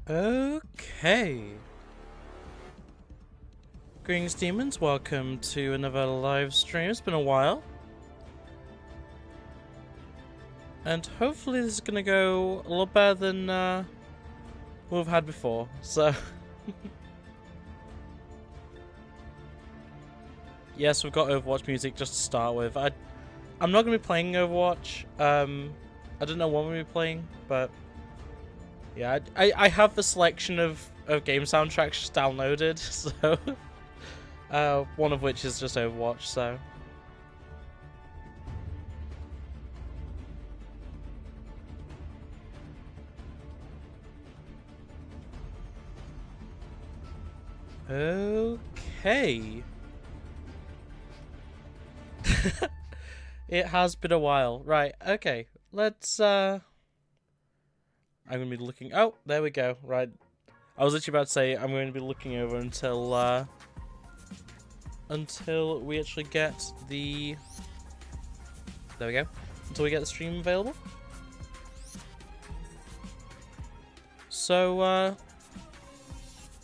Okay. Greetings, demons. Welcome to another live stream. It's been a while. And hopefully this is going to go a lot better than we've had before. So, yes, we've got Overwatch music just to start with. I'm not going to be playing Overwatch. I don't know what we'll be playing, but yeah, I have the selection of game soundtracks downloaded, so one of which is just Overwatch, so. Okay. It has been a while. Right, okay. Let's I'm gonna be looking. Oh, there we go. Right. I was literally about to say I'm going to be looking over until we actually get the. There we go. Until we get the stream available. So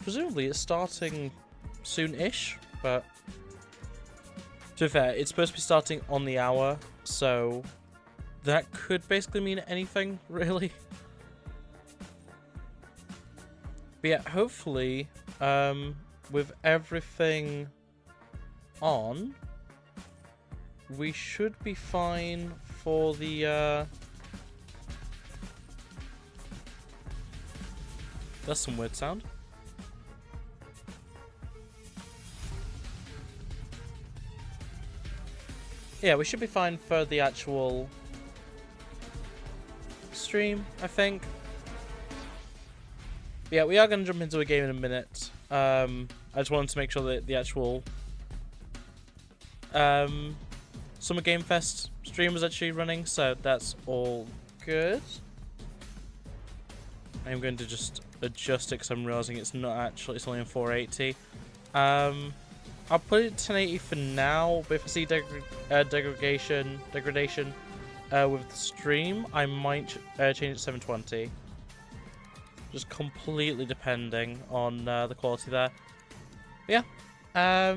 presumably it's starting soon-ish, but to be fair, it's supposed to be starting on the hour, so that could basically mean anything, really. But yeah, hopefully, with everything on, we should be fine for the, That's some weird sound. Yeah, we should be fine for the actual stream, I think. Yeah, we are going to jump into a game in a minute. I just wanted to make sure that the actual Summer Game Fest stream was actually running, so that's all good. I'm going to just adjust it because I'm realizing it's not actually, it's only on 480. I'll put it 1080 for now, but if I see degradation with the stream, I might change it to 720. Just completely depending on the quality there. But yeah.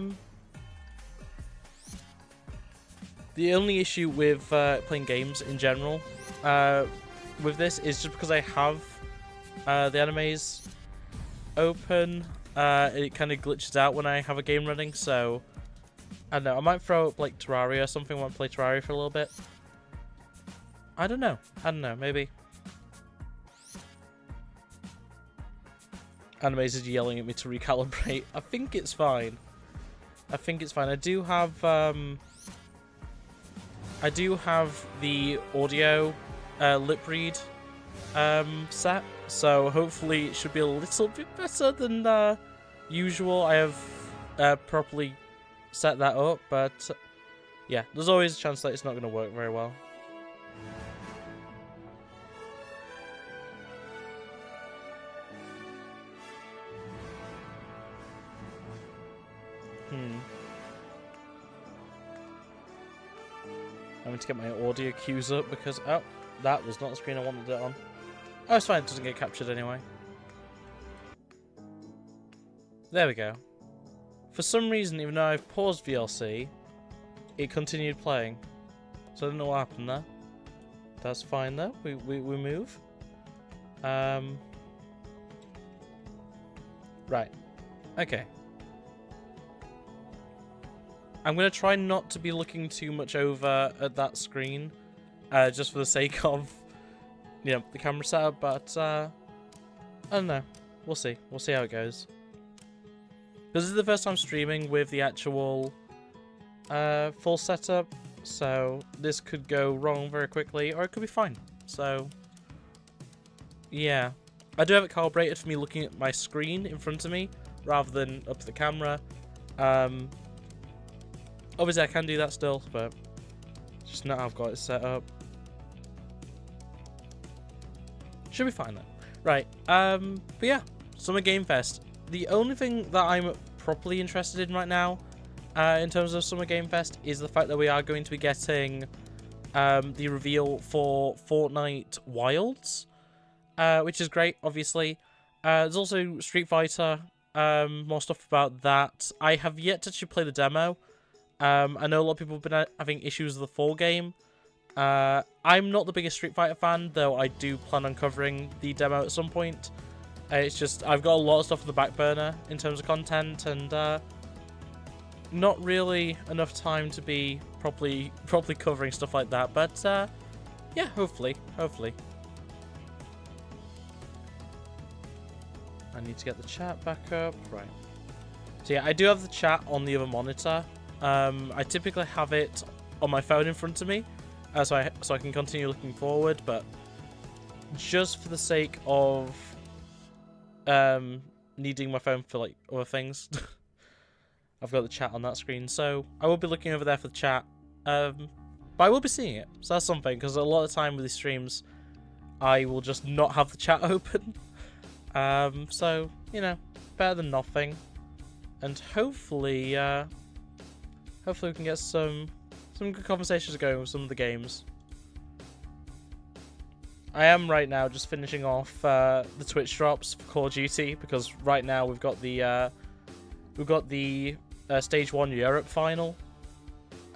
The only issue with playing games in general with this is just because I have the animes open, it kind of glitches out when I have a game running, so I don't know, I might throw up like Terraria or something, I want to play Terraria for a little bit. I don't know, maybe. Animes is yelling at me to recalibrate. I think it's fine. I do have the audio lip read set, so hopefully it should be a little bit better than usual. I have properly set that up, but yeah, there's always a chance that it's not going to work very well. I'm going to get my audio cues up because, oh, that was not the screen I wanted it on. Oh, it's fine, it doesn't get captured anyway. There we go. For some reason, even though I've paused VLC, it continued playing. So I don't know what happened there. That's fine though, we move. Right, okay. I'm going to try not to be looking too much over at that screen, just for the sake of, you know, the camera setup, but, I don't know. We'll see. We'll see how it goes. This is the first time streaming with the actual, full setup, so this could go wrong very quickly, or it could be fine. So, yeah. I do have it calibrated for me looking at my screen in front of me, rather than up at the camera. Obviously I can do that still, but just not how I've got it set up. Should be fine then. Right, but yeah, Summer Game Fest. The only thing that I'm properly interested in right now, in terms of Summer Game Fest, is the fact that we are going to be getting the reveal for Fortnite Wilds, which is great, obviously. There's also Street Fighter, more stuff about that. I have yet to actually play the demo. I know a lot of people have been having issues with the full game. I'm not the biggest Street Fighter fan, though I do plan on covering the demo at some point. It's just, I've got a lot of stuff on the back burner in terms of content, and not really enough time to be properly covering stuff like that. But yeah, hopefully. I need to get the chat back up. Right. So yeah, I do have the chat on the other monitor. I typically have it on my phone in front of me, so I can continue looking forward. But just for the sake of needing my phone for like other things, I've got the chat on that screen. So I will be looking over there for the chat. But I will be seeing it. So that's something, because a lot of the time with these streams, I will just not have the chat open. So, you know, better than nothing. And hopefully we can get some good conversations going with some of the games. I am right now just finishing off the Twitch drops for Call of Duty, because right now we've got the Stage 1 Europe final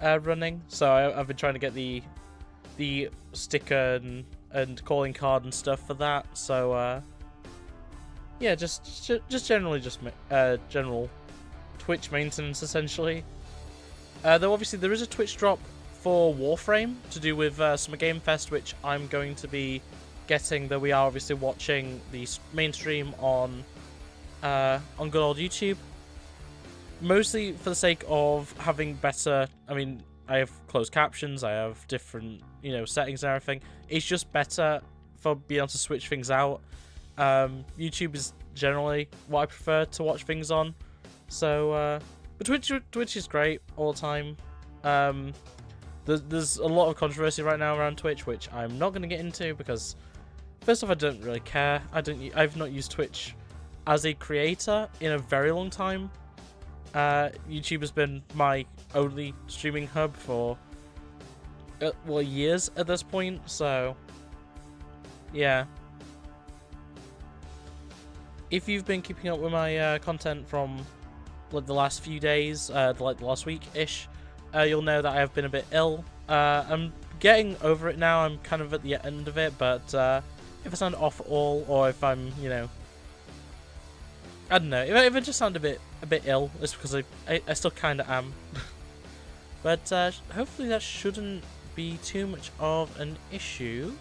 running. So I've been trying to get the sticker and calling card and stuff for that. So yeah, just generally general Twitch maintenance essentially. Though obviously there is a Twitch drop for Warframe to do with Summer Game Fest, which I'm going to be getting. Though we are obviously watching the mainstream on good old YouTube, mostly for the sake of having better. I mean, I have closed captions, I have different settings and everything. It's just better for being able to switch things out. YouTube is generally what I prefer to watch things on. So, but Twitch is great all the time. There's a lot of controversy right now around Twitch, which I'm not going to get into because, first off, I don't really care. I've not used Twitch as a creator in a very long time. YouTube has been my only streaming hub for years at this point. So, yeah. If you've been keeping up with my content from like the last few days, like the last week-ish, you'll know that I have been a bit ill. I'm getting over it now. I'm kind of at the end of it, but if I sound off at all, or if I'm, I don't know, if I just sound a bit ill, it's because I still kind of am. But hopefully that shouldn't be too much of an issue.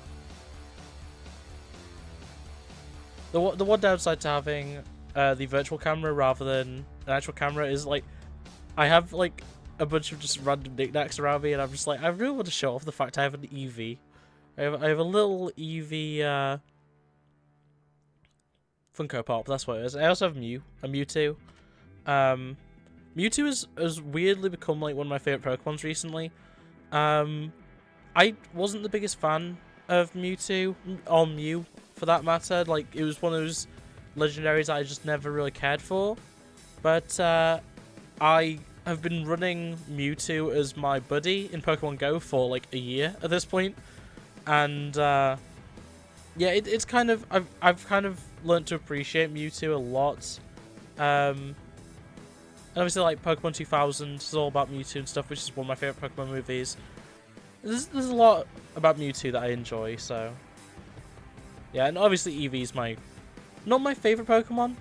The one downside to having the virtual camera rather than an actual camera is, like, I have, like, a bunch of just random knickknacks around me, and I'm just like, I really want to show off the fact I have an Eevee. I have a little Eevee Funko Pop, that's what it is. I also have a Mewtwo. Mewtwo has weirdly become, like, one of my favourite Pokemons recently. I wasn't the biggest fan of Mewtwo, or Mew, for that matter. Like, it was one of those legendaries that I just never really cared for. But I have been running Mewtwo as my buddy in Pokemon Go for like a year at this point, and yeah, it's kind of I've kind of learned to appreciate Mewtwo a lot. And obviously, like, Pokemon 2000 is all about Mewtwo and stuff, which is one of my favorite Pokemon movies. There's a lot about Mewtwo that I enjoy, so yeah. And obviously Eevee is not my favorite Pokemon.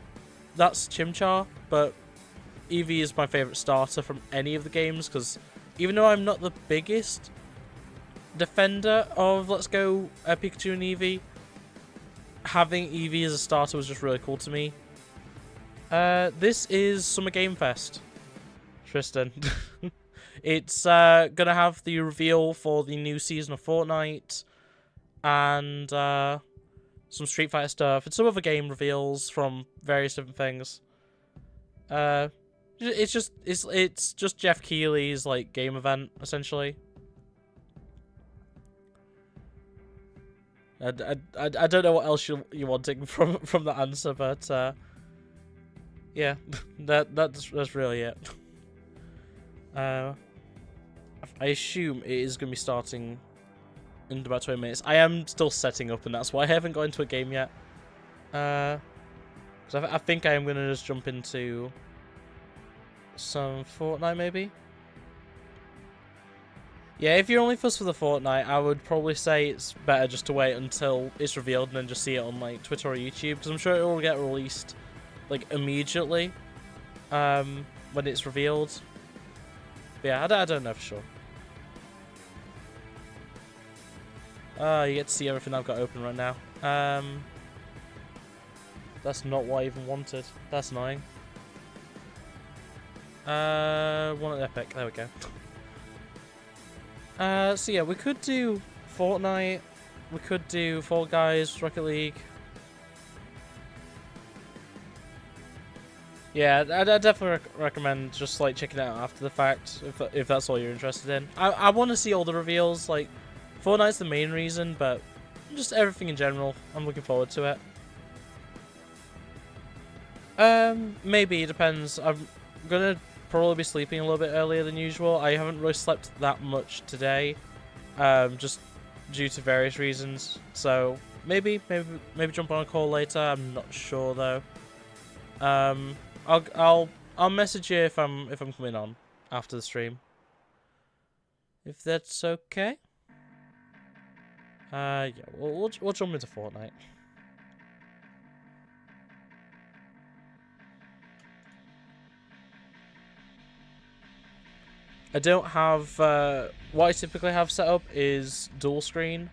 That's Chimchar, but Eevee is my favorite starter from any of the games, because even though I'm not the biggest defender of Let's Go Pikachu and Eevee, having Eevee as a starter was just really cool to me. This is Summer Game Fest, Tristan. It's gonna have the reveal for the new season of Fortnite, and some Street Fighter stuff, and some other game reveals from various different things. It's just Geoff Keighley's, like, game event essentially. I don't know what else you're wanting from that answer, but yeah, that's really it. I assume it is going to be starting in about 20 minutes. I am still setting up, and that's why I haven't got into a game yet. Because I think I am going to just jump into some Fortnite, maybe? Yeah, if you're only fussed for the Fortnite, I would probably say it's better just to wait until it's revealed and then just see it on, like, Twitter or YouTube. Because I'm sure it will get released, like, immediately when it's revealed. But yeah, I don't know for sure. You get to see everything I've got open right now. That's not what I even wanted. That's annoying. One at Epic. There we go. So yeah, we could do Fortnite. We could do Fall Guys, Rocket League. Yeah, I'd definitely recommend just like checking it out after the fact if that's all you're interested in. I want to see all the reveals. Like, Fortnite's the main reason, but just everything in general. I'm looking forward to it. Maybe, it depends. I'm gonna probably be sleeping a little bit earlier than usual. I haven't really slept that much today, just due to various reasons. So maybe jump on a call later. I'm not sure though. I'll message you if I'm coming on after the stream, if that's okay. Yeah, we'll jump into Fortnite. I don't have what I typically have set up is dual screen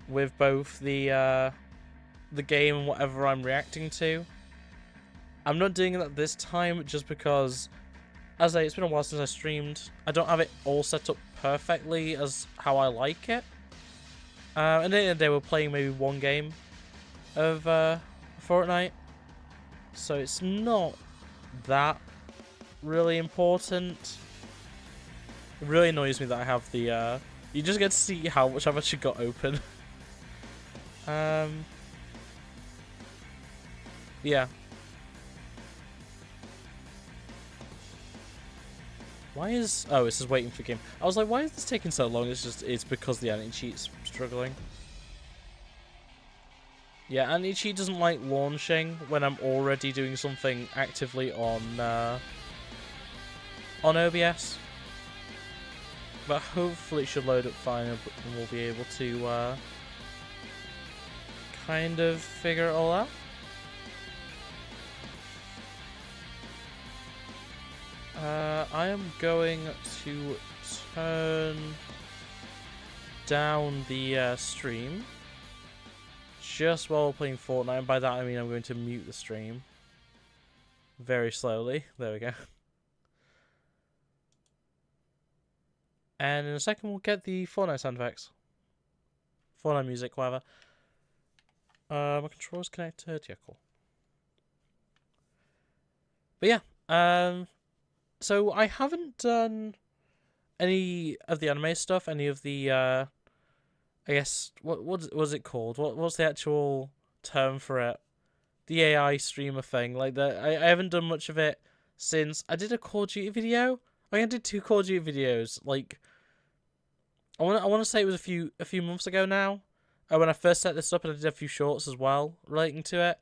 with both the game and whatever I'm reacting to. I'm not doing that this time just because, as I say, it's been a while since I streamed. I don't have it all set up perfectly as how I like it. And then they were playing maybe one game of Fortnite, so it's not that really important. It really annoys me that I have the you just get to see how much I've actually got open. Yeah. Why is... Oh, it's just waiting for game. I was like, why is this taking so long? It's because the anti-cheat's struggling. Yeah, anti-cheat doesn't like launching when I'm already doing something actively on OBS. But hopefully it should load up fine and we'll be able to kind of figure it all out. I am going to turn down the stream just while we're playing Fortnite, and by that I mean I'm going to mute the stream very slowly. There we go. And in a second we'll get the Fortnite sound effects. Fortnite music, whatever. My controller's connected. Yeah, cool. But yeah, so I haven't done any of the anime stuff, any of the, I guess, what was it called? What's the actual term for it? The AI streamer thing. Like, I haven't done much of it since I did a Call of Duty video. I did 2 Call of Duty videos. Like, I want to say it was a few months ago now, when I first set this up, and I did a few shorts as well relating to it.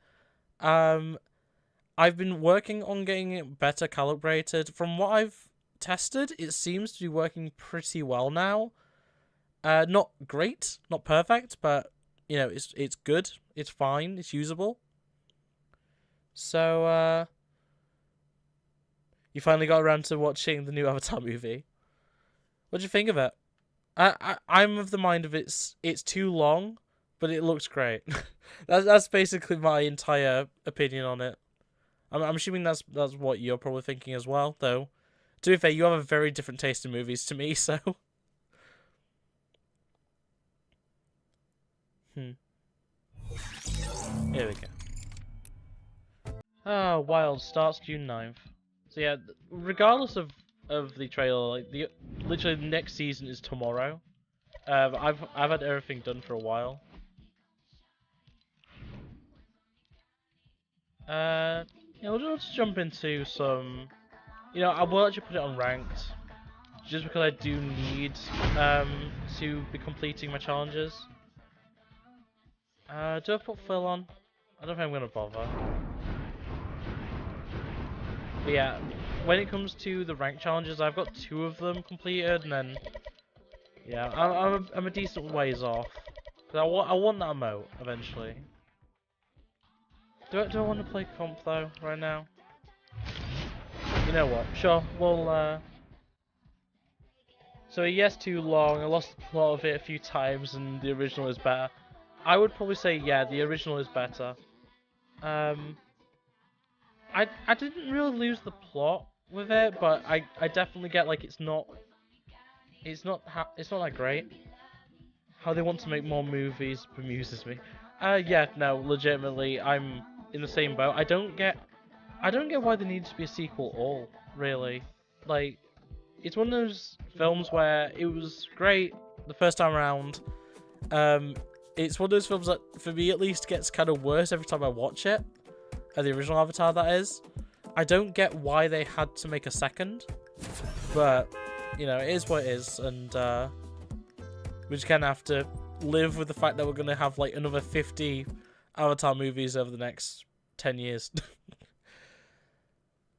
I've been working on getting it better calibrated. From what I've tested, it seems to be working pretty well now. Not great, not perfect, but you know, it's good, it's fine, it's usable. So you finally got around to watching the new Avatar movie. What do you think of it? I'm of the mind of it's too long, but it looks great. That's basically my entire opinion on it. I'm assuming that's what you're probably thinking as well, though. To be fair, you have a very different taste in movies to me, so... Here we go. Ah, Wild starts June 9th. So yeah, regardless of the trailer, like literally the next season is tomorrow. I've had everything done for a while. Yeah, we'll just jump into some... You know, I will actually put it on ranked, just because I do need to be completing my challenges. Do I put Phil on? I don't think I'm going to bother. But yeah, when it comes to the rank challenges, I've got 2 of them completed, and then yeah, I'm a decent ways off. But I want that emote eventually. Do I want to play comp though right now? You know what? Sure, we'll So yes, too long. I lost the plot of it a few times, and the original is better. I would probably say yeah, the original is better. I didn't really lose the plot with it, but I definitely get like it's not that great. How they want to make more movies bemuses me. Yeah, no, legitimately, I'm in the same boat. I don't get why there needs to be a sequel at all, really. Like, it's one of those films where it was great the first time around. It's one of those films that, for me at least, gets kind of worse every time I watch it. The original Avatar, that is. I don't get why they had to make a second, but you know, it is what it is, and we just kind of have to live with the fact that we're gonna have like another 50 Avatar movies over the next 10 years.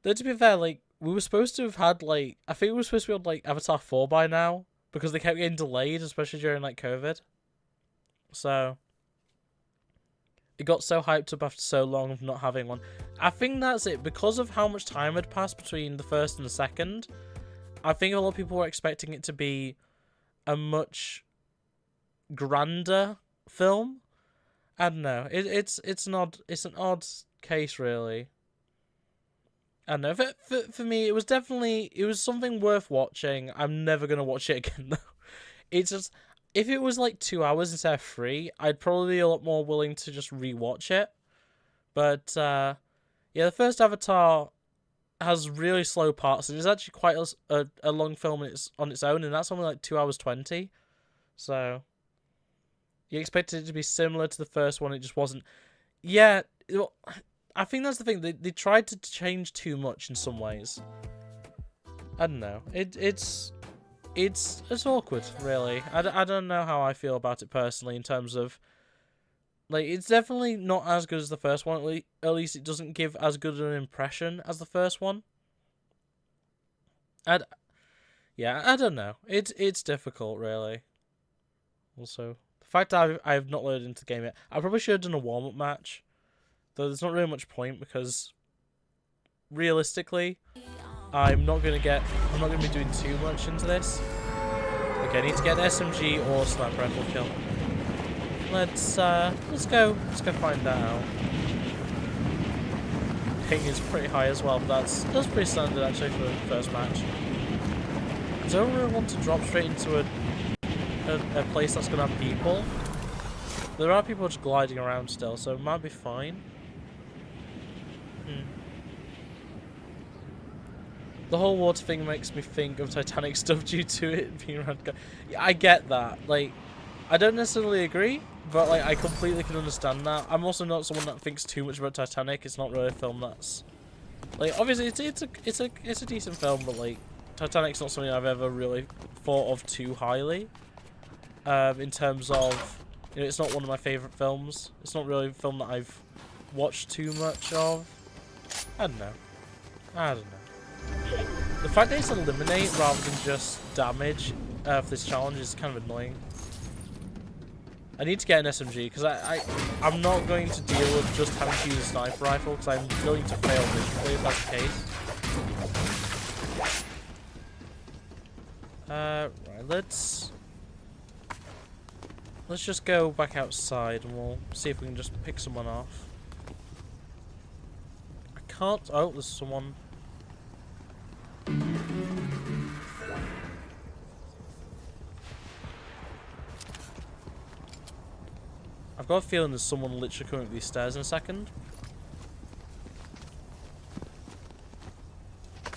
Though to be fair, like we were supposed to have had like I think we were supposed to be on like Avatar 4 by now because they kept getting delayed, especially during like COVID. So it got so hyped up after so long of not having one. I think that's it. Because of how much time had passed between the first and the second, I think a lot of people were expecting it to be a much grander film. I don't know. It's an odd case, really. I don't know. For me, it was something worth watching. I'm never gonna watch it again though. It's just, if it was like 2 hours instead of 3, I'd probably be a lot more willing to just rewatch it. But yeah, the first Avatar has really slow parts, and it's actually quite a long film on its own, and that's only like 2 hours 20. So you expected it to be similar to the first one, it just wasn't. Yeah, I think that's the thing. They tried to change too much in some ways. I don't know. It's awkward, really. I don't know how I feel about it personally in terms of, like, it's definitely not as good as the first one. At least it doesn't give as good an impression as the first one. Yeah, I don't know. It's difficult, really. Also, the fact that I've not loaded into the game yet, I probably should have done a warm-up match. Though there's not really much point because, realistically, I'm not gonna be doing too much into this. Okay, I need to get an SMG or sniper rifle kill. Let's go find that out. Ping is pretty high as well, but that's pretty standard actually for the first match. I don't really want to drop straight into a place that's gonna have people. There are people just gliding around still, so it might be fine. The whole water thing makes me think of Titanic stuff due to it being around. Yeah, I get that. Like, I don't necessarily agree, but like I completely can understand that. I'm also not someone that thinks too much about Titanic. It's not really a film that's like, obviously it's a decent film, but like Titanic's not something I've ever really thought of too highly. In terms of, you know, it's not one of my favourite films. It's not really a film that I've watched too much of. I don't know. The fact that it's eliminate rather than just damage for this challenge is kind of annoying. I need to get an SMG because I'm not going to deal with just having to use a sniper rifle because I'm willing to fail miserably if that's the case. Right, let's just go back outside and we'll see if we can just pick someone off. I can't. Oh, there's someone. I've got a feeling there's someone literally coming up these stairs in a second.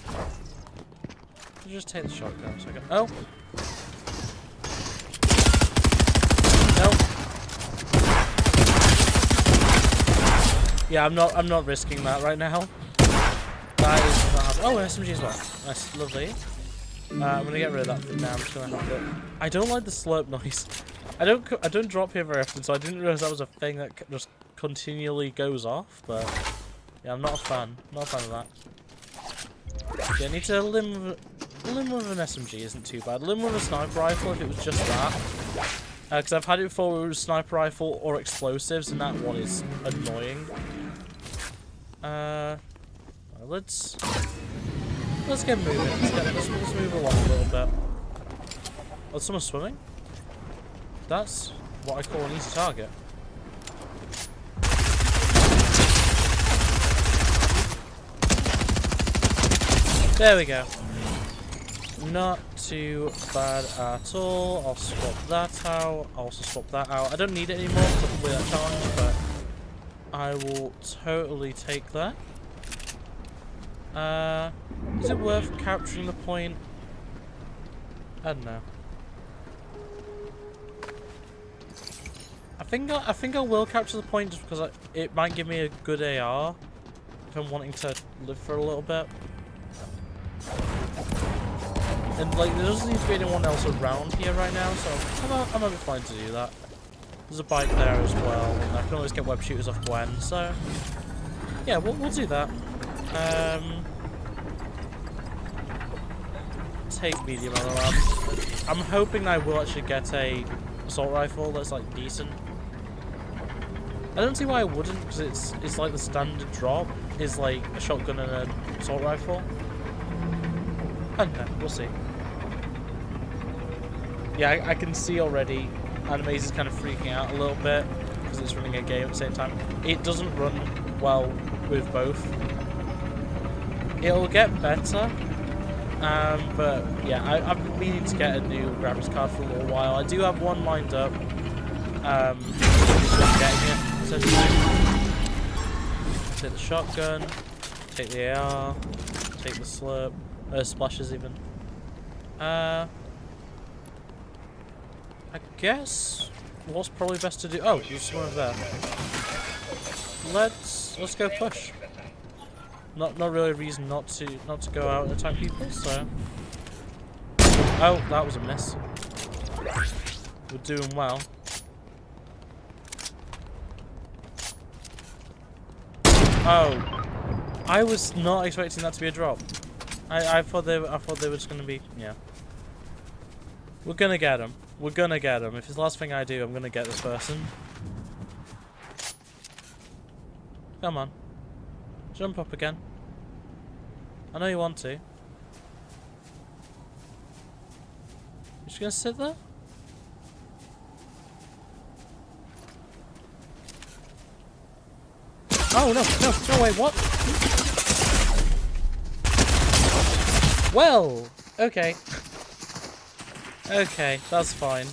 I'll just take the shotgun a second. Oh! No! Yeah, I'm not risking that right now. That is not happening. Oh, an SMG as well. Nice, lovely. I'm gonna get rid of that for now. I'm just gonna have to. I don't like the slurp noise. I don't drop here very often, so I didn't realize that was a thing that just continually goes off. But yeah, I'm not a fan. Not a fan of that. Yeah, I need to limb with an SMG isn't too bad. Limb with a sniper rifle if it was just that. Because I've had it before where it was sniper rifle or explosives, and that one is annoying. Let's get moving. Let's move along a little bit. Oh, someone swimming? That's what I call an easy target. There we go. Not too bad at all. I'll swap that out. I'll also swap that out. I don't need it anymore because I'll play that challenge, but I will totally take that. Is it worth capturing the point? I don't know. I think I will capture the point just because it might give me a good AR if I'm wanting to live for a little bit. And like, there doesn't seem to be anyone else around here right now, so I'm a bit fine to do that. There's a bike there as well, and I can always get web shooters off Gwen, so yeah, we'll do that. Take medium ammo rounds. I'm hoping I will actually get a assault rifle that's like decent. I don't see why I wouldn't, because it's like the standard drop is like a shotgun and an assault rifle. I don't know, we'll see. Yeah, I can see already Animaze is kind of freaking out a little bit because it's running a game at the same time. It doesn't run well with both. It'll get better, but yeah, I've been meaning to get a new graphics card for a little while. I do have one lined up. Just getting it. Essentially. Take the shotgun, take the AR, take the slurp, splashes even. I guess what's probably best to do. Oh, there's someone over there. Let's go push. Not really a reason not to go out and attack people. So, oh, that was a miss. We're doing well. Oh, I was not expecting that to be a drop. I thought they were just gonna be, yeah. We're gonna get him. We're gonna get him. If it's the last thing I do, I'm gonna get this person. Come on. Jump up again. I know you want to. You're just gonna sit there? Oh, no, wait, what? Well, okay. Okay, that's fine.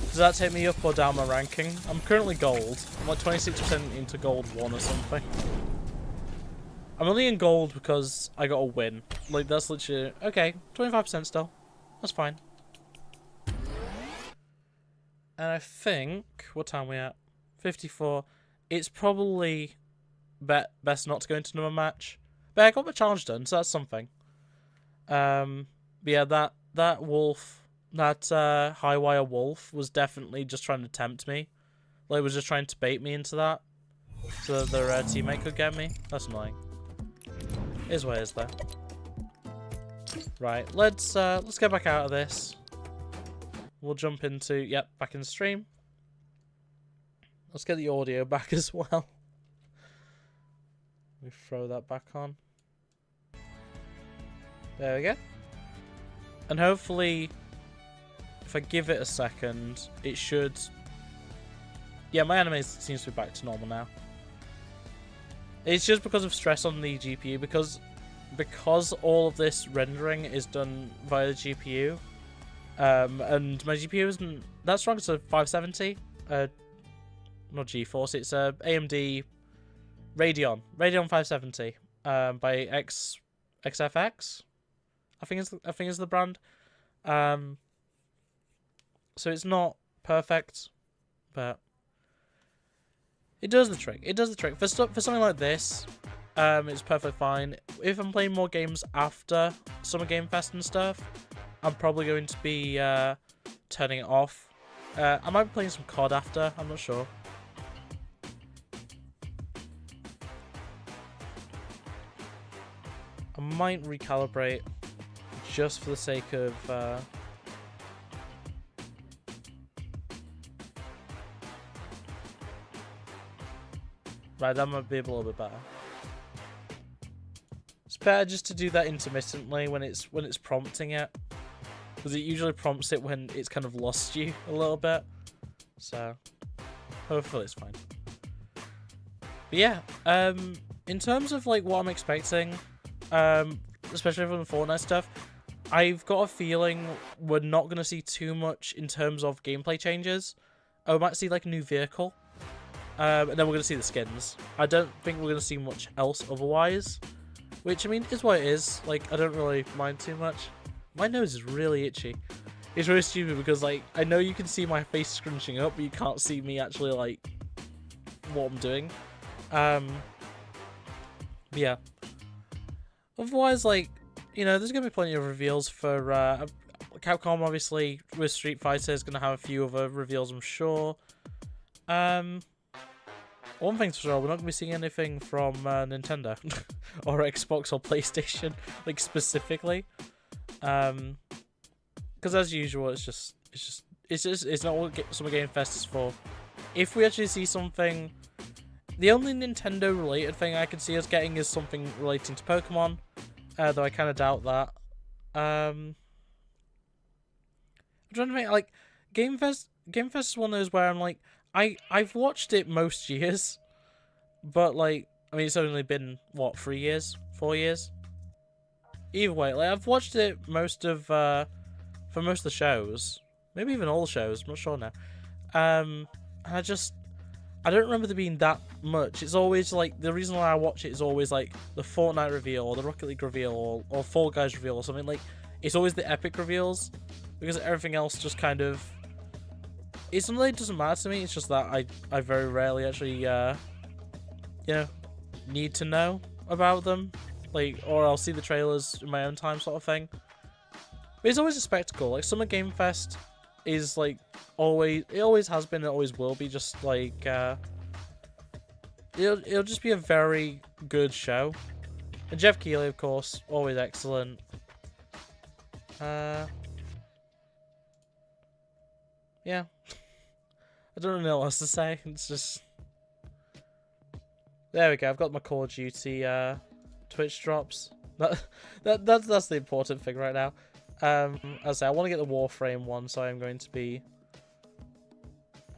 Does that take me up or down my ranking? I'm currently gold. I'm like 26% into gold 1 or something. I'm only in gold because I got a win. Like, that's literally... Okay, 25% still. That's fine. And I think... What time are we at? 54. It's probably best not to go into another match. But I got my challenge done, so that's something. But yeah, that wolf, that high wire wolf was definitely just trying to tempt me. Like, was just trying to bait me into that, so that their teammate could get me. That's annoying. Is what is there. Right, let's get back out of this. We'll jump into back in the stream. Let's get the audio back as well. Let me throw that back on. There we go. And hopefully, if I give it a second, it should... Yeah, my anime seems to be back to normal now. It's just because of stress on the GPU, because all of this rendering is done via the GPU. And my GPU isn't that strong, it's a 570. Not GeForce, it's a AMD Radeon 570 by XFX. I think it's the brand. So it's not perfect, but it does the trick. It does the trick for something like this. It's perfectly fine. If I'm playing more games after Summer Game Fest and stuff, I'm probably going to be turning it off. I might be playing some COD after. I'm not sure. I might recalibrate just for the sake of right, that might be a little bit better. It's better just to do that intermittently when it's prompting it, because it usually prompts it when it's kind of lost you a little bit. So hopefully it's fine. But yeah, in terms of like what I'm expecting, especially from the Fortnite stuff, I've got a feeling we're not going to see too much in terms of gameplay changes. We might see like a new vehicle, and then we're going to see the skins. I don't think we're going to see much else otherwise, which I mean is what it is. Like, I don't really mind too much. My nose is really itchy. It's really stupid because like I know you can see my face scrunching up, but you can't see me actually like what I'm doing. Yeah. Otherwise, like, you know, there's gonna be plenty of reveals for Capcom. Obviously, with Street Fighter is gonna have a few other reveals, I'm sure. One thing's for sure, we're not gonna be seeing anything from Nintendo or Xbox or PlayStation, like specifically. Because as usual, it's not what Summer Game Fest is for. If we actually see something, the only Nintendo related thing I can see us getting is something relating to Pokemon, though I kind of doubt that. I'm trying to think, like, Game Fest is one of those where I'm like, I've watched it most years, but like, I mean, it's only been what, 3 years, 4 years. Either way, like, I've watched it for most of the shows, maybe even all the shows. I'm not sure now. And I don't remember there being that much. It's always like, the reason why I watch it is always like the Fortnite reveal or the Rocket League reveal or Fall Guys reveal or something. Like, it's always the epic reveals, because everything else just kind of, it's something that doesn't matter to me. It's just that I very rarely actually you know, need to know about them, like, or I'll see the trailers in my own time, sort of thing. But it's always a spectacle. Like, Summer Game Fest is like it always has been, it always will be, just like it'll just be a very good show. And Geoff Keighley, of course, always excellent. Yeah. I don't know what else to say. It's just, there we go. I've got my Call of Duty Twitch drops. That's the important thing right now. As I say, I want to get the Warframe one, so I'm going to be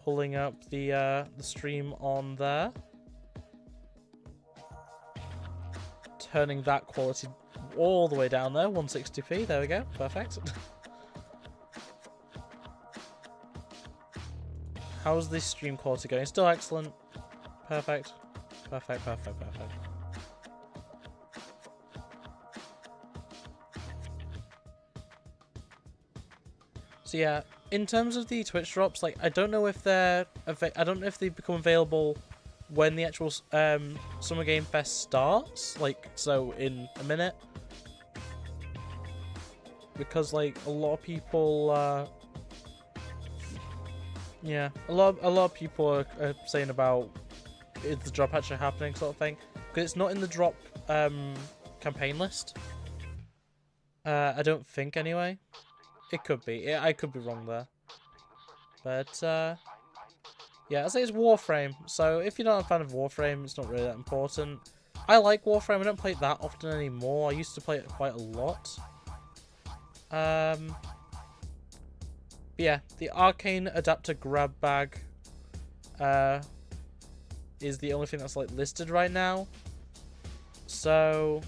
pulling up the stream on there, turning that quality all the way down there, 160p. There we go, perfect. How's the stream quality going? Still excellent. Perfect. Perfect, perfect, perfect. So yeah, in terms of the Twitch drops, like, I don't know if they become available when the actual Summer Game Fest starts, like, so in a minute, because like a lot of people, yeah, a lot of people are saying about, is the drop actually happening, sort of thing, because it's not in the drop campaign list. I don't think, anyway. It could be. I could be wrong there. But, yeah, I say it's Warframe. So, if you're not a fan of Warframe, it's not really that important. I like Warframe. I don't play it that often anymore. I used to play it quite a lot. But yeah, the Arcane Adapter Grab Bag is the only thing that's, like, listed right now. So,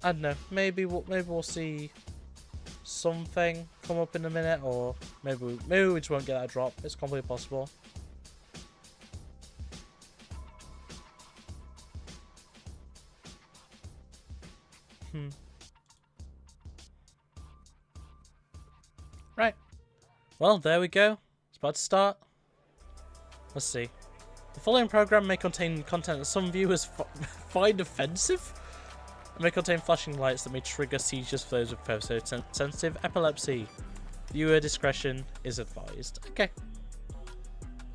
I don't know. Maybe we'll see something come up in a minute, or maybe we just won't get that drop. It's completely possible. Right. Well, there we go. It's about to start. Let's see. The following program may contain content that some viewers find offensive. It may contain flashing lights that may trigger seizures for those with photosensitive epilepsy. Viewer discretion is advised. Okay.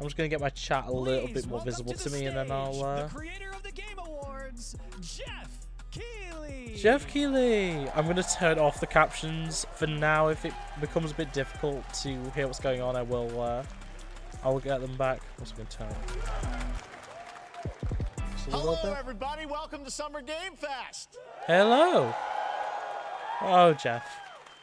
I'm just going to get my chat a little bit more visible to me, and then I'll... The creator of the Game Awards, Geoff Keeley. Geoff Keeley. I'm going to turn off the captions for now. If it becomes a bit difficult to hear what's going on, I will get them back. I'm also going to turn it. Hello, everybody. Welcome to Summer Game Fest. Hello. Oh, Geoff.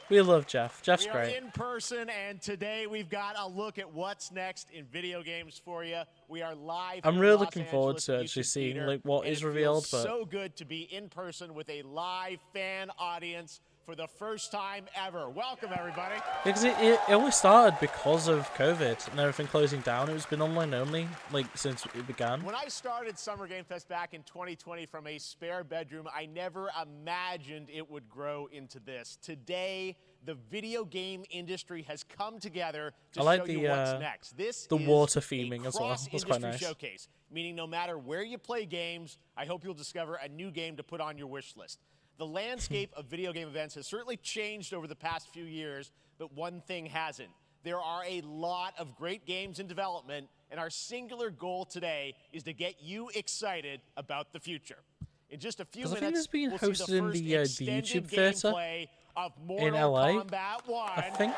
We love Geoff. Geoff's great. We are in person, and today we've got a look at what's next in video games for you. We are live. I'm really looking forward to actually seeing like what is revealed. But so good to be in person with a live fan audience for the first time ever. Welcome, everybody. Because it only started because of COVID and everything closing down. It's been online only like since it began. When I started Summer Game Fest back in 2020 from a spare bedroom, I never imagined it would grow into this. Today, the video game industry has come together to show you what's next. This the is water theming as well. That's quite nice. Showcase, meaning no matter where you play games, I hope you'll discover a new game to put on your wish list. The landscape of video game events has certainly changed over the past few years, but one thing hasn't. There are a lot of great games in development, and our singular goal today is to get you excited about the future. In just a few minutes, I think this is being we'll hosted see the in first the YouTube extended theater gameplay of in LA. Kombat 1. I think.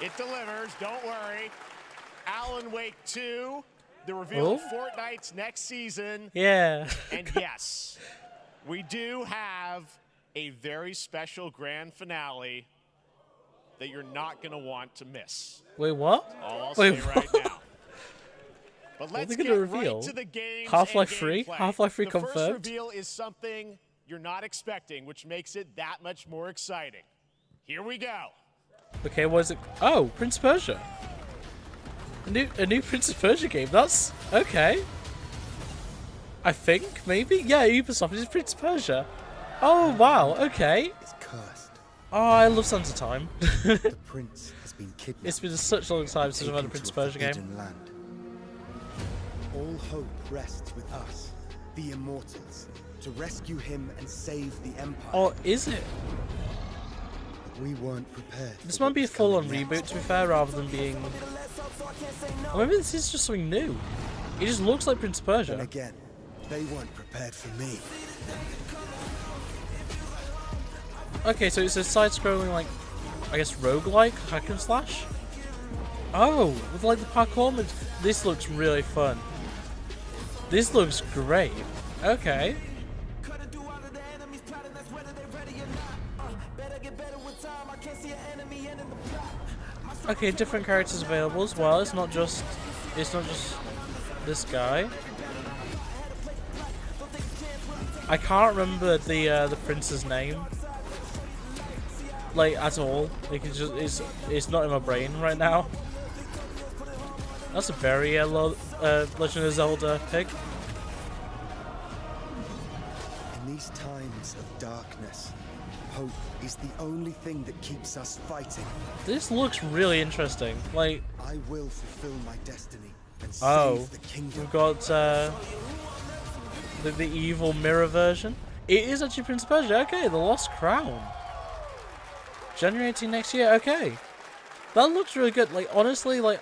It delivers, don't worry. Alan Wake 2, the reveal of Fortnite's next season. Yeah. And yes, we do have a very special grand finale that you're not going to want to miss. Wait, what? All I'll Wait, say right now. But let's get reveal? right to the games. Half-Life 3? Half-Life 3 confirmed? The first reveal is something you're not expecting, which makes it that much more exciting. Here we go. Okay, what is it? Oh, Prince of Persia. A new Prince of Persia game. That's okay. I think maybe. Yeah, Ubisoft is Prince of Persia. Oh wow. Okay. It's cursed. Oh, I love Sands of Time. The prince has been kidnapped. It's been such a long time since I've had a Prince of Persia game. Land. All hope rests with us, the Immortals, to rescue him and save the Empire. Oh, is it? We weren't prepared. This might be a full-on reboot, to be fair, rather than being. Or maybe this is just something new. It just looks like Prince of Persia. And again, they weren't prepared for me. Okay, so it's a side-scrolling, like, I guess roguelike hack and slash. Oh, with like the parkour. This looks really fun. This looks great. Okay. Okay, different characters available as well. It's not just this guy. I can't remember the prince's name, like at all. Like it's not in my brain right now. That's a very Legend of Zelda pick. In these times of darkness, hope is the only thing that keeps us fighting. This looks really interesting. Like, I will fulfill my destiny and save the kingdom. We've got the evil mirror version. It is actually Prince of Persia. Okay, the Lost Crown. January 18 next year. Okay, that looks really good. Like, honestly, like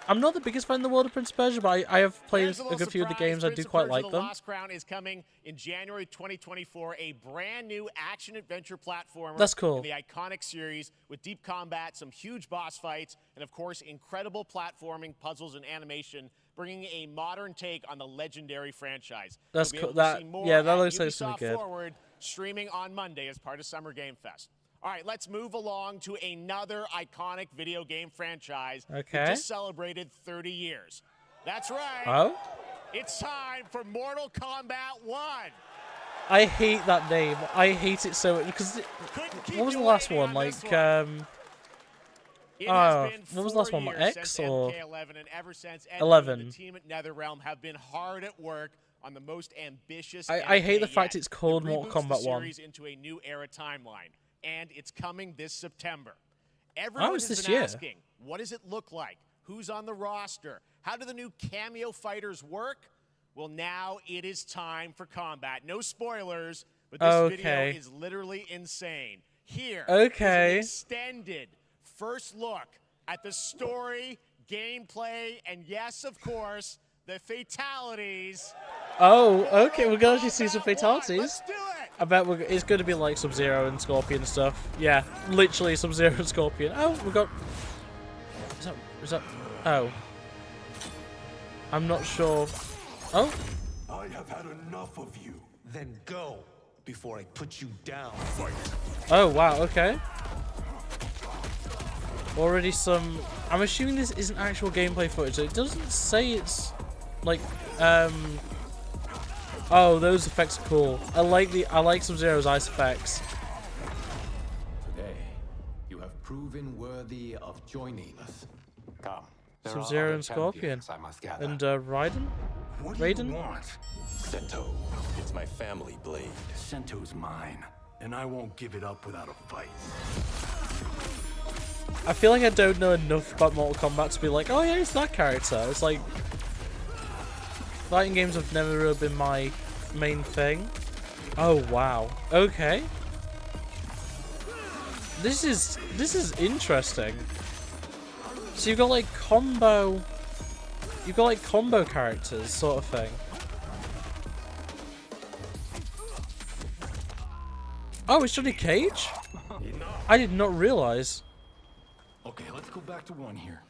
I'm not the biggest fan in the world of Prince of Persia, but I have played a good few of the games. I do quite like them. The Lost Crown is coming in January 2024, a brand new action-adventure platformer. That's cool. In the iconic series with deep combat, some huge boss fights, and of course, incredible platforming, puzzles, and animation, bringing a modern take on the legendary franchise. That's cool. That looks like something good. Forward, streaming on Monday as part of Summer Game Fest. All right, let's move along to another iconic video game franchise that just celebrated 30 years. That's right. Oh? It's time for Mortal Kombat 1. I hate that name. I hate it so because what was the last one? Like what was the last one? X or 11, and ever since 11. The team at NetherRealm have been hard at work on the most ambitious. I hate the fact it's called Mortal Kombat 1. Into a new era timeline. And it's coming this September. Everyone has been asking, what does it look like? Who's on the roster? How do the new cameo fighters work? Well, now it is time for combat. No spoilers, but this video is literally insane. Here is an extended first look at the story, gameplay, and yes, of course, the fatalities Oh, okay, we're gonna actually see some fatalities. Let's do it. I bet it's going to be like Sub-Zero and Scorpion and stuff. Yeah, literally Sub-Zero and Scorpion. Oh, we got... Is that... Oh. I'm not sure. Oh? I have had enough of you. Then go, before I put you down. Fight. Oh, wow, okay. Already some... I'm assuming this isn't actual gameplay footage. It doesn't say it's... Like, Oh, those effects are cool. I like Sub-Zero's ice effects. Today, you have proven worthy of joining us. Come. Sub-Zero and Scorpion. I must gather. And Raiden? What do Raiden? you want? Sento. It's my family blade. Sento's mine, and I won't give it up without a fight. I feel like I don't know enough about Mortal Kombat to be like, oh yeah, it's that character. It's like... Fighting games have never really been my main thing. Oh wow. Okay. This is interesting. So you've got like combo characters sort of thing. Oh, it's Johnny Cage? I did not realize. Okay, let's go back to one here.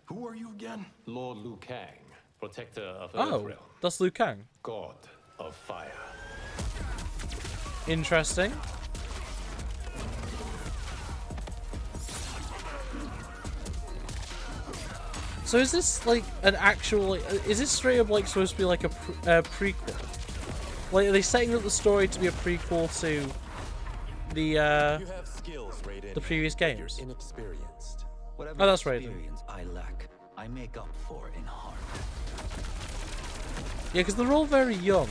Who are you again? Lord Liu Kang, protector of Oh, Earthrealm, that's Liu Kang. god of fire. Interesting. So is this like an actual? Is this straight up like supposed to be like a prequel? Like, are they setting up the story to be a prequel to the You have skills, Raiden. the previous but games? You're inexperienced. Whatever Oh, that's right. experience I lack, I make up for in heart. Yeah, because they're all very young,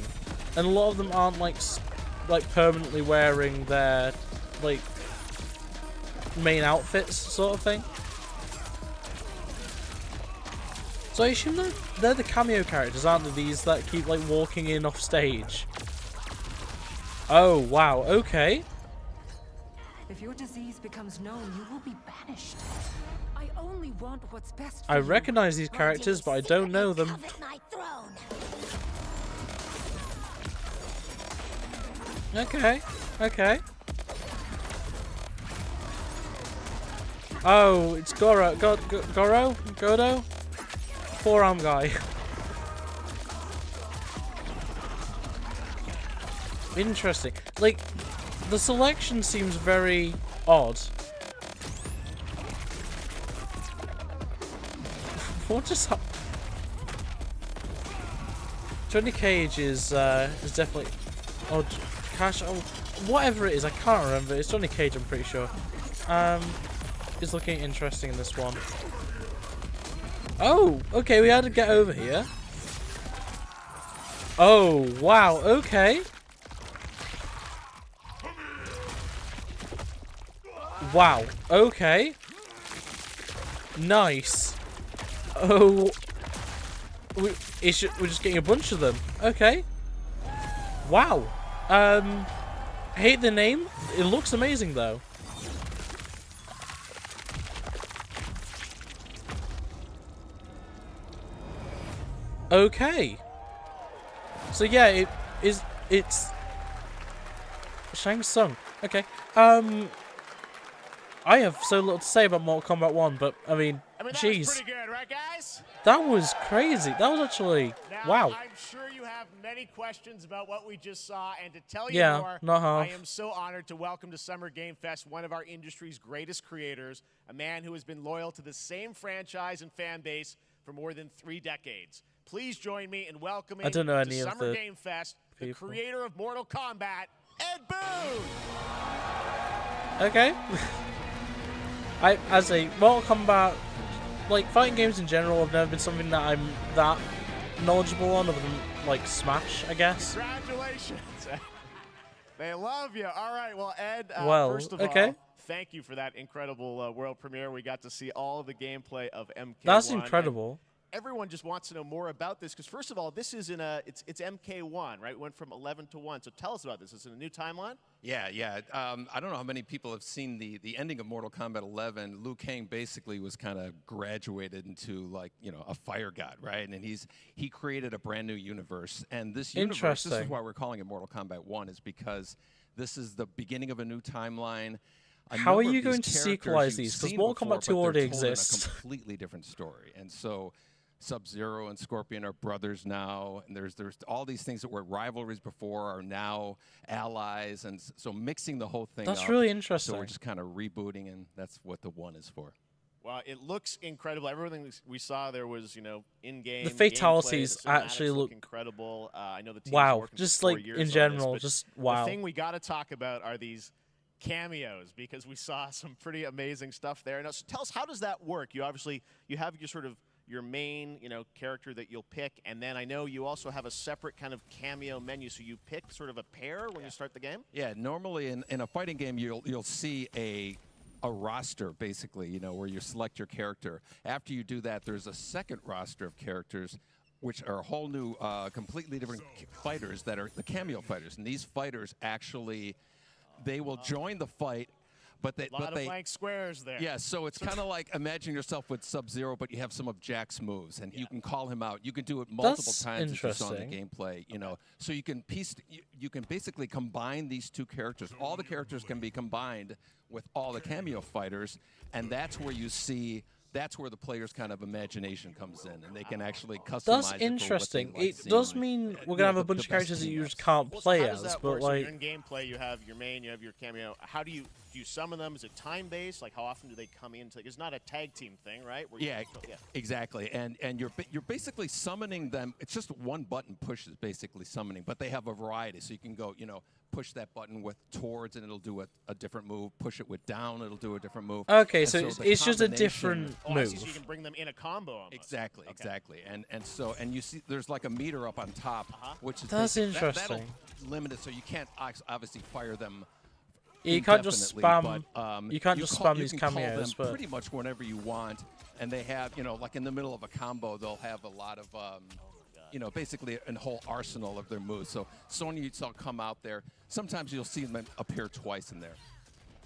and a lot of them aren't like permanently wearing their like main outfits, sort of thing. So I assume they're the cameo characters, aren't they? These that keep like walking in off stage. Oh wow, okay. If your disease becomes known, you will be banished. I only want what's best for I you. recognize these characters, but I don't know them. Okay, okay. Oh, it's Goro. Goro? Godo? Forearm guy. Interesting. Like, the selection seems very odd. What just happened? Johnny Cage is definitely... Oh, Cash... Oh, whatever it is, I can't remember. It's Johnny Cage, I'm pretty sure. Is looking interesting in this one. Oh, okay, we had to get over here. Oh, wow, okay. Wow, okay. Nice. Oh, we're just getting a bunch of them. Okay. Wow. Hate the name. It looks amazing though. Okay. So yeah, it's Shang Tsung. Okay. I have so little to say about Mortal Kombat 1, but I mean that was jeez. pretty good, right, guys? That was crazy. That was actually Now, wow. I'm sure you have many questions about what we just saw, and to tell you Yeah, more, not half. I am so honored to welcome to Summer Game Fest one of our industry's greatest creators, a man who has been loyal to the same franchise and fan base for more than 3 decades. Please join me in welcoming I don't know to any of Summer the Game Fest the people. creator of Mortal Kombat, Ed Boon! Okay. As a Mortal Kombat, like fighting games in general, have never been something that I'm that knowledgeable on, other than like Smash, I guess. Congratulations. They love you. All right, well, Ed, Well, first of okay. all, thank you for that incredible world premiere. We got to see all of the gameplay of MK1. That's incredible. everyone just wants to know more about this because first of all, this is in it's MK1, right? It went from 11 to 1. So tell us about this. Is it a new timeline? Yeah. I don't know how many people have seen the ending of Mortal Kombat 11. Liu Kang basically was kind of graduated into like a fire god, right? And he created a brand new universe. And this universe, this is why we're calling it Mortal Kombat 1, is because this is the beginning of a new timeline. How are you going to sequelize these? Because Mortal Kombat 2 already exists. A completely different story, and so Sub-Zero and Scorpion are brothers now, and there's all these things that were rivalries before are now allies, and so mixing the whole thing. That's really interesting. So we're just kind of rebooting, and that's what the 1 is for. Well, it looks incredible. Everything we saw there was, in-game. The fatalities gameplay, the actually look incredible. I know the team's wow, working just for 4 like years in general, this, just wow. The thing we got to talk about are these cameos because we saw some pretty amazing stuff there. Now, so tell us, how does that work? You have your main character that you'll pick, and then I know you also have a separate kind of cameo menu. So you pick sort of a pair when you start the game. Yeah, normally in a fighting game you'll see a roster basically, where you select your character. After you do that, there's a second roster of characters, which are a whole new, completely different fighters that are the cameo fighters, and these fighters actually. They will join the fight, but they... A lot of blank squares there. Yeah, so it's kind of like imagine yourself with Sub-Zero, but you have some of Jack's moves, and you can call him out. You can do it multiple times as you saw in the gameplay, So you can basically combine these two characters. All the characters can be combined with all the cameo fighters, and that's where you see... That's where the player's kind of imagination comes in, and they can actually customize. That's interesting. It does mean we're gonna have a bunch of characters that you just can't play as, but like in gameplay, you have your main, you have your cameo. How do you summon them? Is it time based? Like how often do they come in? It's not a tag team thing, right? Exactly. And you're basically summoning them. It's just one button push is basically summoning, but they have a variety, so you can go, push that button with towards and it'll do a different move. Push it with down, it'll do a different move. Okay, so it's just a different move. So you can bring them in a combo almost. Exactly. And you see there's like a meter up on top, which is that's interesting. That'll limit it, so you can't obviously fire them. You can't just spam. But, you can't just spam these cameos. Call them but pretty much whenever you want, and they have like in the middle of a combo, they'll have a lot of. Basically a whole arsenal of their moves. So Sonya, you saw come out there. Sometimes you'll see them appear twice in there.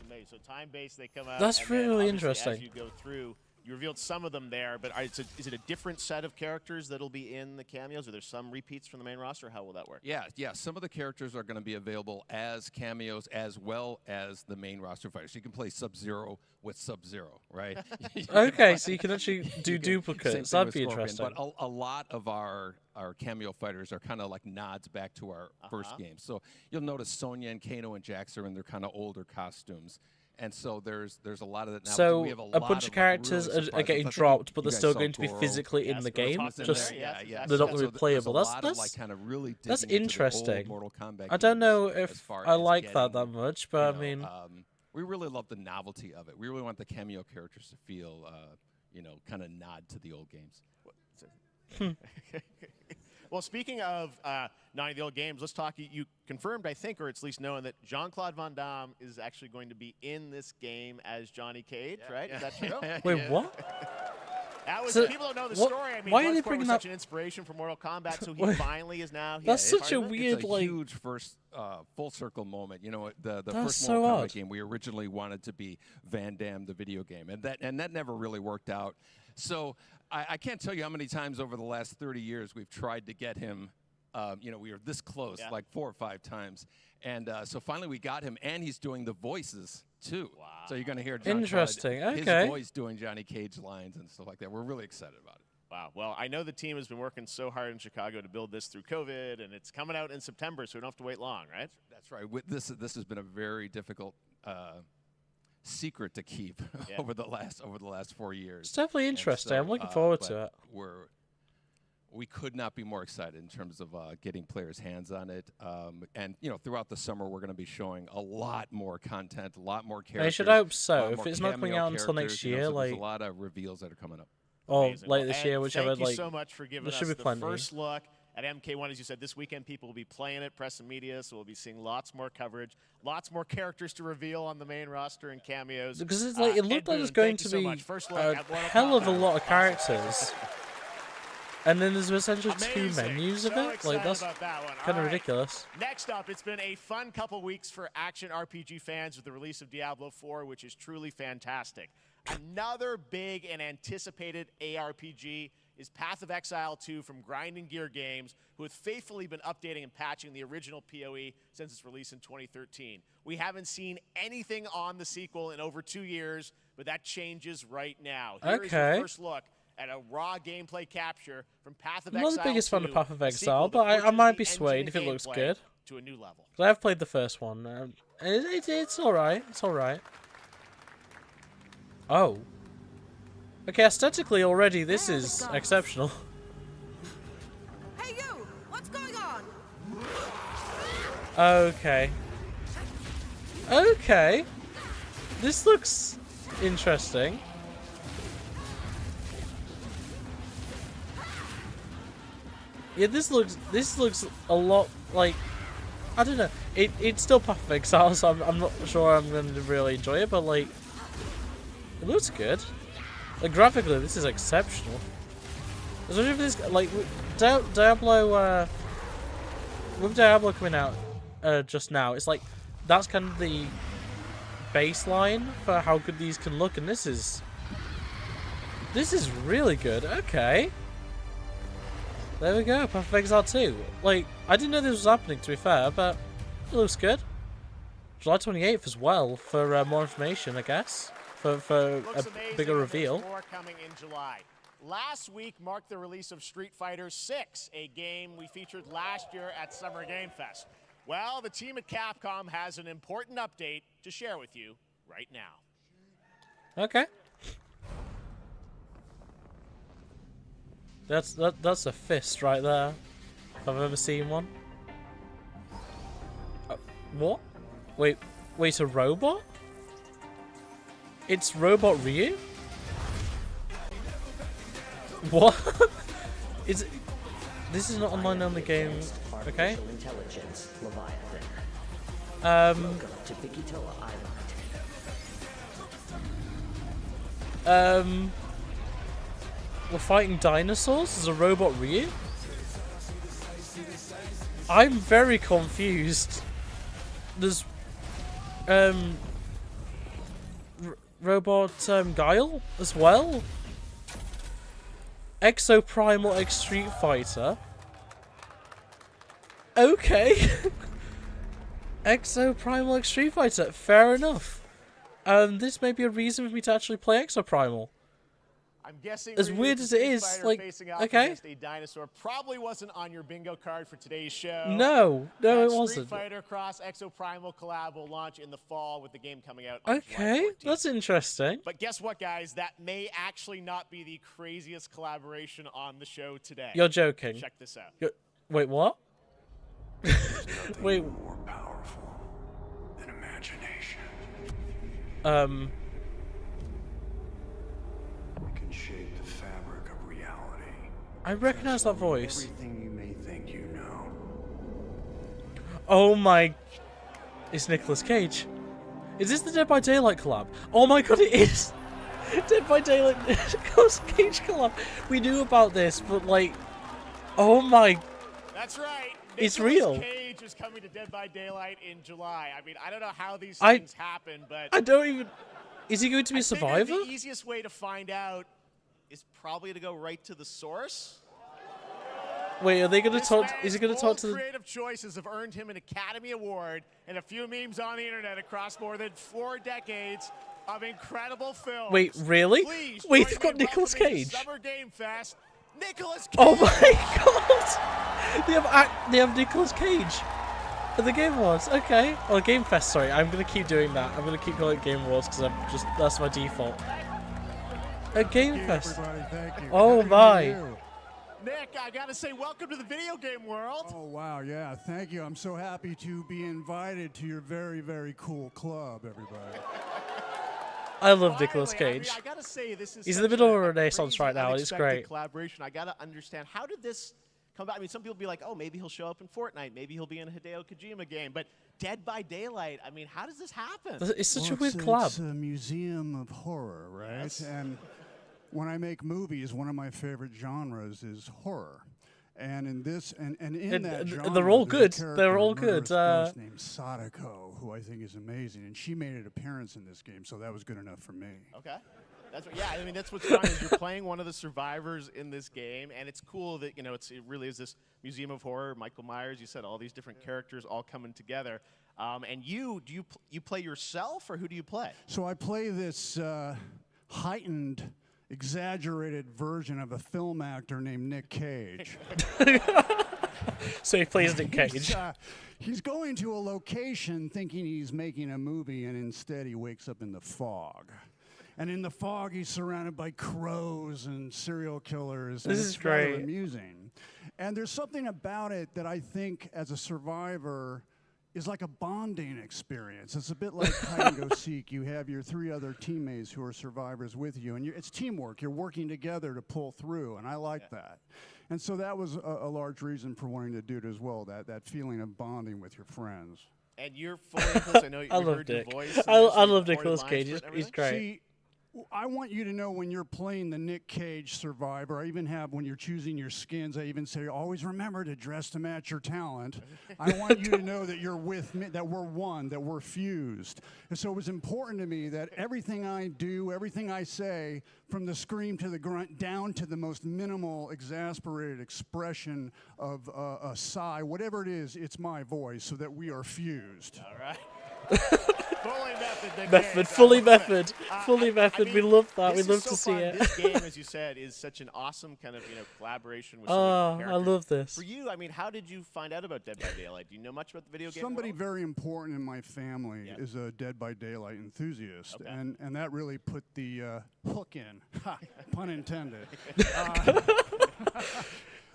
Amazing. So time-based, they come out. That's really interesting. As you go through, you revealed some of them there, but is it a different set of characters that'll be in the cameos? Are there some repeats from the main roster? How will that work? Yeah. Some of the characters are going to be available as cameos as well as the main roster fighters. You can play Sub-Zero with Sub-Zero, right? Okay, so you can actually do duplicates. That'd be interesting. But a lot of our cameo fighters are kind of like nods back to our first game. So you'll notice Sonya and Kano and Jax are in their kind of older costumes. And so there's a lot of that now. So we have a bunch of characters are getting dropped, but they're still going to be Goro. physically in the game. Just yeah. they're not going to be playable. That's interesting. I don't know if I like that much, but I mean, we really love the novelty of it. We really want the cameo characters to feel, kind of nod to the old games. Well, speaking of not the old games, let's talk. You confirmed, I think, or it's at least known that Jean-Claude Van Damme is actually going to be in this game as Johnny Cage, right? Is that true? Wait, what? That was, so, people don't know the story. I mean, why are they bringing such an inspiration for Mortal Kombat, so he finally is now. That's such a weird, it's a huge first full circle moment. The first so Mortal Kombat game, we originally wanted to be Van Damme, the video game, and that never really worked out. So I can't tell you how many times over the last 30 years we've tried to get him. We were this close, like 4 or 5 times. And so finally we got him, and he's doing the voices, too. Wow. So you're going to hear his voice doing Johnny Cage lines and stuff like that. We're really excited about it. Wow. Well, I know the team has been working so hard in Chicago to build this through COVID, and it's coming out in September, so we don't have to wait long, right? That's right. This has been a very difficult secret to keep over the last 4 years. It's definitely interesting. So, I'm looking forward to it. We could not be more excited in terms of getting players' hands on it. And throughout the summer, we're going to be showing a lot more content, a lot more characters. I should hope so. If it's not coming out until next year, there's a lot of reveals that are coming up. Oh, amazing. Late this year, whichever. Thank you so much for giving us the first look at MK1. As you said, this weekend people will be playing it, press and media, so we'll be seeing lots more coverage, lots more characters to reveal on the main roster and cameos. Because it looked like there's going to be a hell of a lot of characters. And then there's essentially two Amazing. menus of So it. Like, that's excited about that one. kind All of right. ridiculous. Next up, it's been a fun couple weeks for action RPG fans with the release of Diablo 4, which is truly fantastic. Another big and anticipated ARPG is Path of Exile 2 from Grinding Gear Games, who have faithfully been updating and patching the original PoE since its release in 2013. We haven't seen anything on the sequel in over 2 years, but that changes right now. Here is your first look at a raw gameplay capture from Path of Exile 2. I'm not the biggest fan of Path of Exile, but I might be swayed if it looks good. To a new level. I have played the first one. It's alright. It's alright. Oh. Okay, aesthetically already this is exceptional. Hey you! What's going on? Okay. Okay. This looks interesting. Yeah, this looks a lot like, I don't know. It's still Path of Exile, so I'm not sure I'm going to really enjoy it, but like, it looks good. Like, graphically, this is exceptional. Especially if this, like, Diablo, with Diablo coming out just now, it's like, that's kind of the baseline for how good these can look, and this is really good. Okay. There we go, Path of Exile 2. Like, I didn't know this was happening, to be fair, but it looks good. July 28th as well, for more information, I guess. For a bigger reveal. More coming in July. Last week marked the release of Street Fighter 6, a game we featured last year at Summer Game Fest. Well, the team at Capcom has an important update to share with you right now. Okay. That's a fist right there, if I've ever seen one. What? Wait, a robot? It's Robot Ryu? What? This is not online only game, okay? We're fighting dinosaurs as a Robot Ryu? I'm very confused. There's Robot Guile as well. Exoprimal X Street Fighter. Okay. Exoprimal X Street Fighter. Fair enough. This may be a reason for me to actually play Exoprimal. I'm guessing as weird as it is, like, okay. A dinosaur probably wasn't on your bingo card for today's show. No, it wasn't. Street Fighter Cross Exoprimal collab will launch in the fall with the game coming out on Okay, July 14th. that's interesting. But guess what, guys? That may actually not be the craziest collaboration on the show today. You're joking. Check this out. Wait, what? Wait. More powerful than imagination. Shape the fabric of reality. I recognize that voice. Everything you may think you know. Oh my! It's Nicolas Cage. Is this the Dead by Daylight collab? Oh my god, it is! Dead by Daylight Nicolas Cage collab. We knew about this, but like, oh my! That's right. It's real. Nicolas Cage is coming to Dead by Daylight in July. I mean, I don't know how these things happen, but I don't even. Is he going to be a survivor? The easiest way to find out is probably to go right to the source. Wait, are they going to talk? Is he going to talk to the creative choices have earned him an Academy Award and a few memes on the internet across more than 4 decades of incredible films. Wait, really? Please wait, they've got Nicolas Cage. Summer Game Fest. Nicolas Cage. Oh my god! They have Nicolas Cage at the Game Awards. Okay, or Game Fest. Sorry, I'm gonna keep doing that. I'm gonna keep calling it Game Awards because that's my default. A Game Fest. Thank you. Oh my. Nick, I gotta say, welcome to the video game world. Oh wow, yeah, thank you. I'm so happy to be invited to your very, very cool club, everybody. I love Nicolas Cage. I gotta say, this is he's in the middle of a renaissance right now, and it's great. Collaboration. I gotta understand, how did this come about? I mean, some people be like, oh, maybe he'll show up in Fortnite, maybe he'll be in a Hideo Kojima game, but Dead by Daylight. I mean, how does this happen? It's such a weird collab. It's a museum of horror, right? Yes. And when I make movies, one of my favorite genres is horror. And in this, and in that genre, they're all good. There's a They're all character, good. a murderous ghost named Sadako, who I think is amazing, and she made an appearance in this game, so that was good enough for me. Okay. That's what, yeah, I mean, that's what's fun is you're playing one of the survivors in this game, and it's cool that, you know, it really is this museum of horror. Michael Myers, you said all these different characters all coming together. And you play yourself, or who do you play? So I play this heightened, exaggerated version of a film actor named Nick Cage. So he plays Nick Cage. He's going to a location thinking he's making a movie, and instead he wakes up in the fog. And in the fog, he's surrounded by crows and serial killers. This is great. Rather amusing. And there's something about it that I think, as a survivor, is like a bonding experience. It's a bit like hide and go seek. You have your 3 other teammates who are survivors with you, and it's teamwork. You're working together to pull through, and I like that. And so that was a large reason for wanting to do it as well, that feeling of bonding with your friends. And you're fully Nicholas. I know you heard your voice. I love Nicolas Cage. He's great. See, I want you to know when you're playing the Nick Cage survivor, I even have when you're choosing your skins, I even say, always remember to dress to match your talent. I want you to know that you're with me, that we're one, that we're fused. And so it was important to me that everything I do, everything I say, from the scream to the grunt, down to the most minimal, exasperated expression of a sigh, whatever it is, it's my voice, so that we are fused. All right. Fully method. Fully method. We love that. We love to see it. This game, as you said, is such an awesome kind of collaboration with so many characters. I love this. For you, I mean, how did you find out about Dead by Daylight? Do you know much about the video game? Somebody world? very important in my family is a Dead by Daylight enthusiast, and that really put the hook in. Ha, pun intended.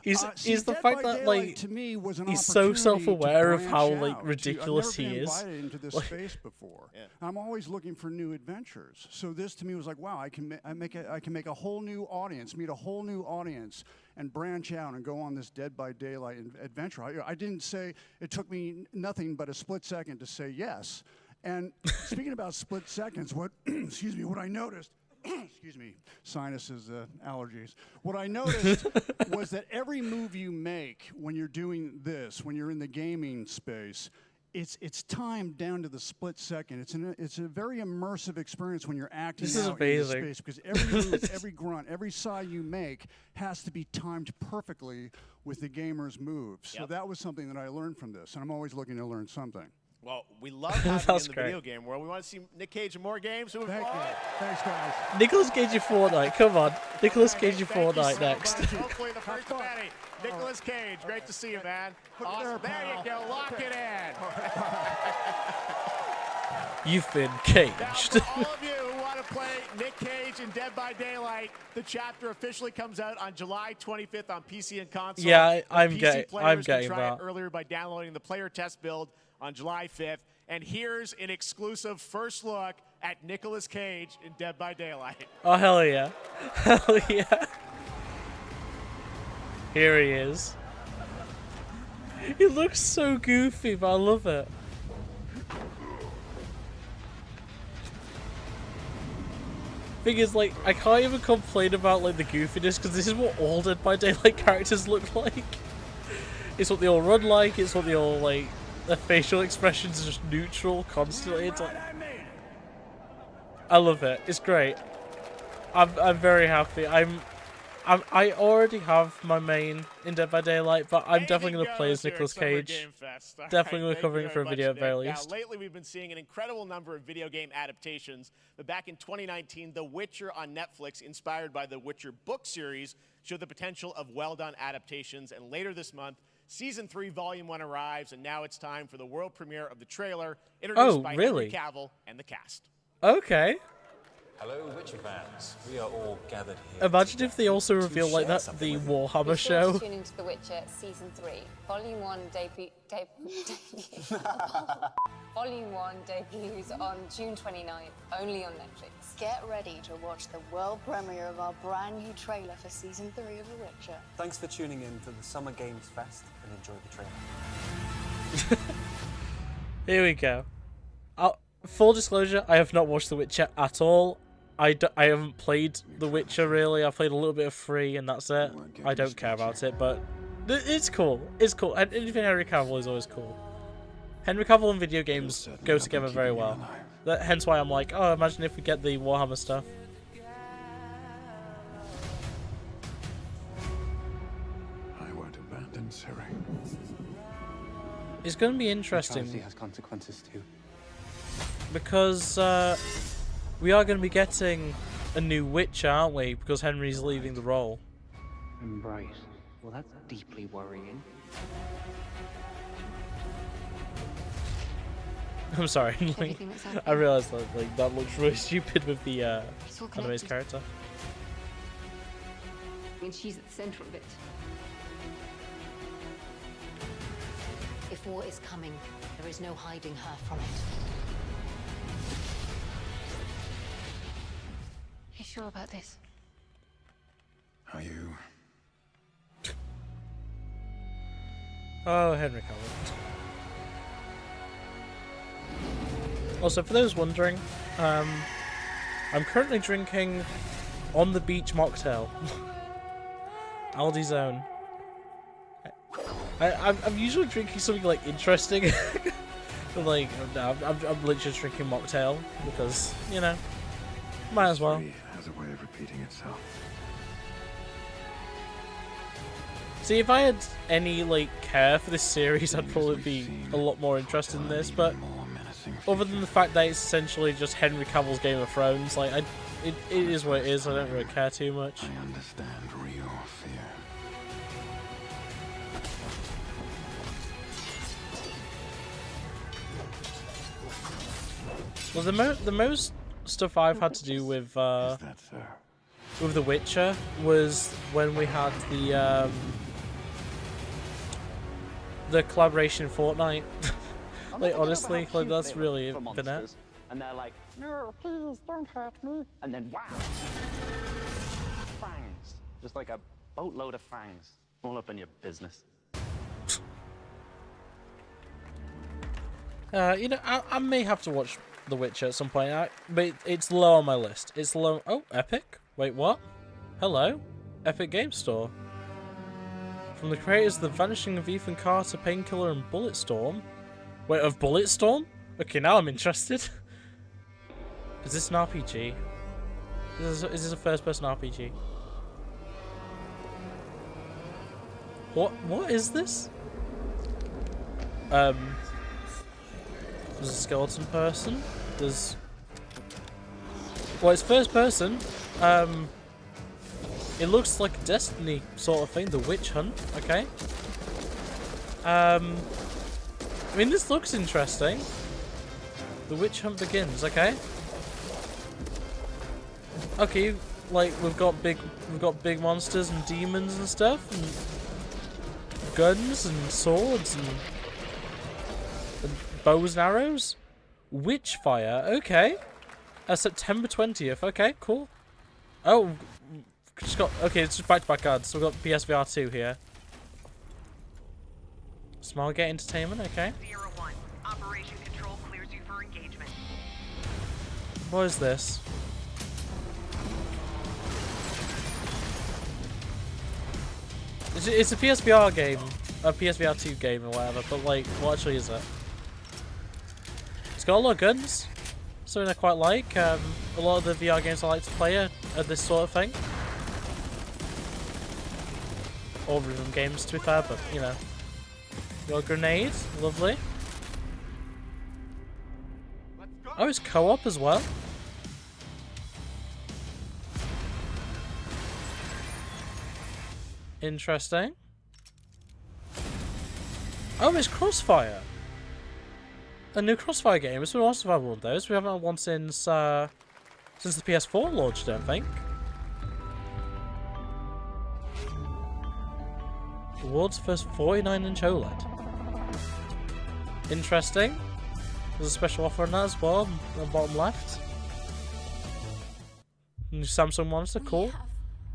Is the fact that like to me was an he's so self-aware of how branch like out. ridiculous I've never he been is. invited into this space before. I'm always looking for new adventures. So this to me was like, wow, I can make a whole new audience, meet a whole new audience, and branch out and go on this Dead by Daylight adventure. I didn't say it took me nothing but a split second to say yes. And speaking about split seconds, what excuse me, what I noticed. Excuse me, sinuses, allergies. What I noticed was that every move you make when you're doing this, when you're in the gaming space, it's timed down to the split second. It's a very immersive experience when you're acting out in the space, because every move, every grunt, every sigh you make has to be timed perfectly with the gamer's moves. So that was something that I learned from this, and I'm always looking to learn something. Well, we love having you in the video game world. We want to see Nick Cage in more games. Thank you. Thanks, guys. Nicolas Cage in Fortnite. Come on. Nicolas Cage in Fortnite next. Hopefully the first of many. Nicolas Cage, great to see you, man. Awesome. There you go. Lock it in. You've been caged. Now, for all of you who want to play Nick Cage in Dead by Daylight, the chapter officially comes out on July 25th on PC and console. Yeah, I'm PC getting players can try that. it earlier by downloading the player test build on July 5th. And here's an exclusive first look at Nicolas Cage in Dead by Daylight. Oh, hell yeah. Hell yeah. Here he is. He looks so goofy, but I love it. Thing is, like, I can't even complain about, like, the goofiness, because this is what all Dead by Daylight characters look like. It's what they all run like, it's what they all, like, their facial expressions are just neutral constantly. It's like, I love it. It's great. I'm very happy. I already have my main in Dead by Daylight, but I'm definitely going to play as Nicolas Cage. Definitely going to be covering it for a video at the very least. Now, lately we've been seeing an incredible number of video game adaptations, but back in 2019, The Witcher on Netflix, inspired by the Witcher book series, showed the potential of well-done adaptations, and later this month, Season 3, Volume 1 arrives, and now it's time for the world premiere of the trailer, introduced by Henry Cavill and the cast. Okay. Hello, Witcher fans. We are all gathered here. Imagine if they also reveal like that the Warhammer show. Tune into The Witcher Season 3, Volume 1 Volume 1 debuts on June 29th, only on Netflix. Get ready to watch the world premiere of our brand new trailer for Season 3 of The Witcher. Thanks for tuning in to the Summer Games Fest and enjoy the trailer. Here we go. Full disclosure, I have not watched The Witcher at all. I haven't played The Witcher really. I've played a little bit of 3 and that's it. I don't care about it, but it's cool. It's cool. And anything Henry Cavill is always cool. Henry Cavill and video games go together very well. Hence why I'm like, oh, imagine if we get the Warhammer stuff. I won't abandon Ciri. It's going to be interesting. Neutrality has consequences too. Because we are going to be getting a new Witcher, aren't we? Because Henry's leaving the role. Right. Well, that's deeply worrying. I'm sorry. Like, I realised that like that looks really stupid with the anime's character. And she's at the centre of it. If war is coming, there is no hiding her from it. You sure about this? Are you? Oh, Henry Cavill. Also, for those wondering, I'm currently drinking On the Beach mocktail. Aldi's own. I'm usually drinking something like interesting, but like I'm literally just drinking mocktail because you know, might as well. Has a way of repeating itself. See, if I had any like care for this series, I'd probably be a lot more interested in this. But other than the fact that it's essentially just Henry Cavill's Game of Thrones, like it is what it is. I don't really care too much. I understand real fear. Well, the most stuff I've had to do with The Witcher was when we had the collaboration in Fortnite. Like honestly, like that's really been it. And they're like, no, please don't hurt me. And then wow, fangs, just like a boatload of fangs, all up in your business. You know, I may have to watch The Witcher at some point, but it's low on my list. It's low. Oh, Epic. Wait, what? Hello, Epic Game Store. From the creators of The Vanishing of Ethan Carter, Painkiller, and Bulletstorm. Wait, of Bulletstorm? Okay, now I'm interested. Is this an RPG? Is this a first-person RPG? What is this? There's a skeleton person. There's... Well, it's first person. It looks like a Destiny sort of thing. The Witch Hunt. Okay. I mean, this looks interesting. The Witch Hunt begins. Okay. Okay, like we've got big monsters and demons and stuff, and guns and swords and bows and arrows. Witchfire. Okay. September 20th. Okay, cool. Oh, just got okay. It's just back-to-back cards. So we've got PSVR 2 here. Smilegate Entertainment. Okay. 01. Operation Control clears you for engagement. What is this? It's a PSVR game, a PSVR 2 game or whatever. But like, what actually is it? It's got a lot of guns. Something I quite like. A lot of the VR games I like to play are this sort of thing. Or rhythm games, to be fair, but you know. Got a grenade, lovely. Oh, it's co-op as well. Interesting. Oh, it's Crossfire. A new Crossfire game. It's been awesome to have one of those. We haven't had one since the PS4 launched, I don't think. The world's first 49-inch OLED. Interesting. There's a special offer on that as well, on the bottom left. New Samsung monitor, cool.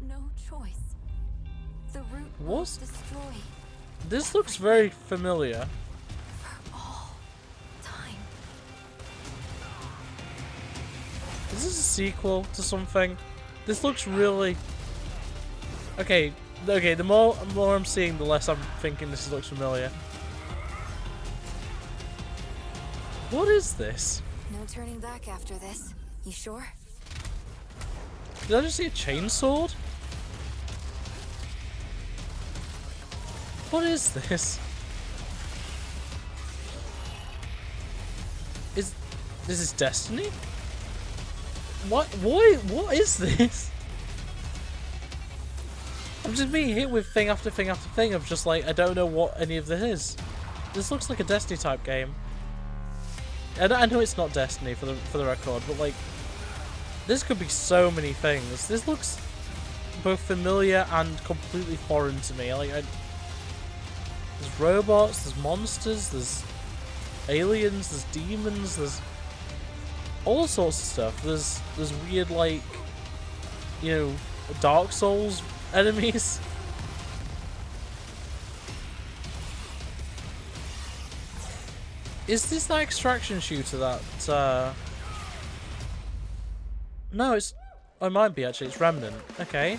No choice. The root What? destroy This looks very familiar. for all time. Is this a sequel to something? This looks really... Okay, the more I'm seeing, the less I'm thinking this looks familiar. What is this? No turning back after this. You sure? Did I just see a chainsaw? What is this? Is this Destiny? What is this? I'm just being hit with thing after thing after thing of just like, I don't know what any of this is. This looks like a Destiny type game. I know it's not Destiny for the record, but like, this could be so many things. This looks both familiar and completely foreign to me. Like, there's robots, there's monsters, there's aliens, there's demons, there's all sorts of stuff. There's weird, like, you know, Dark Souls enemies. Is this that extraction shooter that, No, it might be actually, it's Remnant. Okay.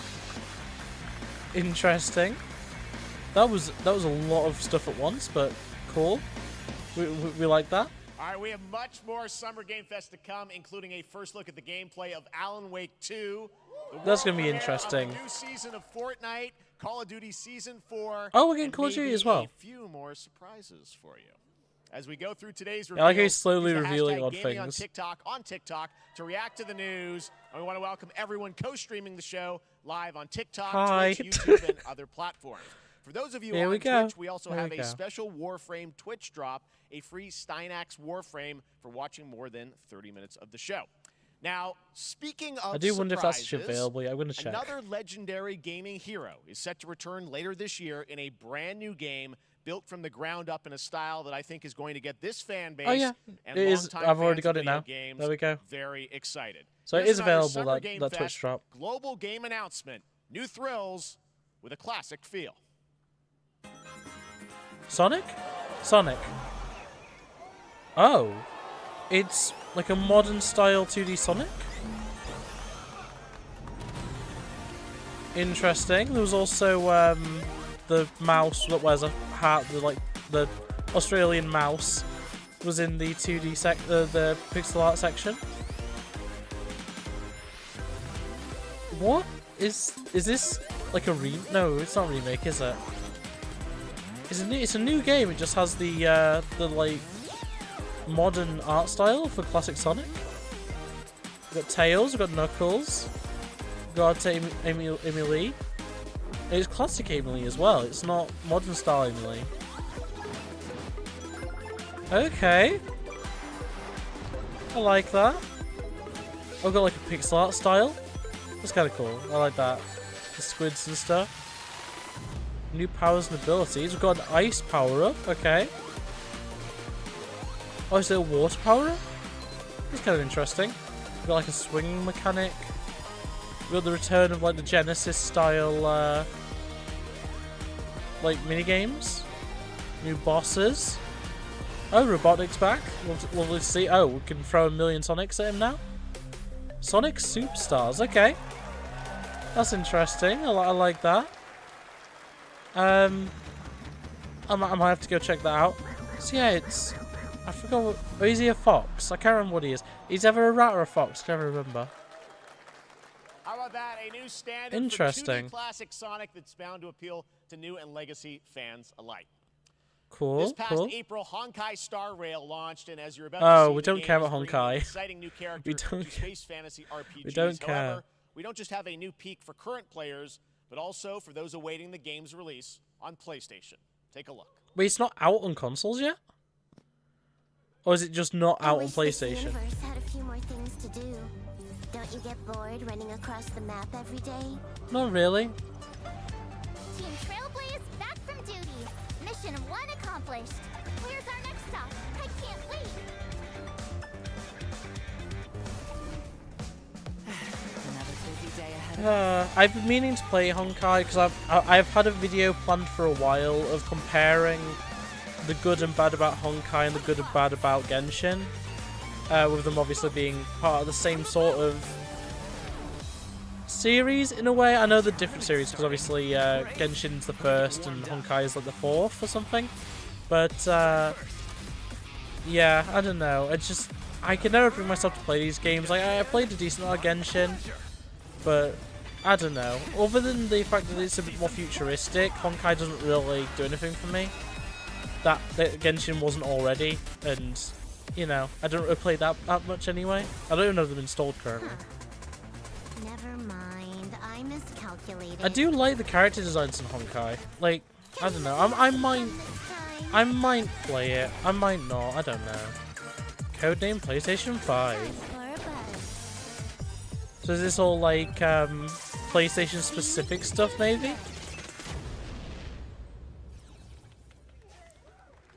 Interesting. That was a lot of stuff at once, but cool. We like that. All right, we have much more Summer Game Fest to come, including a first look at the gameplay of Alan Wake 2. That's going to be interesting. New season of Fortnite, Call of Duty Season 4. Oh, we're getting Call of Duty as well. A few more surprises for you. As we go through today's review, I like how he's slowly use the revealing hashtag odd gaming things. on TikTok to react to the news. And we want to welcome everyone co-streaming the show live on TikTok, Hi. Twitch, YouTube, and other platforms. For those of you Here on we go. Twitch, we also have a special Warframe Twitch drop, a free Steinax Warframe for watching more than 30 minutes of the show. Now, speaking of I do wonder if that's surprises, available. I'm going to check. another legendary gaming hero is set to return later this year in a brand new game built from the ground up in a style that I think is going to get this fan base and it is. longtime I've already fans got of it now. video games There we go. very excited. So it Here's is another available, Summer that Game Twitch Fest drop. global game announcement. New thrills with a classic feel. Sonic? Sonic. Oh. It's like a modern style 2D Sonic? Interesting. There was also the mouse that wears a hat, the Australian mouse was in the 2D the pixel art section. What is this like a No, it's not a remake, is it? It's a new game. It just has the like modern art style for classic Sonic. We've got Tails, we've got Knuckles, we've got Amy Lee. And it's classic Amy Lee as well. It's not modern style Amy Lee. Okay. I like that. I've got like a pixel art style. That's kind of cool. I like that. The squids and stuff. New powers and abilities. We've got an ice power-up. Okay. Oh, is there a water power-up? That's kind of interesting. We've got like a swing mechanic. We've got the return of like the Genesis style like mini-games. New bosses. Oh, Robotic's back. Lovely to see. Oh, we can throw a million Sonics at him now. Sonic Superstars. Okay. That's interesting. I like that. I might have to go check that out. So yeah, it's... I forgot what... Oh, is he a fox? I can't remember what he is. He's either a rat or a fox. I can't remember. How about that? A new standard Interesting. for 2D classic Sonic that's bound to appeal to new and legacy fans alike. Cool, This past cool. April, Honkai Star Rail launched, and as you're about to see, we don't care about Honkai. Exciting new character We don't to space fantasy RPGs. We don't care. However, we don't just have a new peak for current players, but also for those awaiting the game's release on PlayStation. Take a look. Wait, it's not out on consoles yet? Or is it just not out on PlayStation? This universe had a few more things to do. Don't you get bored running across the map every day? Not really. Team Trailblaze back from duty. Mission 1 accomplished. Where's our next stop? I can't wait. Another busy day ahead. I've been meaning to play Honkai because I've had a video planned for a while of comparing the good and bad about Honkai and the good and bad about Genshin. with them obviously being part of the same sort of series in a way. I know the different series because obviously Genshin's the first and Honkai is like the fourth or something. But yeah, I don't know. I can never bring myself to play these games. Like I played a decent amount of Genshin, but I don't know. Other than the fact that it's a bit more futuristic, Honkai doesn't really do anything for me. That Genshin wasn't already, and you know, I don't really play that much anyway. I don't even have them installed currently. Never mind, I miscalculated. I do like the character designs in Honkai. Like, I don't know. I might play it. I might not. I don't know. Codename PlayStation 5. So is this all like PlayStation specific stuff maybe?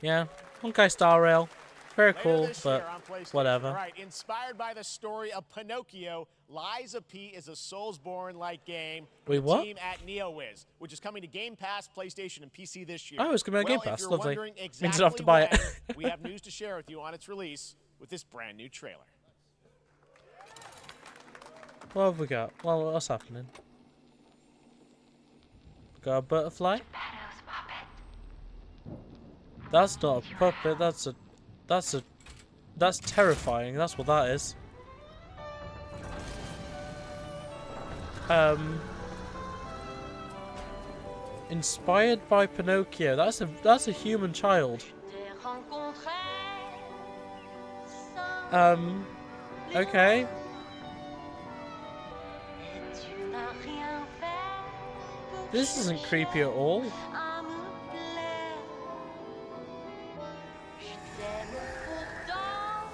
Yeah. Honkai Star Rail. Very cool, but whatever. Right, inspired by the story of Pinocchio, Lies of P is a Soulsborne-like game. Wait, what? Team at NeoWiz, which is coming to Game Pass, PlayStation, and PC this year. Oh, it's coming to Game Pass. Lovely. Exactly Means I don't have to buy it. we have news to share with you on its release with this brand new trailer. What have we got? Well, what's happening? Got a butterfly? That's not a puppet. That's terrifying. That's what that is. Inspired by Pinocchio. That's a human child. Okay. This isn't creepy at all.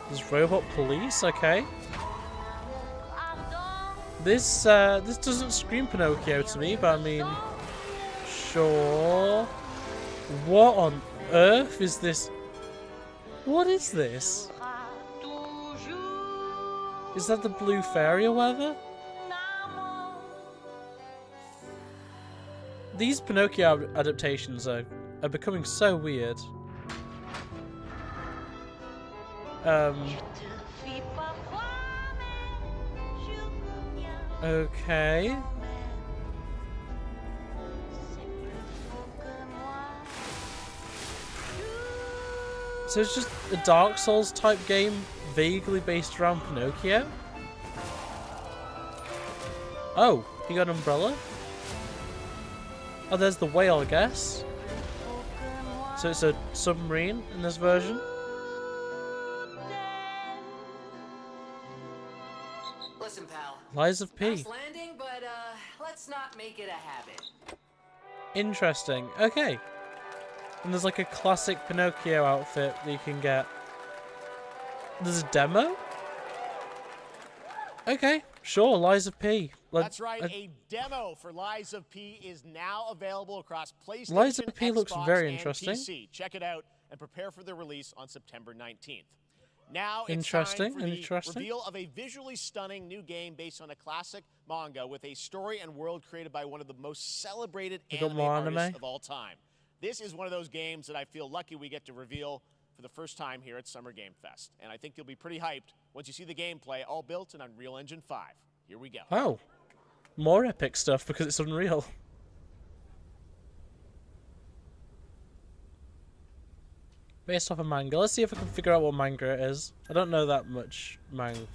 There's robot police, okay. This doesn't scream Pinocchio to me, but I mean, sure. What on earth is this? What is this? Is that the blue fairy or whatever? These Pinocchio adaptations are becoming so weird. Okay. So it's just a Dark Souls type game vaguely based around Pinocchio? Oh, you got an umbrella? Oh, there's the whale, I guess. So it's a submarine in this version? Listen, pal. Lies of P. Nice landing, but let's not make it a habit. Interesting. Okay. And there's like a classic Pinocchio outfit that you can get. There's a demo? Okay, sure, Lies of P. That's right, a demo for Lies of P is now available across PlayStation, Lies of P Xbox, looks very and interesting. PC. Check it out and prepare for the release on September 19th. Now it's time for the reveal of a visually stunning new game based on a classic manga with a story and world created by one of the most celebrated anime artists of all time. This is one of those games that I feel lucky we get to reveal for the first time here at Summer Game Fest. And I think you'll be pretty hyped once you see the gameplay, all built in Unreal Engine 5. Here we go. Oh, more epic stuff because it's Unreal. Based off a manga. Let's see if I can figure out what manga it is. I don't know that much manga.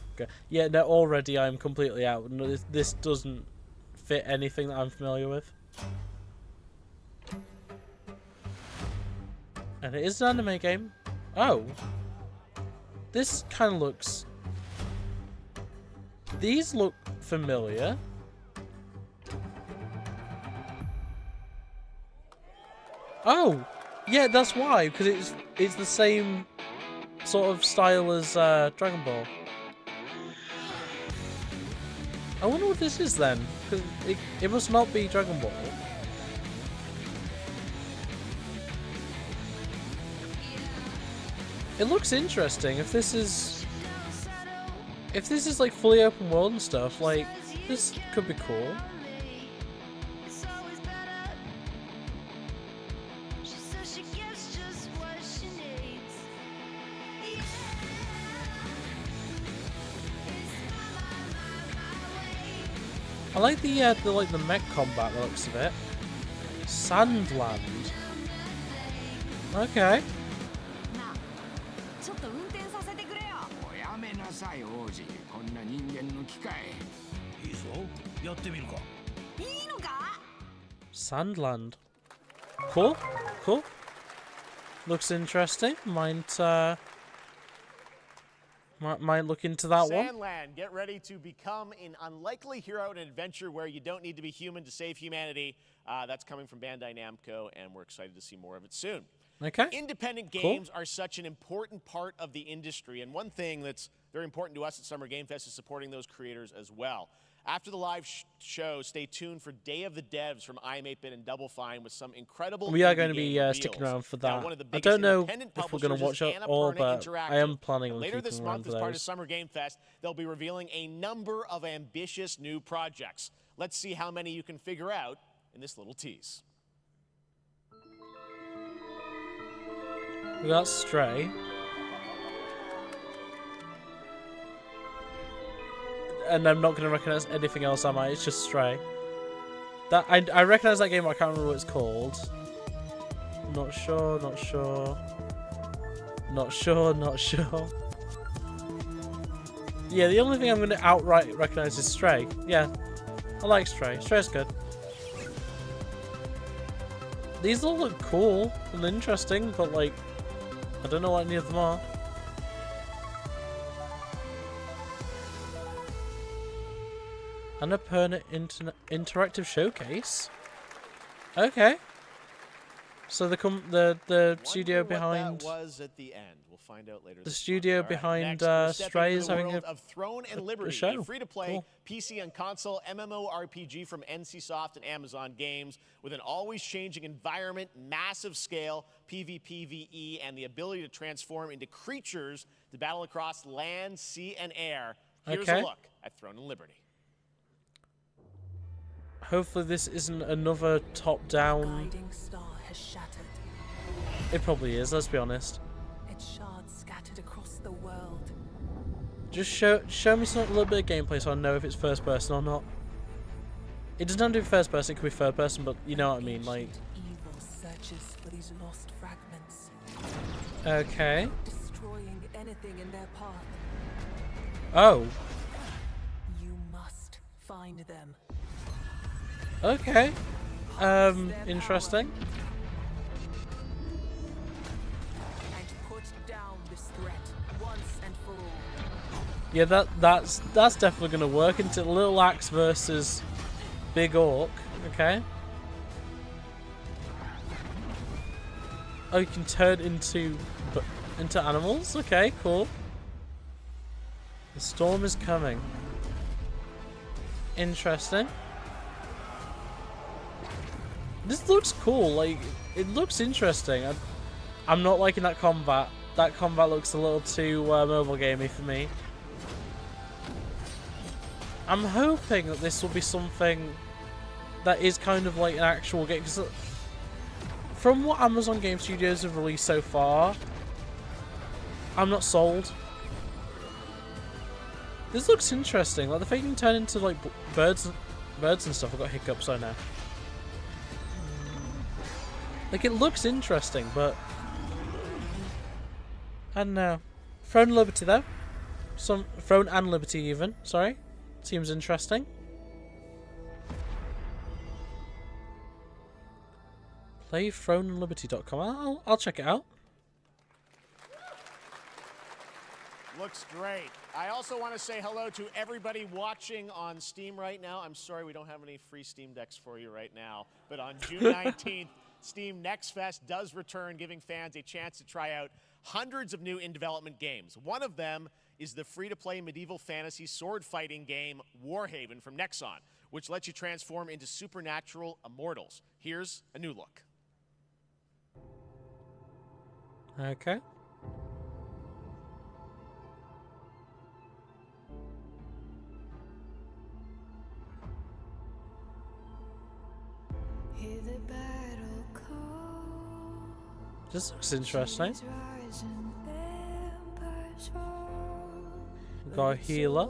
Yeah, no, already I'm completely out. No, this doesn't fit anything that I'm familiar with. And it is an anime game. Oh. This kind of looks... These look familiar. Oh! Yeah, that's why, because it's the same sort of style as Dragon Ball. I wonder what this is then, because it must not be Dragon Ball. It looks interesting. If this is like fully open world and stuff, like this could be cool. I like the mech combat, the looks of it. Sandland. Okay. Sandland. Cool. Cool. Looks interesting. Might look into that one. Sandland, get ready to become an unlikely hero in an adventure where you don't need to be human to save humanity. That's coming from Bandai Namco, and we're excited to see more of it soon. Okay. Independent games are such an important part of the industry, and one thing that's very important to us at Summer Game Fest is supporting those creators as well. After the live show, stay tuned for Day of the Devs from I'm8bit and Double Fine with some incredible. We are going to be sticking around for that. I don't know if we're going to watch it all, but I am planning on later this month, as part of those. Summer Game Fest, they'll be revealing a number of ambitious new projects. Let's see how many you can figure out in this little tease. We got Stray. And I'm not going to recognize anything else, am I? It's just Stray. That I recognize that game, but I can't remember what it's called. Not sure, not sure. Not sure, not sure. Yeah, the only thing I'm going to outright recognize is Stray. Yeah, I like Stray. Stray's good. These all look cool and interesting, but like, I don't know what any of them are. Annapurna interactive showcase. Okay. So the studio behind. What that was at the end. We'll find out later. The studio behind Stray is having a Throne and Liberty, show. A free-to-play Cool. PC and console MMORPG from NCSoft and Amazon Games, with an always-changing environment, massive scale, PvPvE, and the ability to transform into creatures to battle across land, sea, and air. Here's a look at Throne and Liberty. Hopefully this isn't another top-down. It probably is, let's be honest. Its shards scattered across the world. Just show me a little bit of gameplay so I know if it's first person or not. It doesn't have to be first person, it could be third person, but you know what I mean, like. Evil searches for these lost fragments. Okay. Destroying anything in their path. Oh. You must find them. Okay. Interesting. And put down this threat once and for all. Yeah, that's definitely gonna work. Into Little Axe versus Big Orc. Okay. Oh, you can turn into animals. Okay, cool. The storm is coming. Interesting. This looks cool. Like, it looks interesting. I'm not liking that combat. That combat looks a little too mobile gamey for me. I'm hoping that this will be something that is kind of like an actual game. Because from what Amazon Game Studios have released so far, I'm not sold. This looks interesting. Like the fact you can turn into like birds and stuff. I've got hiccups right now. Like it looks interesting, but I don't know. Throne and Liberty though. Throne and Liberty even. Sorry. Seems interesting. Play throneandliberty.com. I'll check it out. Looks great. I also want to say hello to everybody watching on Steam right now. I'm sorry we don't have any free Steam Decks for you right now, but on June 19th, Steam Next Fest does return, giving fans a chance to try out hundreds of new in-development games. One of them is the free-to-play medieval fantasy sword-fighting game Warhaven from Nexon, which lets you transform into supernatural immortals. Here's a new look. Okay. This looks interesting. We got a healer.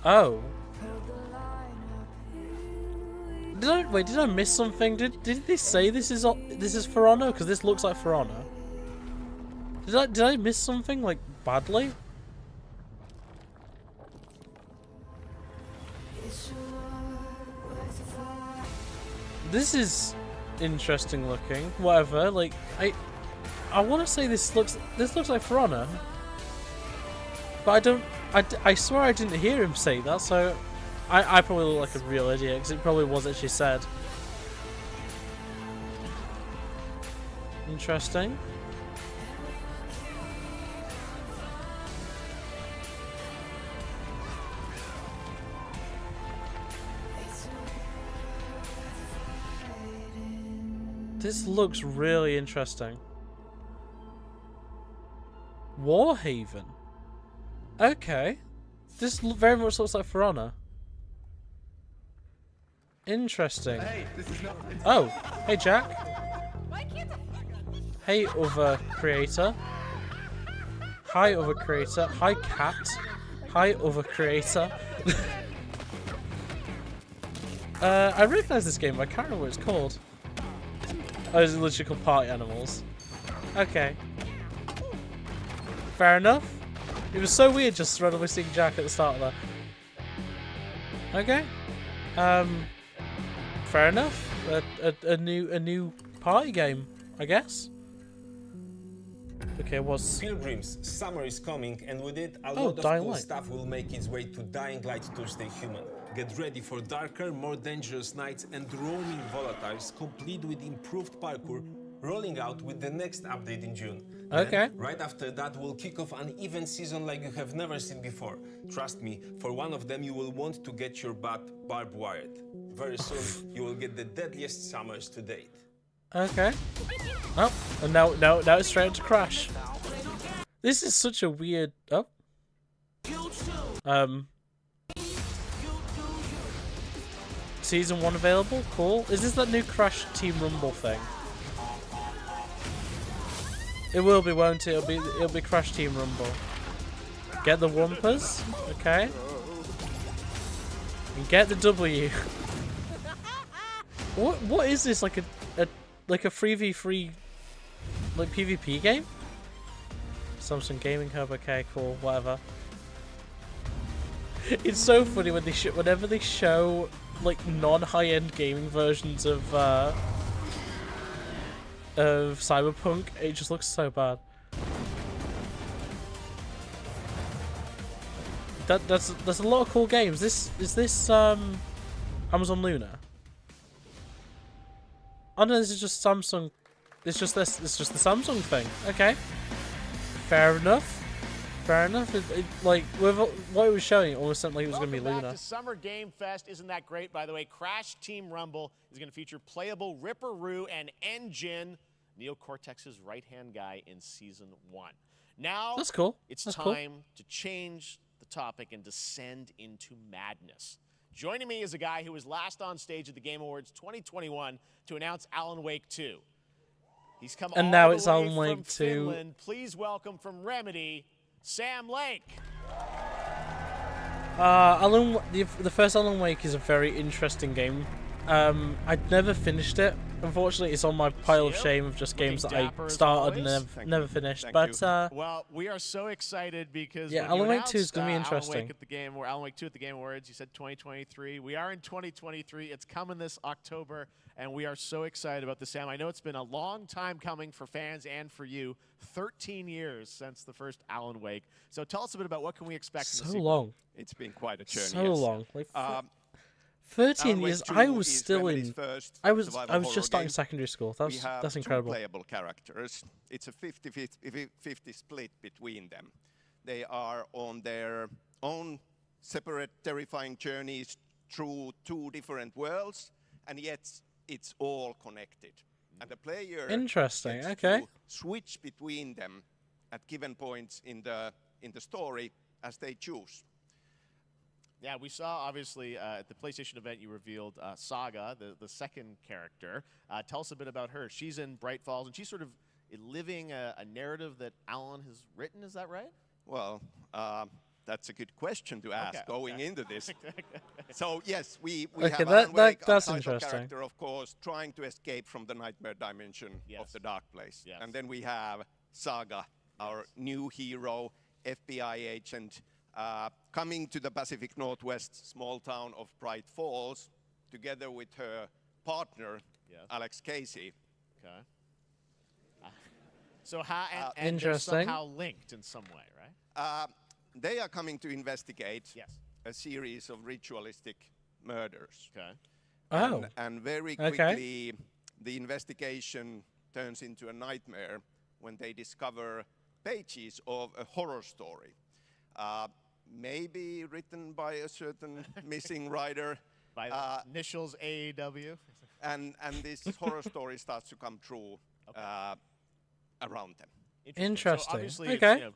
Oh. Did I miss something? Did they say this is For Honor? Because this looks like For Honor. Did I miss something like badly? This is interesting looking. Whatever. Like I want to say this looks like For Honor, but I don't. I swear I didn't hear him say that. So I probably look like a real idiot because it probably was actually said. Interesting. This looks really interesting. Warhaven. Okay. This very much looks like For Honor. Interesting. Hey, this is not... Oh, hey Jack. Hey other creator. Hi other creator. Hi cat. Hi other creator. I recognise this game, but I can't remember what it's called. Oh, it's literally called Party Animals. Okay. Fair enough. It was so weird just randomly seeing Jack at the start of that. Okay. Fair enough. A new party game, I guess. Okay, what's... Pilgrims, summer is coming, and with it, a lot of cool stuff will make its way to Dying Light Thursday Human. Get ready for darker, more dangerous nights and roaming volatiles, complete with improved parkour, rolling out with the next update in June. Okay. Then, right after that, we'll kick off an event season like you have never seen before. Trust me, for one of them, you will want to get your butt barbed wired. Very soon, you will get the deadliest summers to date. Okay. Oh, and now it's straight into Crash. This is such a weird... Oh. Season 1 available? Cool. Is this that new Crash Team Rumble thing? It will be, won't it? It'll be Crash Team Rumble. Get the Wumpers. Okay. And get the W. What is this? Like a 3v3 like PvP game? Samsung Gaming Hub. Okay, cool. Whatever. It's so funny when whenever they show like non-high-end gaming versions of Cyberpunk, it just looks so bad. That's a lot of cool games. Is this Amazon Luna? Oh no, this is just Samsung. It's just the Samsung thing. Okay, fair enough. Fair enough. Like with what it was showing, it almost sounded like it was going to be Luna. Back to Summer Game Fest. Isn't that great? By the way, Crash Team Rumble is going to feature playable Ripperoo and Engine, Neo Cortex's right-hand guy in Season 1. Now, that's cool. It's time to change the topic and descend into madness. Joining me is a guy who was last on stage at the Game Awards 2021 to announce Alan Wake 2. He's come and all now the it's way Alan from Wake 2. Finland. Please welcome from Remedy, Sam Lake. The first Alan Wake is a very interesting game. I'd never finished it. Unfortunately, it's on my pile of shame of just games that I started and never finished. But well, we are so excited because yeah, Alan Wake 2 is going to be interesting. Alan Wake 2 at the Game Awards. You said 2023. We are in 2023. It's coming this October, and we are so excited about this, Sam. I know it's been a long time coming for fans and for you. 13 years since the first Alan Wake. So tell us a bit about what can we expect. So long. It's been quite a journey. So long. Like 13 years. I was still in. I was just starting secondary school. That's incredible. Two playable characters. It's a 50-50 split between them. They are on their own separate, terrifying journeys through two different worlds, and yet it's all connected. And the player interesting. gets Okay. to switch between them at given points in the story as they choose. Yeah, we saw, obviously, at the PlayStation event, you revealed Saga, the second character. Tell us a bit about her. She's in Bright Falls, and she's sort of living a narrative that Alan has written. Is that right? Well, That's a good question to ask going into this. So yes, we Okay, have Alan Wake, our that's title interesting. character, of course, trying to escape from the nightmare dimension of the dark place. And then we have Saga, our new hero, FBI agent, coming to the Pacific Northwest small town of Bright Falls, together with her partner, Alex Casey. Okay. So how and interesting. they're somehow linked in some way, right? They are coming to investigate a series of ritualistic murders. Okay. Oh. And very quickly, the investigation turns into a nightmare when they discover pages of a horror story. Maybe written by a certain missing writer. By the initials AEW. And this horror story starts to come true around them. Interesting. So obviously, okay.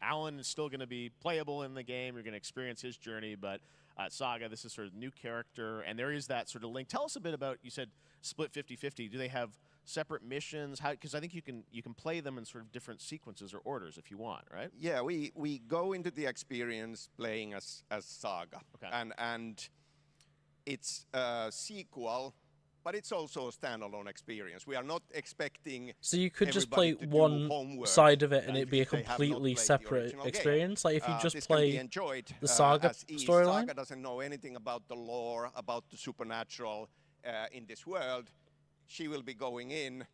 Alan is still going to be playable in the game. You're going to experience his journey, but Saga, this is sort of new character, and there is that sort of link. Tell us a bit about, you said split 50-50. Do they have separate missions? Because I think you can play them in sort of different sequences or orders if you want, right? Yeah, we go into the experience playing as Saga, and it's a sequel. But it's also a standalone experience. We are not expecting. So you could just play one side of it and it'd be a completely separate experience. Like if you just play the Saga storyline. Saga doesn't know anything about the lore, about the supernatural in this world. She will be going in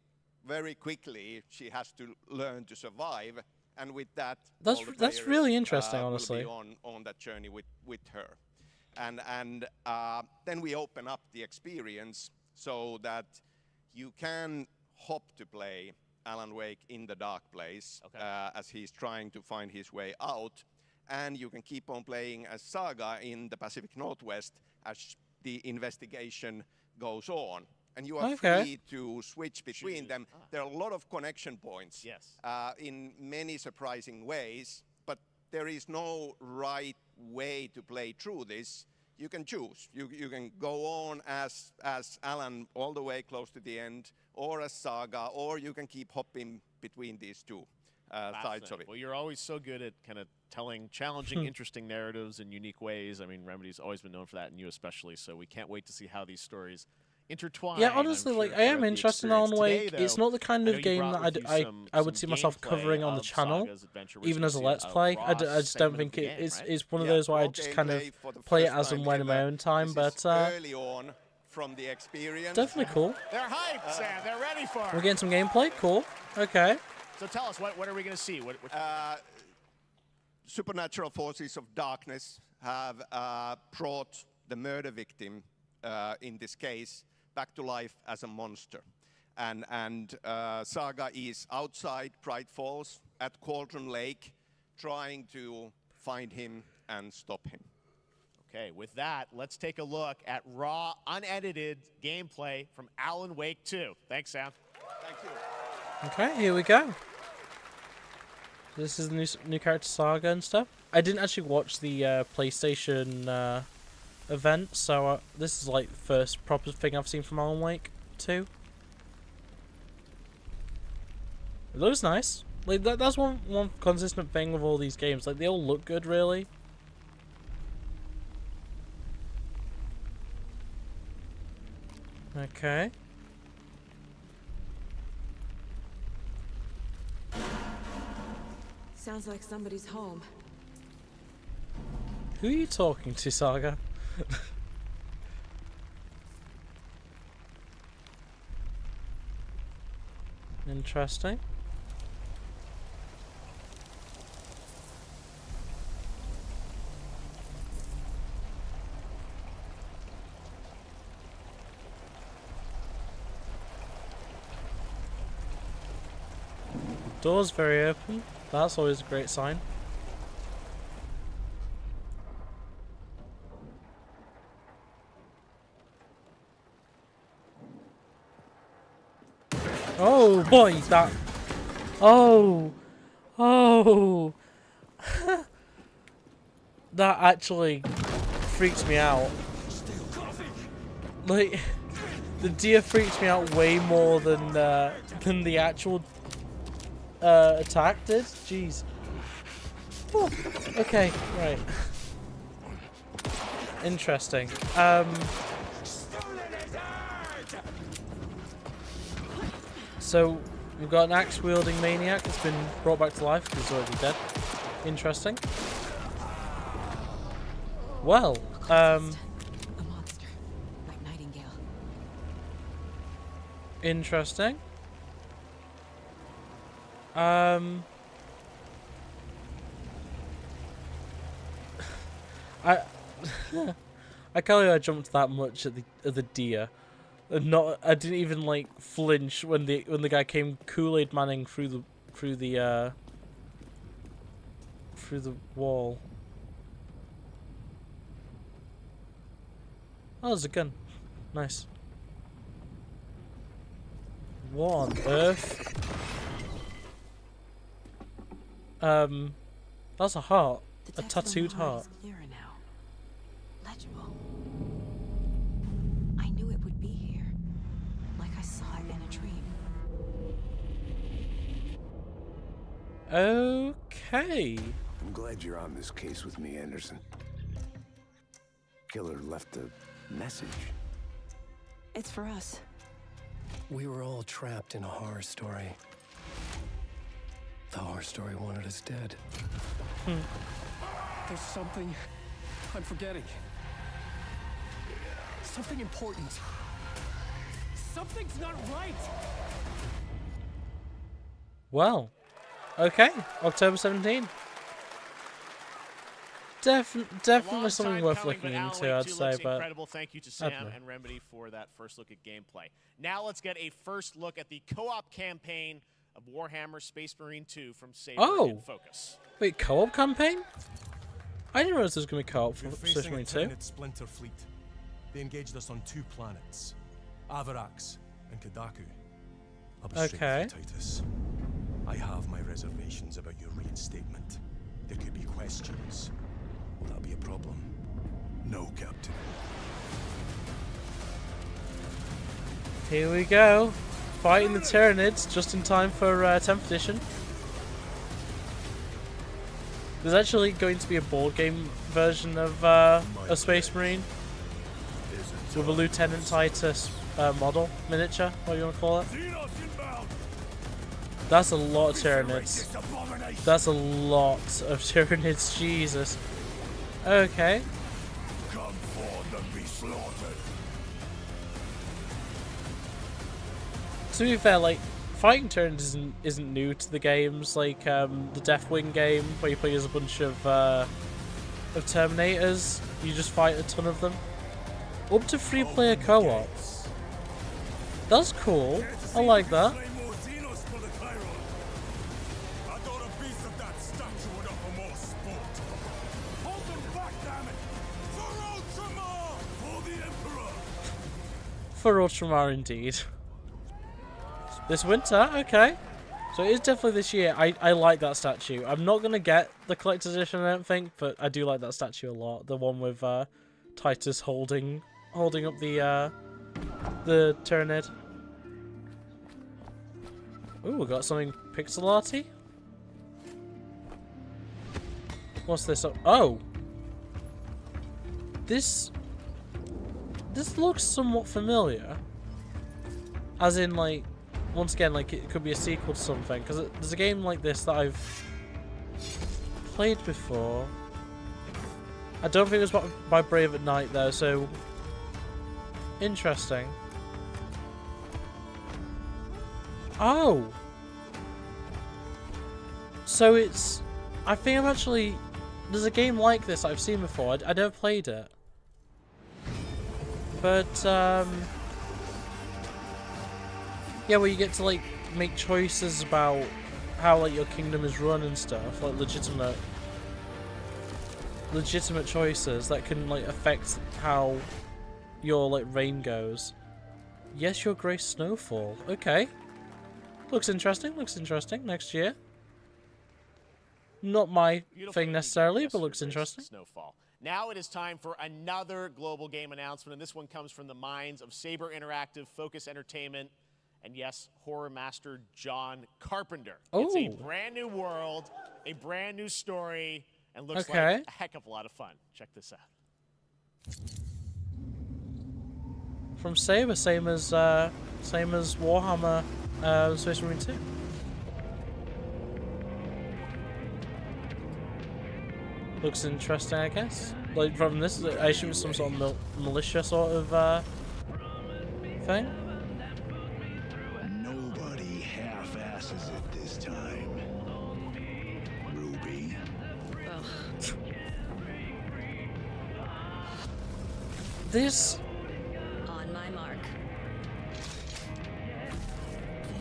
very quickly. She has to learn to survive, and with that, that's really interesting, honestly. Will be on that journey with her, and then we open up the experience, so that you can hop to play Alan Wake in the dark place as he's trying to find his way out. And you can keep on playing as Saga in the Pacific Northwest as the investigation goes on. And you are free to switch between them. There are a lot of connection points in many surprising ways, but there is no right way to play through this. You can choose. You can go on as Alan all the way close to the end, or as Saga, or you can keep hopping between these two sides of it. Well, you're always so good at kind of telling challenging, interesting narratives in unique ways. I mean, Remedy's always been known for that, and you especially, so we can't wait to see how these stories intertwine. Yeah, honestly, like I am interested in Alan Wake. It's not the kind of game that I would see myself covering on the channel, even as a Let's Play. I just don't think it's one of those where I just kind of play it as and when in my own time. But early on from the experience, definitely cool. They're hyped, Sam. They're ready for it. We're getting some gameplay. Cool. Okay. So tell us, what are we going to see? What supernatural forces of darkness have brought the murder victim, in this case, back to life as a monster. And Saga is outside Bright Falls at Cauldron Lake, trying to find him and stop him. Okay, with that, let's take a look at raw, unedited gameplay from Alan Wake 2. Thanks, Sam. Thank you. Okay, here we go. This is the new character Saga and stuff. I didn't actually watch the PlayStation event, so this is like the first proper thing I've seen from Alan Wake 2. It looks nice. Like that's one consistent thing with all these games. Like they all look good, really. Okay. Sounds like somebody's home. Who are you talking to, Saga? Interesting. Door's very open. That's always a great sign. Oh boy, that. Oh, that actually freaks me out. Like, the deer freaks me out way more than the actual attack did. Jeez. Oh. Okay, right. Interesting. So we've got an axe-wielding maniac that's been brought back to life because he's already dead. Interesting. Well, A monster, like Nightingale. interesting. I can't believe I jumped that much at the deer. And I didn't even like flinch when the guy came Kool-Aid Manning through the wall. Oh, there's a gun. Nice. What on earth? That's a heart. A tattooed heart. Clearer now. Legible. I knew it would be here, like I saw it in a dream. Okay. I'm glad you're on this case with me, Anderson. Killer left a message. It's for us. We were all trapped in a horror story. The horror story wanted us dead. There's something I'm forgetting. Something important. Something's not right. Well, okay. October 17. Definitely something worth looking into, I'd say. But incredible. Thank you to Sam and Remedy for that first look at gameplay. Now let's get a first look at the co-op campaign of Warhammer Space Marine 2 from Saber and Focus. Wait, co-op campaign? I didn't realize there was going to be co-op for Space Marine 2. Tyranid splinter fleet. They engaged us on 2 planets, RabbitWithAxe and Kadaku. I'll be straight with you, Titus. I have my reservations about your reinstatement. There could be questions. Will that be a problem? No, Captain. Here we go. Fighting the Tyranids just in time for 10th edition. There's actually going to be a board game version of a Space Marine with a Lieutenant Titus model, miniature, what do you want to call it? That's a lot of Tyranids. That's a lot of Tyranids, Jesus. Okay. Come forth and be slaughtered. To be fair, like, fighting Tyranids isn't new to the games, like the Deathwing game, where you play as a bunch of Terminators. You just fight a ton of them. Up to 3-player co-op. That's cool. I like that. For Ultramar, indeed. This winter, okay. So it is definitely this year. I like that statue. I'm not gonna get the collector's edition, I don't think, but I do like that statue a lot. The one with Titus holding up the Tyranid. Ooh, we got something pixel arty. What's this? Oh, this looks somewhat familiar. As in, like, once again, like, it could be a sequel to something, because there's a game like this that I've played before. I don't think it was by Brave at Night, though, so interesting. Oh! So it's... I think I'm actually... There's a game like this I've seen before. I never played it. But, yeah, where you get to, like, make choices about how, like, your kingdom is run and stuff. Like, legitimate choices that can, like, affect how your, like, reign goes. Yes, your Grace Snowfall. Okay. Looks interesting, next year. Not my thing necessarily, but looks interesting. Snowfall. Now it is time for another global game announcement, and this one comes from the minds of Saber Interactive, Focus Entertainment, and yes, horror master John Carpenter. It's a brand new world, a brand new story, and looks like a heck of a lot of fun. Check this out. From Saber, same as Warhammer Space Marine 2. Looks interesting, I guess. Like from this, I assume it's some sort of militia sort of thing. Nobody half-asses it this time. Ruby. This. On my mark.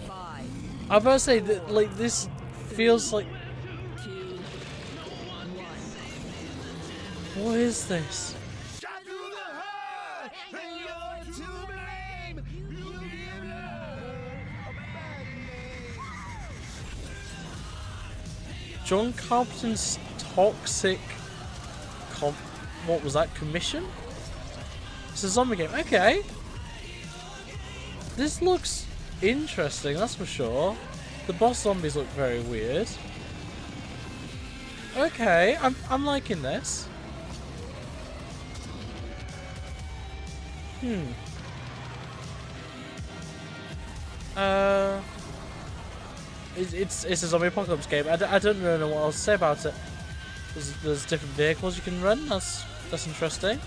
5. I'm about to say that, like, this feels like. 2, 1. What is this? John Carpenter's toxic. What was that? Commission? It's a zombie game. Okay. This looks interesting, that's for sure. The boss zombies look very weird. Okay, I'm liking this. It's a zombie apocalypse game. I don't really know what else to say about it. There's different vehicles you can run. That's interesting.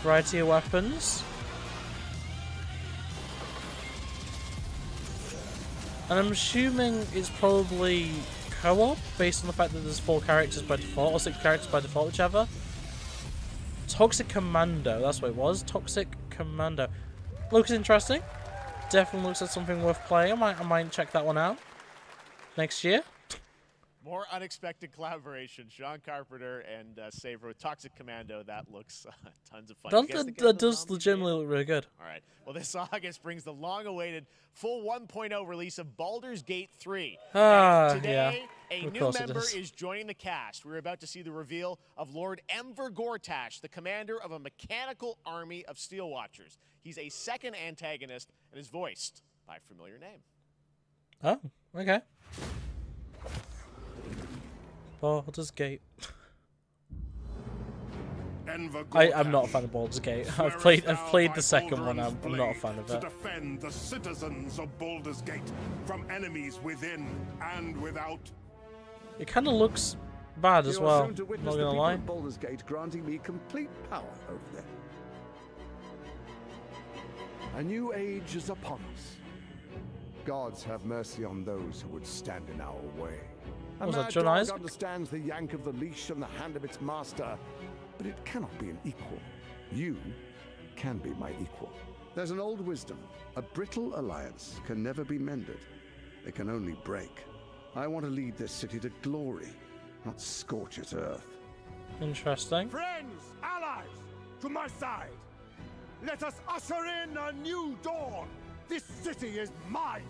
Variety of weapons. And I'm assuming it's probably co-op based on the fact that there's 4 characters by default or 6 characters by default, whichever. Toxic Commando, that's what it was. Toxic Commando. Looks interesting. Definitely looks like something worth playing. I might check that one out next year. More unexpected collaboration. Sean Carpenter and Saber with Toxic Commando. That looks tons of fun. That does legitimately look really good. All right. Well, this August brings the long-awaited full 1.0 release of Baldur's Gate 3. Today, a new member is joining the cast. We're about to see the reveal of Lord Enver Gortash, the commander of a mechanical army of Steel Watchers. He's a second antagonist and is voiced by a familiar name. Oh, okay. Baldur's Gate. I'm not a fan of Baldur's Gate. I've played the second one. I'm not a fan of it. To defend the citizens of Baldur's Gate from enemies within and without. It kind of looks bad as well. Not gonna lie. Baldur's Gate granting me complete power over them. A new age is upon us. Gods have mercy on those who would stand in our way. A mad dog understands the yank of the leash from the hand of its master, but it cannot be an equal. You can be my equal. There's an old wisdom. A brittle alliance can never be mended. It can only break. I want to lead this city to glory, not scorch its earth. Interesting. Friends, allies, to my side. Let us usher in a new dawn. This city is mine.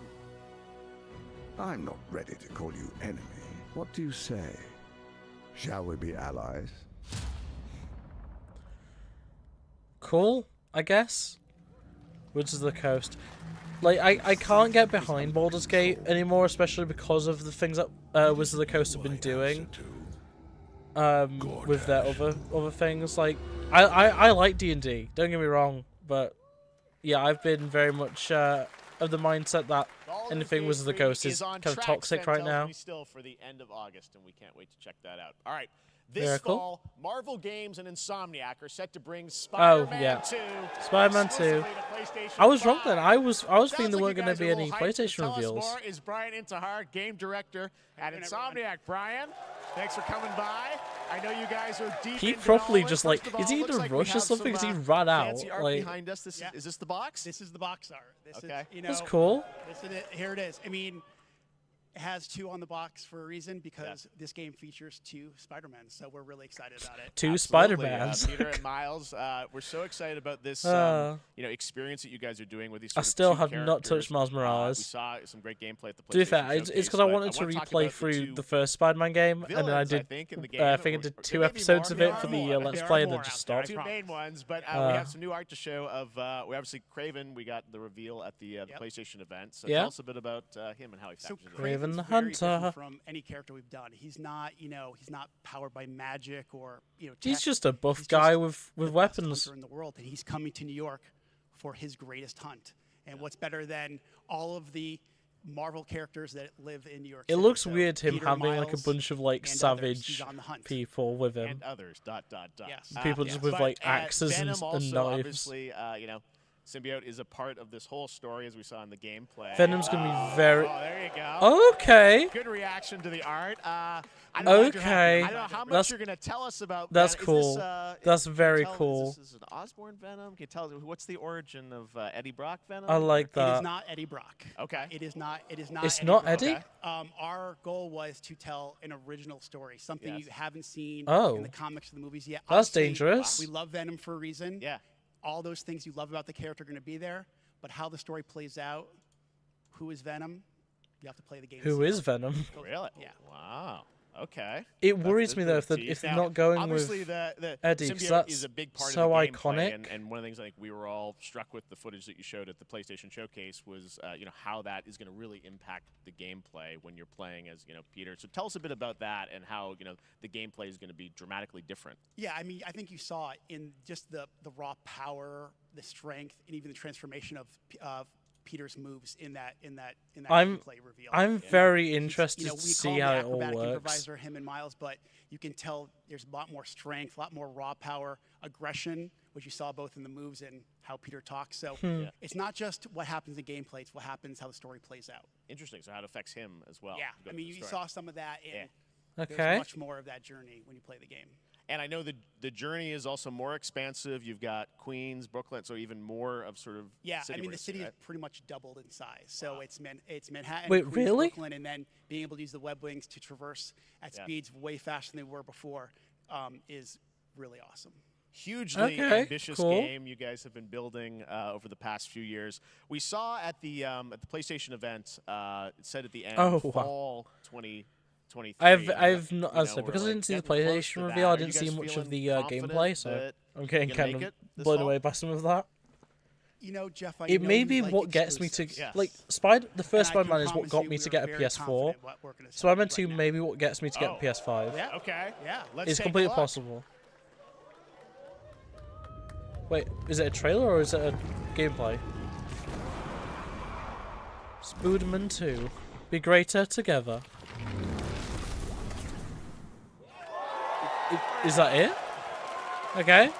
I'm not ready to call you enemy. What do you say? Shall we be allies? Cool, I guess. Wizards of the Coast. Like, I can't get behind Baldur's Gate anymore, especially because of the things that Wizards of the Coast have been doing with their other things. Like, I like D&D, don't get me wrong, but yeah, I've been very much of the mindset that anything Wizards of the Coast is kind of toxic right now. Still for the end of August, and we can't wait to check that out. All right. This fall, Marvel Games and Insomniac are set to bring Spider-Man 2. Spider-Man 2. I was wrong then. I was thinking there weren't going to be any PlayStation reveals. More is Brian Intihar, game director at Insomniac. Brian, thanks for coming by. I know you guys are deep. He probably just like, is he in a rush or something? Because he ran out. Fancy art like, behind us. Is this the box? This is the box art. This is, you know, that's cool. This is it. Here it is. I mean, it has 2 on the box for a reason, because this game features 2 Spider-Men, so we're really excited about it. 2 Spider-Mans. Peter and Miles, we're so excited about this experience that you guys are doing with these. I still have not touched Miles Morales. We saw some great gameplay at the PlayStation. To be fair, it's because I wanted to replay through the first Spider-Man game, and then I did. I think I did 2 episodes of it for the Let's Play, and then just stopped. 2 main ones, but we have some new art to show. We obviously Craven. We got the reveal at the PlayStation event. So tell us a bit about him and how he factors into it. Raven the very different Hunter. from any character we've done. He's not, you know, he's not powered by magic or, you know, He's tech. just a buff He's guy just with the best weapons. hunter in the world, and he's coming to New York for his greatest hunt. And what's better than all of the Marvel characters that live in New York It City? looks So weird him Peter, having like a Miles, bunch of like and others. savage He's on the hunt. people with him. And others. ... Yes. People just with But, like axes Venom and also, knives. obviously, you know, symbiote is a part of this whole story, as we saw in the gameplay. Venom's gonna be very. Oh, there you go. Okay. Good reaction to the art. I don't Okay. know how much That's- you're gonna tell us about. That's Venom. Is cool. this, That's can you very tell- cool. Is this an Osborn Venom? Can you tell us what's the origin of Eddie Brock Venom? I like It that. is not Eddie Brock. Okay. It is not. It is not. It's Eddie not Brock. Eddie? Okay. Our goal was to tell an original story, something Yes. you haven't seen Oh. in the comics or the movies yet. That's Obviously, dangerous. We love Venom for a reason. Yeah. All those things you love about the character are going to be there, but how the story plays out, who is Venom, you have to play the game. Who is Venom? Really? Yeah. Wow. Okay. It worries me though if Tease. they're Now, not going obviously with the Eddie, 'cause symbiote that's is a big part so of the gameplay, iconic. and one of the things I think we were all struck with the footage that you showed at the PlayStation Showcase was you know, how that is going to really impact the gameplay when you're playing as, you know, Peter. So tell us a bit about that and how, you know, the gameplay is going to be dramatically different. Yeah, I mean, I think you saw it in just the raw power, the strength, and even the transformation of Peter's moves in that gameplay reveal. I'm very interested to see we call how him it the all acrobatic works. improviser, him and Miles, but you can tell there's a lot more strength, a lot more raw power, aggression, which you saw both in the moves and how Peter talks. So it's not just what happens in gameplay; it's what happens, how the story plays out. Interesting. So how it affects him as well. Yeah, Go I to mean, the you story. saw some of that, and Okay. there's much more of that journey when you play the game. And I know the journey is also more expansive. You've got Queens, Brooklyn, so even more of sort of Yeah, city I mean, the risk, city right? is pretty much doubled in size. So it's Manhattan, Wait, Queens, really? Brooklyn, and then being able to use the web wings to traverse at speeds way faster than they were before is really awesome. Hugely Okay, ambitious cool. game you guys have been building over the past few years. We saw at the PlayStation event, it said at the end, Oh, wow. fall 2023. I've you not, know, as I said, we're, because I like, didn't see the getting close PlayStation to reveal, I that. Are didn't you see guys much of feeling the confident gameplay, so that I'm getting you can kind make of it this blown fall? away by some of that. You know, Jeff, I It know may you be like what gets me to exclusives. like the first And I can Spider-Man is what promise got you me we to are get a very PS4. confident what we're gonna Spider-Man see 2 right may be what gets me to get a PS5. Yeah. Okay. Yeah. Let's It's take a completely look. possible. Wait, is it a trailer or is it a gameplay? Spider-Man 2. Be greater together. Is that it? Okay.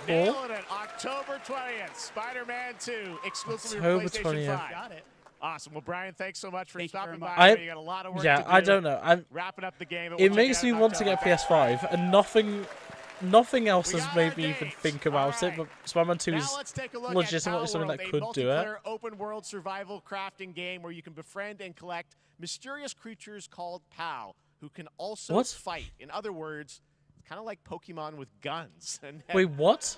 Cool. Nailing it. October 20th, Spider-Man 2, exclusively for October PlayStation 20th. 5. Got it. Awesome. Well, Brian, thanks so much for Thank you stopping very by. much. I know you got a lot of work to do. I don't know. Wrapping up the game. It makes me want to get PS5, and nothing else has made me even think about it. But Spider-Man 2 Now is let's take a look legitimately at something Palworld, that could a do it. multiplayer open-world survival crafting game where you can befriend and collect mysterious creatures called PAL, who can also What? fight. In other words, it's kind of like Pokemon with guns. And Wait, what?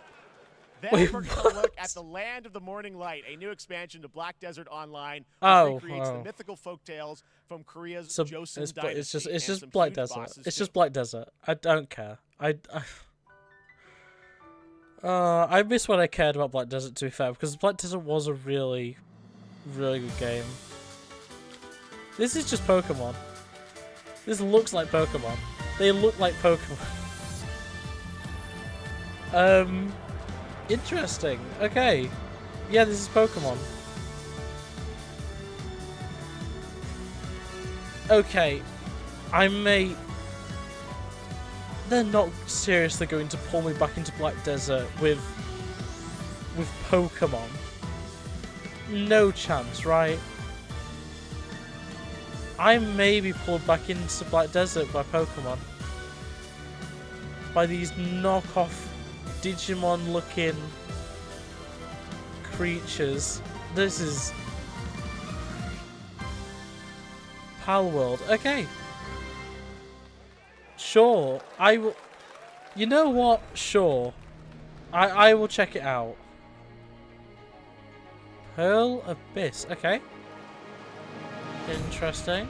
then Wait, we're going to look at the Land of the Morning Light, a new expansion to Black Desert Online, which Oh, recreates the oh. mythical folktales from Korea's So Joseon it's Dynasty. just and some Black huge Desert. bosses, It's too. just Black Desert. I don't care. I miss when I cared about Black Desert, to be fair, because Black Desert was a really, really good game. This is just Pokemon. This looks like Pokemon. They look like Pokemon. Interesting. Okay. Yeah, this is Pokemon. Okay. They're not seriously going to pull me back into Black Desert with Pokemon. No chance, right? I may be pulled back into Black Desert by Pokemon. By these knockoff Digimon looking creatures. This is Palworld. Okay. Sure, I will. You know what? Sure. I will check it out. Pearl Abyss. Okay. Interesting.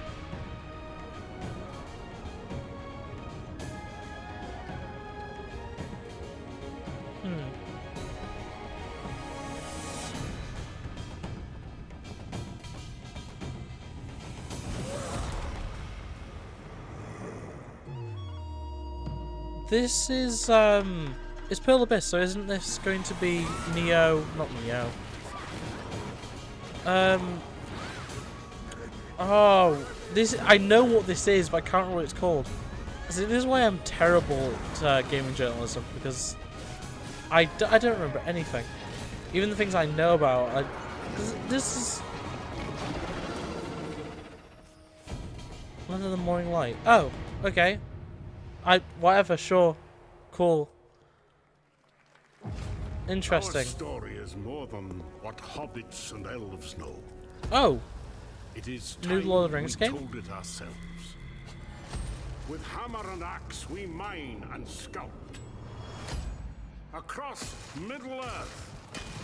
This is it's Pearl Abyss, so isn't this going to be Neo? Not Neo. Oh, this, I know what this is, but I can't remember what it's called. See, this is why I'm terrible at gaming journalism, because I don't remember anything. Even the things I know about, this is... Land of the Morning Light. Oh, okay. Whatever, sure. Cool. Interesting. Our story is more than what hobbits and elves know. Oh. It is New Lord of the Rings game? told it ourselves. With hammer and axe we mine and scout. Across Middle-earth,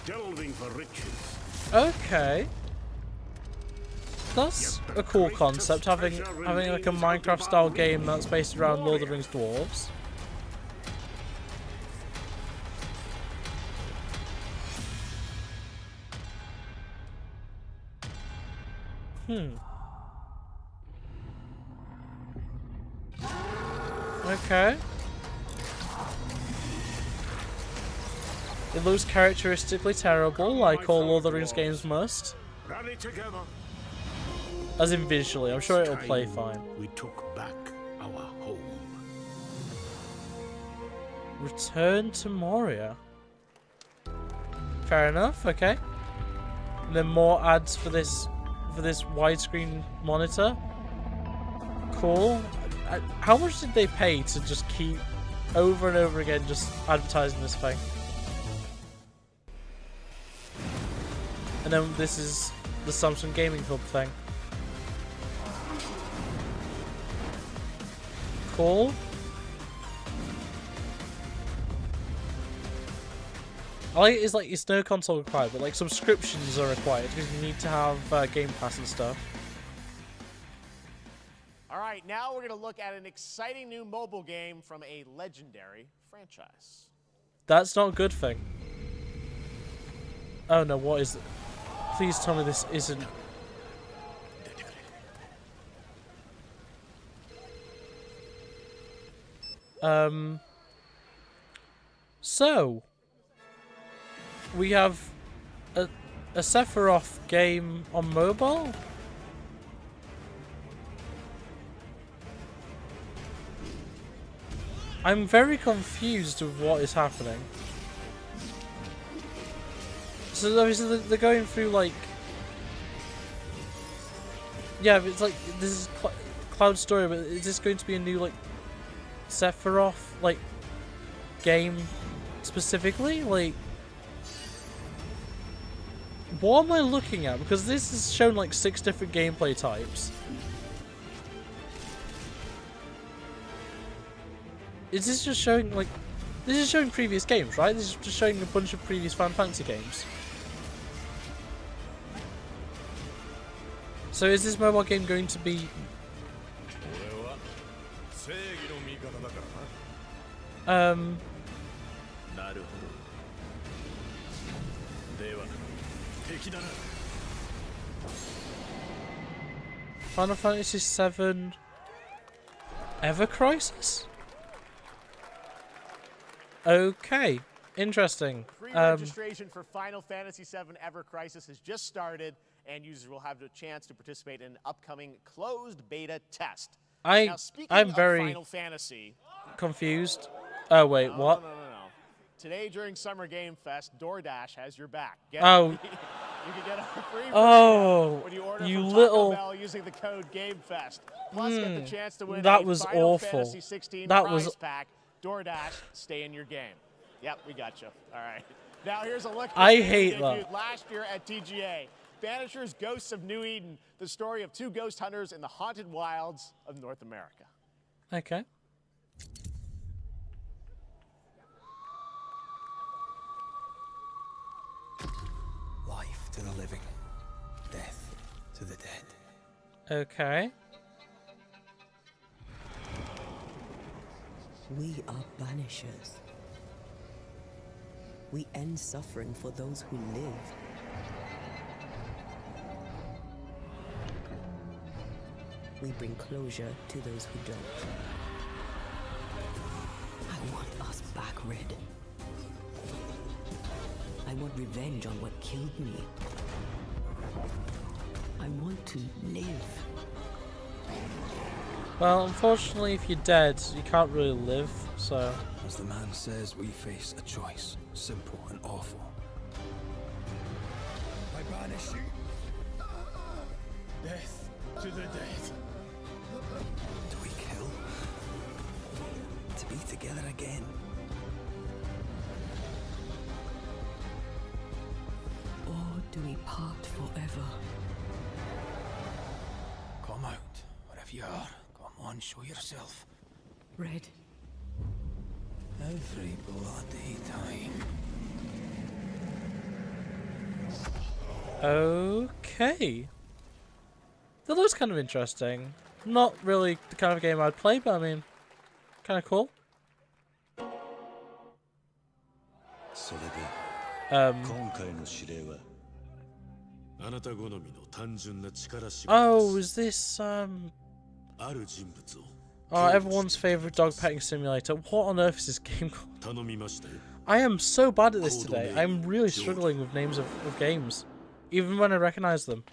delving for riches. Okay. That's a cool concept, having like a Minecraft style game that's based around Lord of the Rings dwarves. Okay. It looks characteristically terrible, like all Lord of the Rings games must. Rally together. As in visually, I'm sure it'll play fine. We took back our home. Return to Moria. Fair enough, okay. And then more ads for this widescreen monitor. Cool. How much did they pay to just keep over and over again just advertising this thing? And then this is the Samsung Gaming Hub thing. Cool. I like it's no console required, but like subscriptions are required because you need to have Game Pass and stuff. All right, now we're going to look at an exciting new mobile game from a legendary franchise. That's not a good thing. Oh no, what is it? Please tell me this isn't... So... We have a Sephiroth game on mobile? I'm very confused with what is happening. So obviously they're going through like... Yeah, but it's like, this is Cloud Story, but is this going to be a new like Sephiroth like game specifically? Like, what am I looking at? Because this is shown like 6 different gameplay types. Is this just showing like... This is showing previous games, right? This is just showing a bunch of previous Final Fantasy games. So is this mobile game going to be... Final Fantasy VII Ever Crisis? Okay, interesting. Pre-registration for Final Fantasy VII Ever Crisis has just started, and users will have the chance to participate in an upcoming closed beta test. Now, I'm very Final Fantasy, confused. Oh wait, what? No. Today during Summer Game Fest, DoorDash has your back. You can get a free when you order from Taco Bell using the code GameFest. Plus, get the chance to win that a was Final awful. Fantasy 16 that prize was pack. DoorDash, stay in your game. Yep, we got you. All right. Now here's a look at I the hate game that. debuted last year at TGA. Banishers Ghosts of New Eden, the story of 2 ghost hunters in the haunted wilds of North America. Okay. Life to the living, death to the dead. Okay. We are banishers. We end suffering for those who live. We bring closure to those who don't. Red. I want revenge on what killed me. I want to live. Well, unfortunately, if you're dead, you can't really live, so... As the man says, we face a choice, simple and awful. I banish you. Death to the dead. Do we kill? To be together again? Or do we part forever? Come out, wherever you are. Come on, show yourself. Red. Every bloody time. Okay. That looks kind of interesting. Not really the kind of game I'd play, but I mean, kind of cool. Oh, is this oh, everyone's favorite dog petting simulator? What on earth is this game called? I am so bad at this today. I'm really struggling with names of games, even when I recognize them.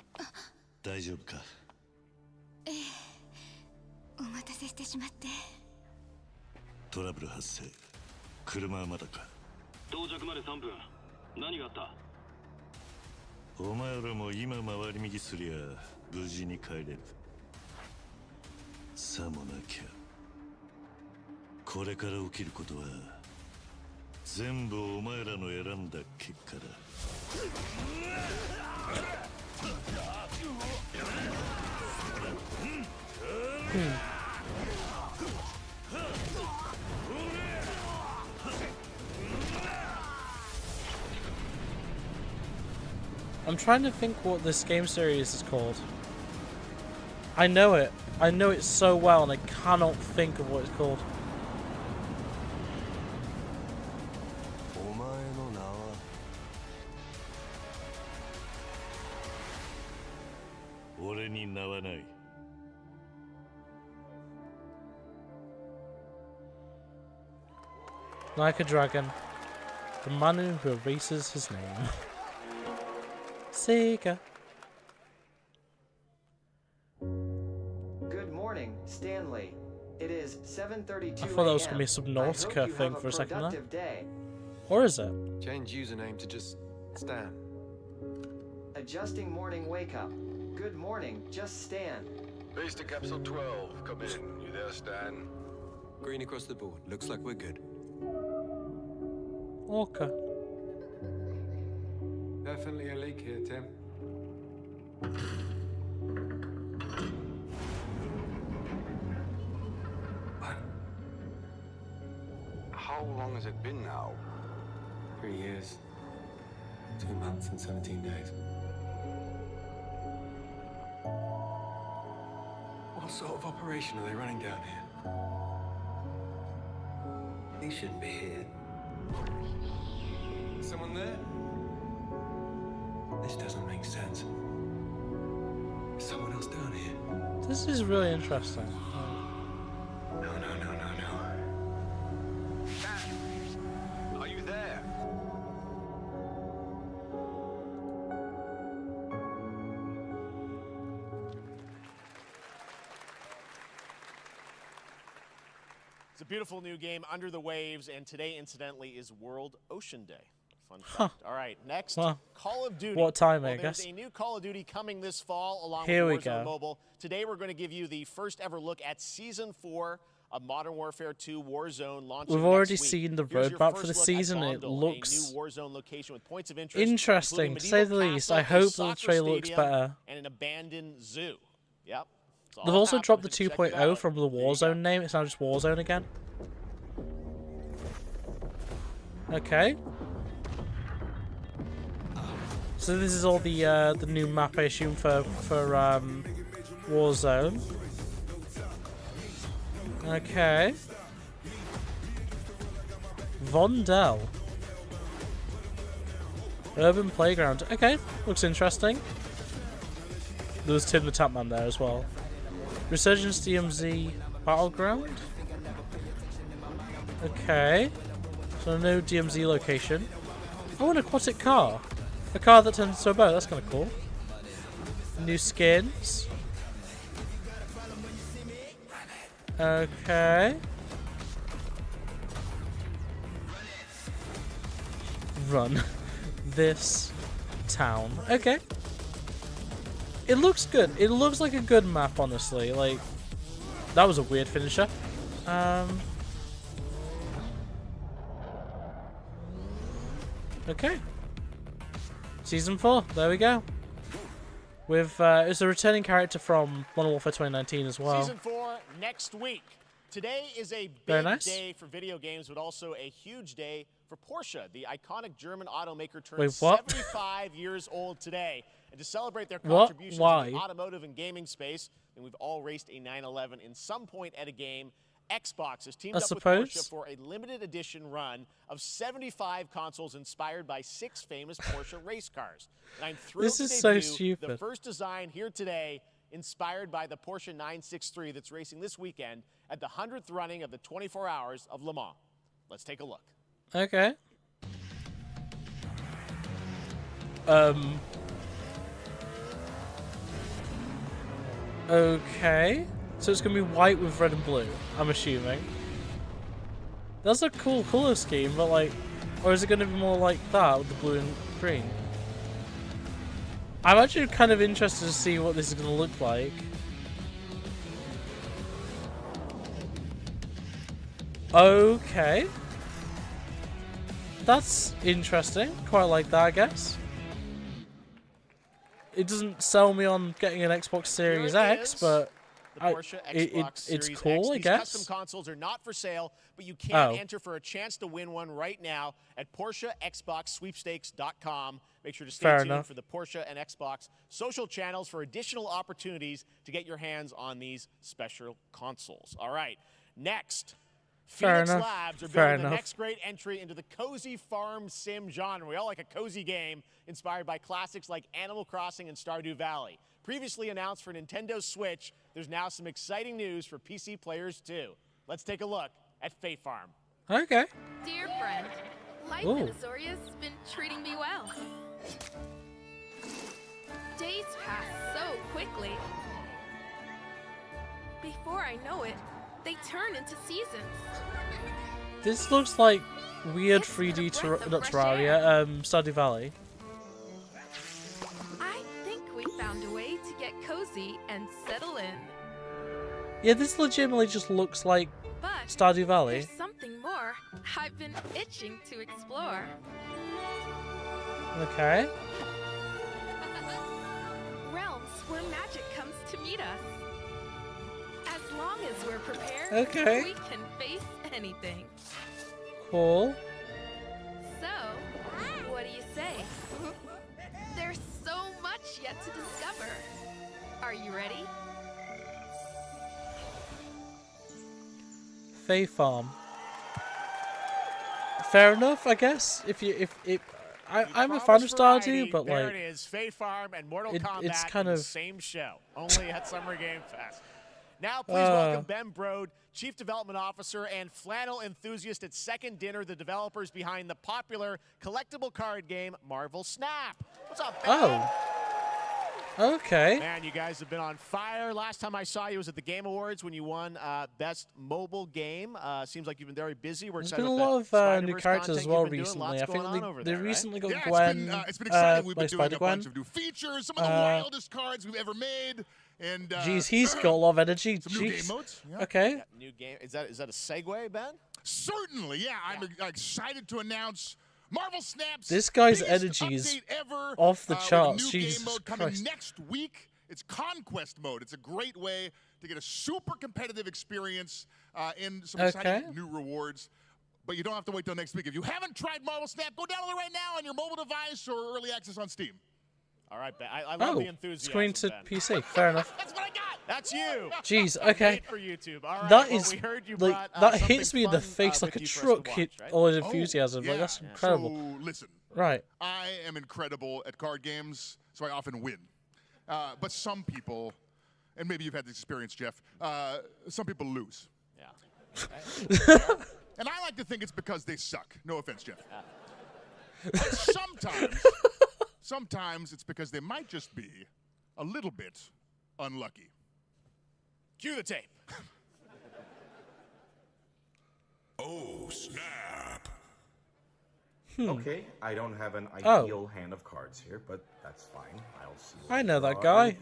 I'm trying to think what this game series is called. I know it. I know it so well, and I cannot think of what it's called. Like a dragon, the man who erases his name. Sega. Good morning, Stanley. It is 7:32 I thought that was gonna be a Subnautica thing for a second there. Day. Or is it? Change username to just Stan. Adjusting morning wake up. Good morning, just Stan. Base to capsule 12. Come in. You there, Stan? Green across the board. Looks like we're good. Okay. Definitely a leak here, Tim. How long has it been now? 3 years. 2 months and 17 days. What sort of operation are they running down here? He shouldn't be here. Someone there? This doesn't make sense. There's someone else down here. This is really interesting. No. Are you there? It's a beautiful new game, Under the Waves, and today, incidentally, is World Ocean Day. Fun fact. All right, next, Call of Duty. What time, I There's guess. a new Call of Duty coming this fall along Here we with Warzone go. Mobile. Today, we're going to give you the first ever look at Season 4 of Modern Warfare 2 Warzone launching We've already next week. seen the Here's your roadmap for first the look at season. It Bondle, looks a new Warzone location with points of interest, interesting, including to say the medieval least. castle, I a hope the soccer trailer looks stadium, better. and an abandoned zoo. Yep. It's all They've also happening. dropped the Check it 2.0 out. from the Warzone name. It's now just Warzone again. Okay. So this is all the new map, I assume, for Warzone. Okay. Vondel. Urban Playground. Okay, looks interesting. There was Tim the Tapman there as well. Resurgence DMZ Battleground. Okay. So no DMZ location. Oh, an aquatic car. A car that turns into a boat. That's kind of cool. New skins. Okay. Run this town. Okay. It looks good. It looks like a good map, honestly. Like, that was a weird finisher. Okay. Season 4. There we go. With it's a returning character from Modern Warfare 2019 as well. Season 4 next week. Today is a Very big nice. day for video games, but also a huge day for Porsche. The iconic German automaker turns Wait, what? 75 years old today. And to celebrate their What? contributions Why? to the automotive and gaming space, and we've all raced a 911 in some point at a game, Xbox has teamed I up suppose. with Porsche for a limited edition run of 75 consoles inspired by 6 famous Porsche race cars. And I'm thrilled This to is so debut stupid. the first design here today, inspired by the Porsche 963 that's racing this weekend at the 100th running of the 24 Hours of Le Mans. Let's take a look. Okay. Okay. So it's gonna be white with red and blue, I'm assuming. That's a cool color scheme, but like, or is it gonna be more like that with the blue and green? I'm actually kind of interested to see what this is gonna look like. Okay. That's interesting. Quite like that, I guess. It doesn't sell me on getting an Xbox Series X, but The Porsche Xbox it's Series cool, X. I These guess. custom consoles are not for sale, but you can Oh. enter for a chance to win one right now at PorscheXboxSweepstakes.com. Make sure to stay Fair tuned enough. for the Porsche and Xbox social channels for additional opportunities to get your hands on these special consoles. All right, next. Fair Phoenix enough. Labs are Fair building the enough. next great entry into the cozy farm sim genre. We all like a cozy game inspired by classics like Animal Crossing and Stardew Valley. Previously announced for Nintendo Switch, there's now some exciting news for PC players too. Let's take a look at Fae Farm. Okay. Dear friend, life Ooh. in Azoria's been treating me well. Days pass so quickly. Before I know it, they turn into seasons. This looks like weird It's 3D the breath of not fresh air. Terraria, Stardew Valley. I think we found a way to get cozy and settle in. Yeah, this legitimately just looks like But Stardew Valley. there's something more I've been itching to explore. Okay. Realms where magic comes to meet us. As long as we're prepared, Okay. we can face anything. Cool. So, what do you say? There's so much yet to discover. Are you ready? Fae Farm. Fair enough, I guess. I'm a fan of Stardew, but there like it is, Fae Farm and Mortal Kombat it's kind in of the same show, only at Summer Game Fest. Now, please welcome Ben Brode, Chief Development Officer and flannel enthusiast at Second Dinner, the developers behind the popular collectible card game Marvel Snap. What's up, Ben? Oh. Okay. Man, you guys have been on fire. Last time I saw you was at the Game Awards when you won Best Mobile Game. Seems like you've been very busy. We're There's excited been a about lot the of new Spider-Verse characters as content well you've been doing. recently. Lots I think going on over they there, right? recently got Yeah, Gwen. it's been exciting. We've been like doing a Spider-Gwen. bunch of new features, some of the wildest cards we've ever made. And Jeez, he's got a lot of energy. some new game Jeez. modes. Yeah. Okay. Yeah, new game. Is that a segue, Ben? Certainly, yeah. I'm excited to announce Marvel Snap's This guy's biggest energy is update ever, off the with a charts. new Jesus game mode coming Christ. next week. It's Conquest mode. It's a great way to get a super competitive experience and some exciting new rewards. But you don't have to wait till next week. If you haven't tried Marvel Snap, go download it right now on your mobile device or early access on Steam. All right, Ben. I love the enthusiasm. Screen to Ben. PC. Fair enough. That's what I got. That's you. Jeez. Okay. Made for YouTube. All right. That well, is we heard you like brought, that something hits me in the fun, face like a with you for us to truck. watch, Hit right? all his enthusiasm. Like yeah. that's incredible. So listen. Right. I am incredible at card games, so I often win. But some people, and maybe you've had this experience, Geoff, some people lose. Yeah. And I like to think it's because they suck. No offense, Geoff. But sometimes it's because they might just be a little bit unlucky. Cue the tape. Oh, snap. Okay, I don't have an ideal hand of cards here, but that's fine. I'll see. I know that guy.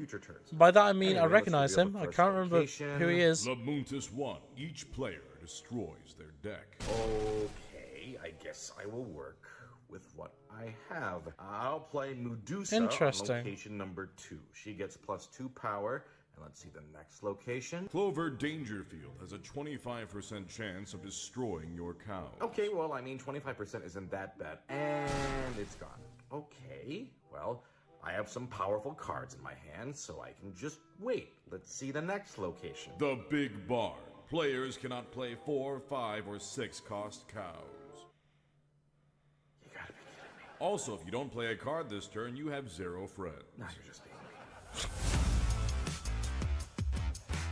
By that I mean I recognize him. I can't remember who he is. Labuntus 1. Each player destroys their deck. Okay, I guess I will work with what I have. I'll play Medusa on location number 2. She gets +2 power. And let's see the next location. Clover Dangerfield has a 25% chance of destroying your cow. Okay, well, I mean, 25% isn't that bad. And it's gone. Okay, well, I have some powerful cards in my hand, so I can just wait. Let's see the next location. The Big Barn. Players cannot play 4, 5, or 6 cost cows. You gotta be kidding me. Also, if you don't play a card this turn, you have 0 friends. Now you're just being mean.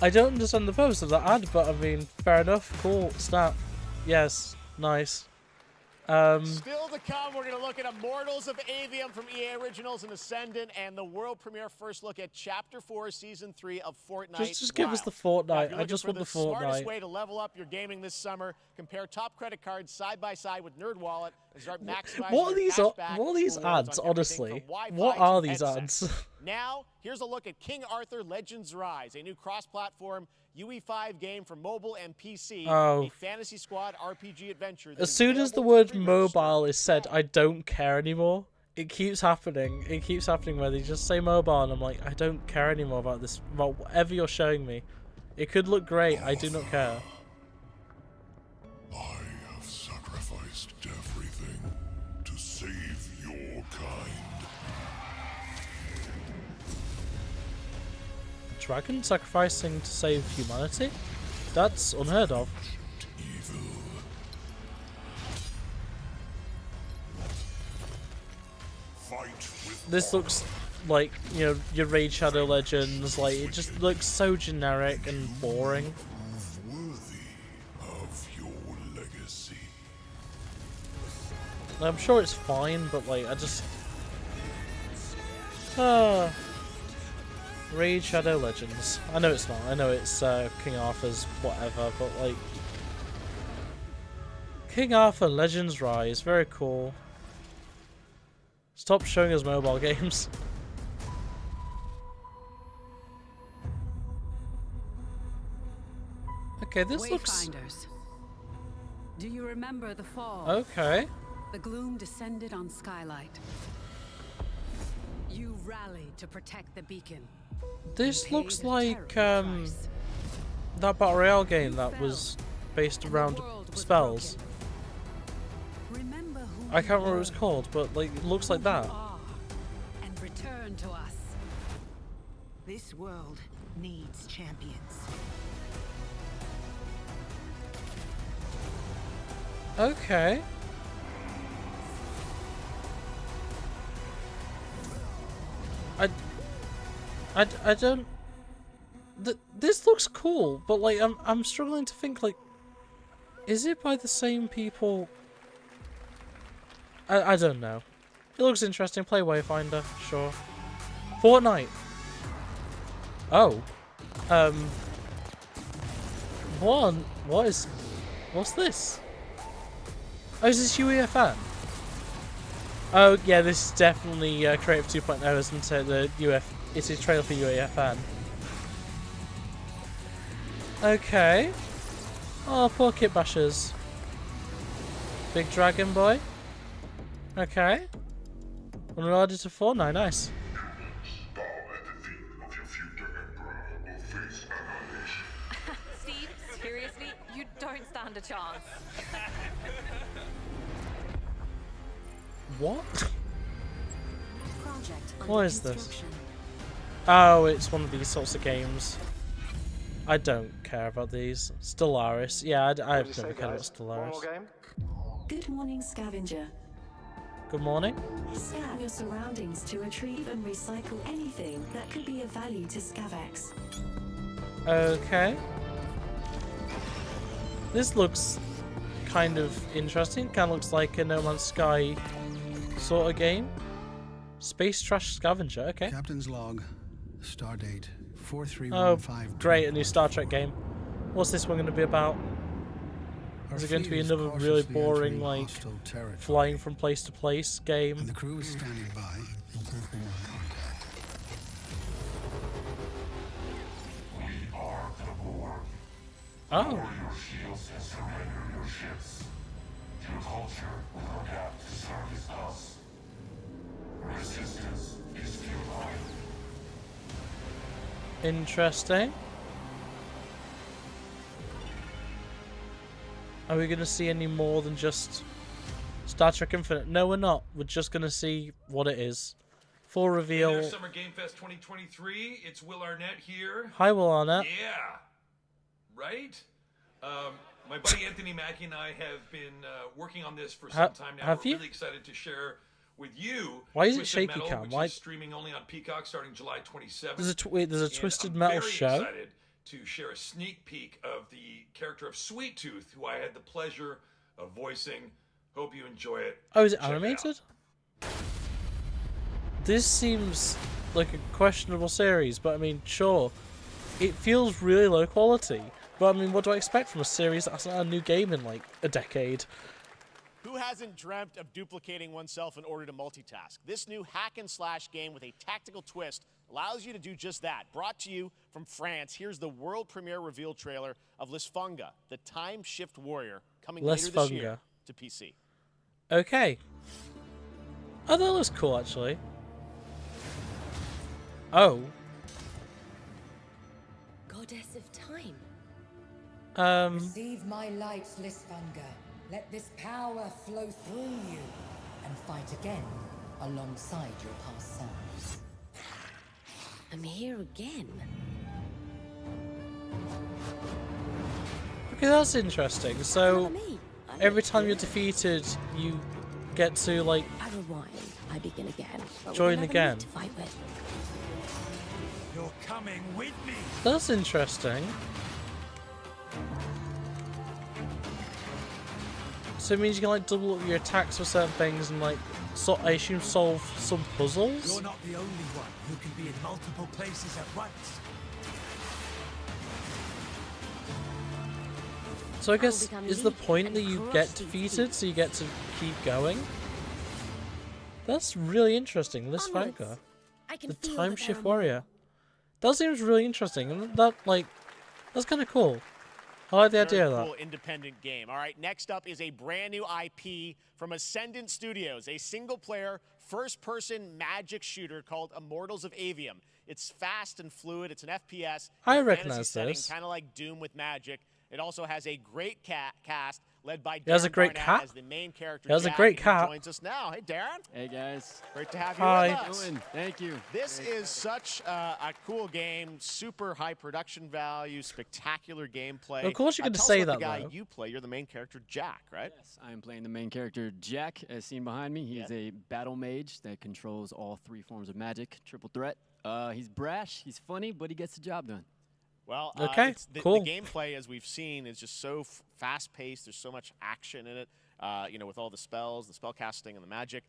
I don't understand the purpose of that ad, but I mean, fair enough. Cool. Snap. Yes. Nice. Still to come, we're going to look at Immortals of Avium from EA Originals and Ascendant, and the world premiere first look at Chapter 4, Season 3 of Fortnite. Just give us the Fortnite. I just want the Fortnite. Smartest Fortnite. way to level up your gaming this summer. Compare top credit cards side by side with NerdWallet and start maximizing What are these? your cashback What are these rewards ads? on everything Honestly, from Wi-Fi what to are these headsets. ads? Now, here's a look at King Arthur Legends Rise, a new cross-platform UE5 game for mobile and PC, a Fantasy Squad RPG adventure. As soon as the word mobile is said, I don't care anymore. It keeps happening. It keeps happening where they just say mobile, and I'm like, I don't care anymore about this. About whatever you're showing me, it could look great. I do not care. I have sacrificed everything to save your kind. Dragon sacrificing to save humanity? That's unheard of. This looks like, you know, your Raid Shadow Legends. Like, it just looks so generic and boring. I'm sure it's fine, but like, I just... Raid Shadow Legends. I know it's not. I know it's King Arthur's whatever, but like... King Arthur Legends Rise. Very cool. Stop showing us mobile games. Okay, this looks... Do you remember the fall? Okay. The gloom descended on Skylight. You rallied to protect the beacon. This looks like that Battle Royale game that was based around spells. I can't remember what it was called, but like it looks like that. And return to us. This world needs champions. Okay. I don't. This looks cool, but like I'm struggling to think, like, is it by the same people? I don't know. It looks interesting. Play Wayfinder, sure. Fortnite. Oh. What's this? Oh, is this UEFN? Oh yeah, this is definitely Creative 2.0, isn't it? It's a trailer for UEFN. Okay. Oh, poor kit bashers. Big dragon boy. Okay. Unloaded to Fortnite, nice. Steve, seriously, you don't stand a chance. What? What is this? Oh, it's one of these sorts of games. I don't care about these. Stellaris. Yeah, I've never cared about Stellaris. Good morning, scavenger. Good morning. Scan your surroundings to retrieve and recycle anything that could be of value to Scavax. Okay. This looks kind of interesting. Kind of looks like a No Man's Sky sort of game. Space Trash Scavenger, okay. Captain's log, stardate 4315. Oh, great, a new Star Trek game. What's this one going to be about? Is it going to be another really boring, like, flying from place to place game? And the crew is standing by. Oh. Lower your shields and surrender your ships. Your culture will adapt to service us. Resistance is futile. Interesting. Are we going to see any more than just Star Trek Infinite? No, we're not. We're just going to see what it is. Full reveal. Hey there, Summer Game Fest 2023. It's Will Arnett here. Hi, Will Arnett. Yeah. Right? My buddy Anthony Mackie and I have been working on this for some time now. Have We're you? really excited to share with you. Why is it Twisted shaky Metal, cam? which Why? is streaming only on Peacock starting July 27th. There's a Twisted I'm Metal very show. Excited to share a sneak peek of the character of Sweet Tooth, who I had the pleasure of voicing. Hope you enjoy it. Oh, is it Check animated? This seems like a questionable series, but I mean, sure. It feels really low quality. But I mean, what do I expect from a series that's not a new game in like a decade? Who hasn't dreamt of duplicating oneself in order to multitask? This new hack and slash game with a tactical twist allows you to do just that. Brought to you from France, here's the world premiere reveal trailer of Lisfunga, the time shift warrior, coming later this year to PC. Okay. Oh, that looks cool, actually. Oh. Goddess of time. Receive my light, Lisfunga. Let this power flow through you, and fight again alongside your past selves. I'm here again. Okay, that's interesting. So, every time you're defeated, you get to, like, I rewind. I begin again. Join again. To fight with. You're coming with me. That's interesting. So it means you can like double up your attacks for certain things and like, I assume solve some puzzles? You're not the only one who can be in multiple places at once. So I guess, is the point that you get defeated so you get to keep going? That's really interesting, Lisfunga. The Time Shift Warrior. That seems really interesting, and that, like, that's kind of cool. I like the idea of that. Cool independent game. All right, next up is a brand new IP from Ascendant Studios, a single-player, first-person magic shooter called Immortals of Avium. It's fast and fluid. It's an FPS. I recognize this. Kind of like Doom with magic. It also has a great cast led by He has a Darren great Barnett cat. as the main character. He has a Jack, great who cat. Joins us now. Hey, Darren. Hey guys. Great to have you Hi. with us. Thank you. This is such a cool game. Super high production value, spectacular gameplay. Of course you're going to tell us say about that, the guy though. you play. You're the main character, Jack, right? Yes, I am playing the main character, Jack, as seen behind me. He's a battle mage that controls all 3 forms of magic, triple threat. He's brash, he's funny, but he gets the job done. Well, okay, the cool. The gameplay, as we've seen, is just so fast-paced. There's so much action in it, you know, with all the spells, the spell casting, and the magic.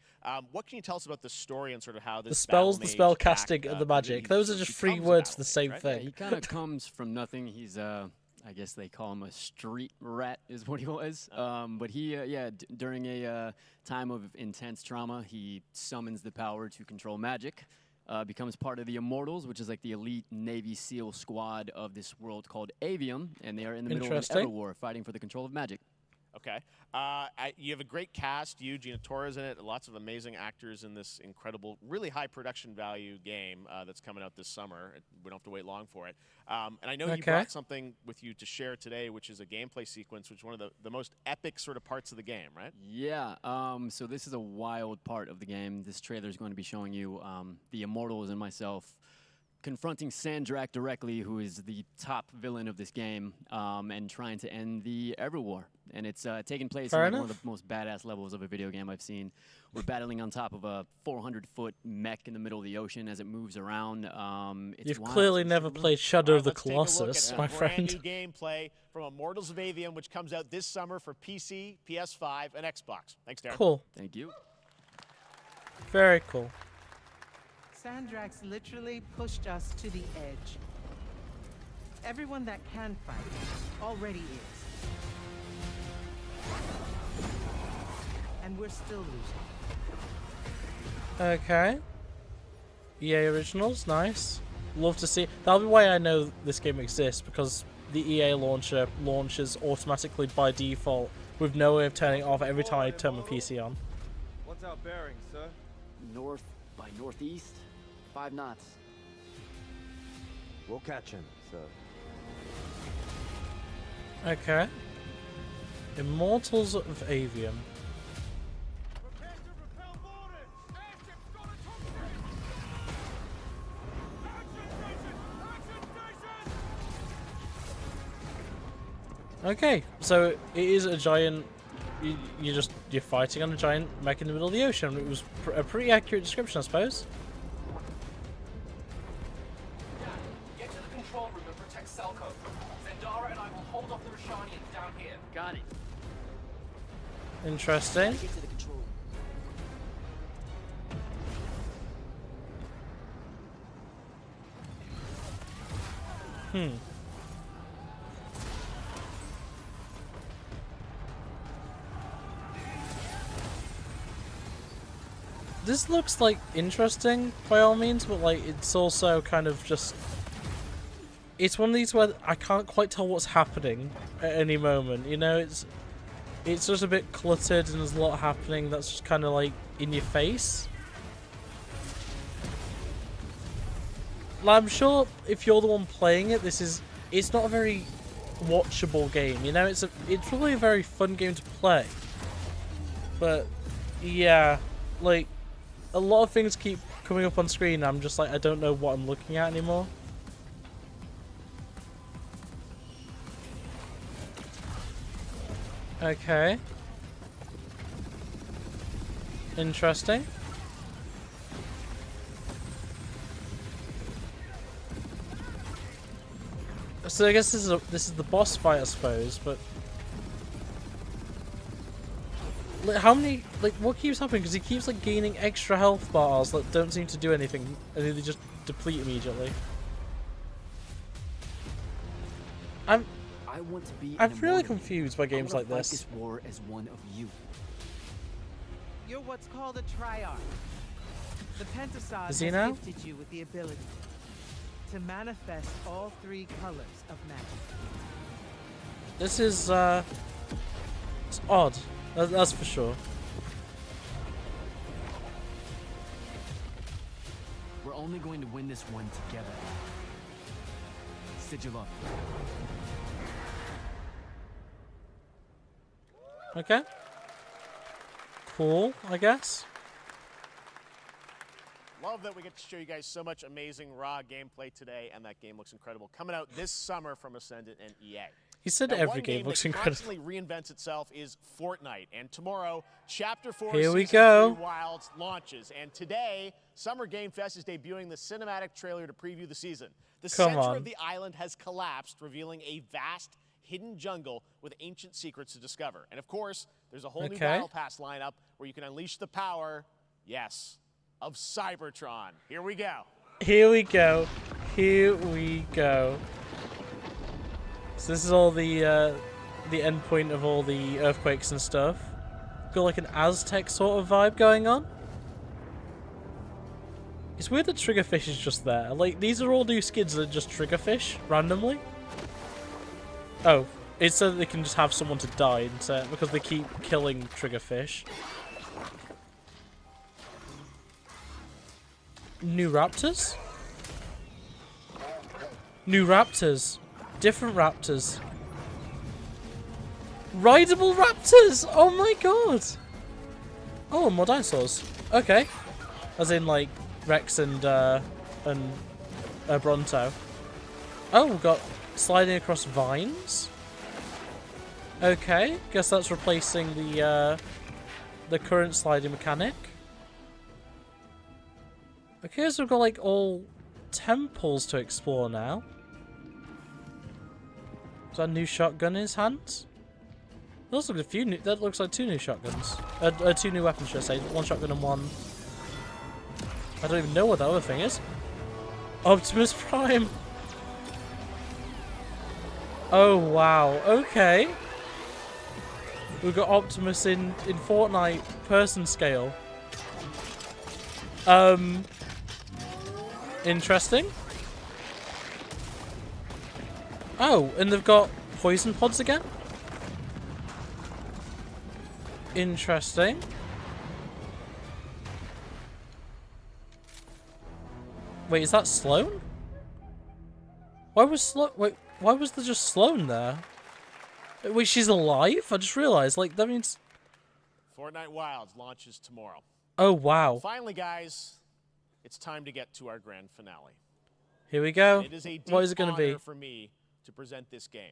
What can you tell us about the story and sort of how this The spells, the spell casting, Jack, and the magic. Those are just 3 words for the same thing. Yeah, he kind of comes from nothing. He's, I guess they call him a street rat is what he was. But he, during a time of intense trauma, he summons the power to control magic. Becomes part of the Immortals, which is like the elite Navy SEAL squad of this world called Avium, and they are in the middle of an ever war fighting for the control of magic. Okay. You have a great cast. You, Gina Torres in it. Lots of amazing actors in this incredible, really high production value game that's coming out this summer. We don't have to wait long for it. And I know you brought something with you to share today, which is a gameplay sequence, which is one of the most epic sort of parts of the game, right? Yeah. So this is a wild part of the game. This trailer is going to be showing you the Immortals and myself confronting Sandrak directly, who is the top villain of this game, and trying to end the Everwar. And it's taking place in one of the most badass levels of a video game I've seen. We're battling on top of a 400-foot mech in the middle of the ocean as it moves around. You've clearly never played Shadow of the Colossus, my friend. Brand new gameplay from Immortals of Avium, which comes out this summer for PC, PS5, and Xbox. Thanks, Darren. Cool. Thank you. Very cool. Sandrax literally pushed us to the edge. Everyone that can fight already is. And we're still losing. Okay. EA Originals, nice. Love to see. That'll be why I know this game exists, because the EA launcher launches automatically by default with no way of turning it off every time I turn my PC on. What's our bearing, sir? North by northeast, 5 knots. We'll catch him, sir. Okay. Immortals of Avium. Okay, so it is a giant. You're fighting on a giant mech in the middle of the ocean. It was a pretty accurate description, I suppose. Get to the control room and protect Selko. Zendara and I will hold off the Rashanians down here. Got it. Interesting. Get to the control room. This looks like interesting by all means, but like it's also kind of just, it's one of these where I can't quite tell what's happening at any moment, you know. It's just a bit cluttered and there's a lot happening that's just kind of like in your face. Like, I'm sure if you're the one playing it, it's not a very watchable game, you know. It's probably a very fun game to play, but yeah, like a lot of things keep coming up on screen. I'm just like, I don't know what I'm looking at anymore. Okay. Interesting. So I guess this is the boss fight, I suppose, but like, how many, like, what keeps happening? Because he keeps like gaining extra health bars that don't seem to do anything, and they just deplete immediately. I'm really confused by games like this. This war as one of you. You're what's called a triarch. The Pentasod has now? gifted you with the ability to manifest all 3 colors of magic. This is it's odd. That's for sure. We're only going to win this one together. Sigil up. Okay. Cool, I guess. Love that we get to show you guys so much amazing raw gameplay today, and that game looks incredible. Coming out this summer from Ascendant and EA. He said every game looks incredible. Constantly reinvents itself is Fortnite, and tomorrow, Chapter 4 Here we Season go. 3 Wilds launches, and today, Summer Game Fest is debuting the cinematic trailer to preview the season. The center of the island has collapsed, revealing a vast hidden jungle with ancient secrets to discover. And of course, there's a whole new Battle Pass lineup where you can unleash the power, yes, of Cybertron. Here we go. Here we go. Here we go. So this is all the end point of all the earthquakes and stuff. Got like an Aztec sort of vibe going on. It's weird that Triggerfish is just there. Like, these are all new skins that are just Triggerfish randomly. Oh, it's so that they can just have someone to die instead because they keep killing Triggerfish. New raptors? New raptors. Different raptors. Rideable raptors! Oh my god! Oh, more dinosaurs. Okay. As in, like, Rex and Bronto. Oh, we've got sliding across vines. Okay, guess that's replacing the current sliding mechanic. Okay, so we've got like all temples to explore now. Is that a new shotgun in his hands? Those look a few new, that looks like 2 new shotguns. 2 new weapons, should I say. 1 shotgun and 1. I don't even know what the other thing is. Optimus Prime. Oh wow, okay. We've got Optimus in Fortnite person scale. Interesting. Oh, and they've got poison pods again? Interesting. Wait, is that Sloane? Why was why was there just Sloane there? Wait, she's alive? I just realized, like, that means... Fortnite Wilds launches tomorrow. Oh, wow. Finally, guys, it's time to get to our grand finale. Here we go. It is a deep what is it going to be? honor for me to present this game.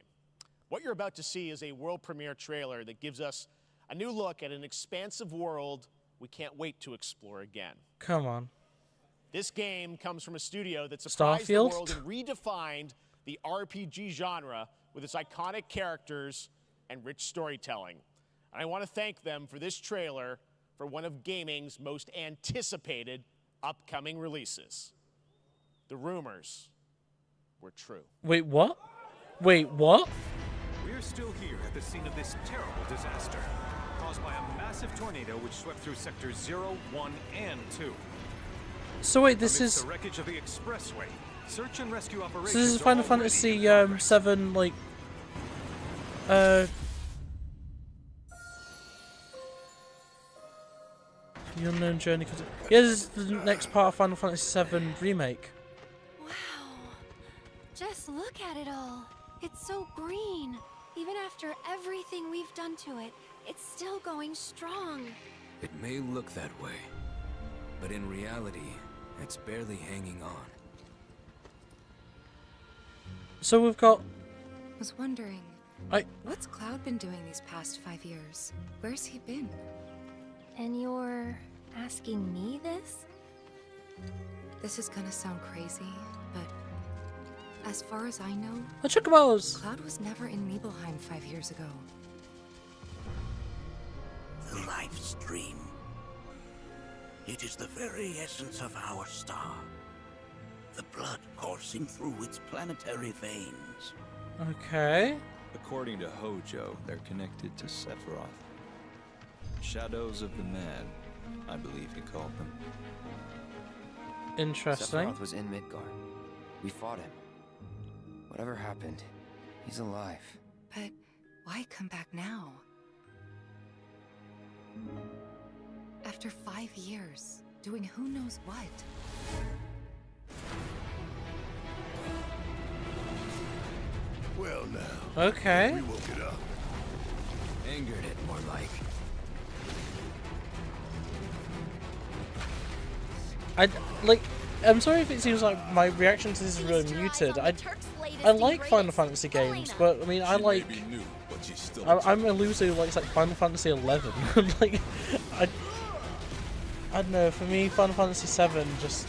What you're about to see is a world premiere trailer that gives us a new look at an expansive world we can't wait to explore again. Come on. This game comes from a studio that surprised the Starfield? world and redefined the RPG genre with its iconic characters and rich storytelling. And I want to thank them for this trailer for one of gaming's most anticipated upcoming releases. The rumors were true. Wait, what? Wait, what? We're still here at the scene of this terrible disaster, caused by a massive tornado which swept through sectors 0, 1, and 2. So wait, this is... the wreckage of the expressway. Search and rescue operations. So this is Final Fantasy 7, like... The Unknown Journey... Yeah, this is the next part of Final Fantasy 7 Remake. Wow. Just look at it all. It's so green. Even after everything we've done to it, it's still going strong. It may look that way, but in reality, it's barely hanging on. So we've got... I was wondering, what's Cloud been doing these past 5 years? Where's he been? And you're asking me this? This is gonna sound crazy, but as far as I know, the Chocobos! Cloud was never in Nibelheim 5 years ago. The life stream. It is the very essence of our star. The blood coursing through its planetary veins. Okay. According to Hojo, they're connected to Sephiroth. Shadows of the Mad, I believe he called them. Interesting. Sephiroth was in Midgard. We fought him. Whatever happened, he's alive. But why come back now? After 5 years, doing who knows what? Well now. Okay. We woke it up. Angered it, more like. I'm sorry if it seems like my reaction to this is really muted. I like Final Fantasy games, but I mean, I'm a loser who likes like Final Fantasy 11. Like, I don't know. For me, Final Fantasy 7 just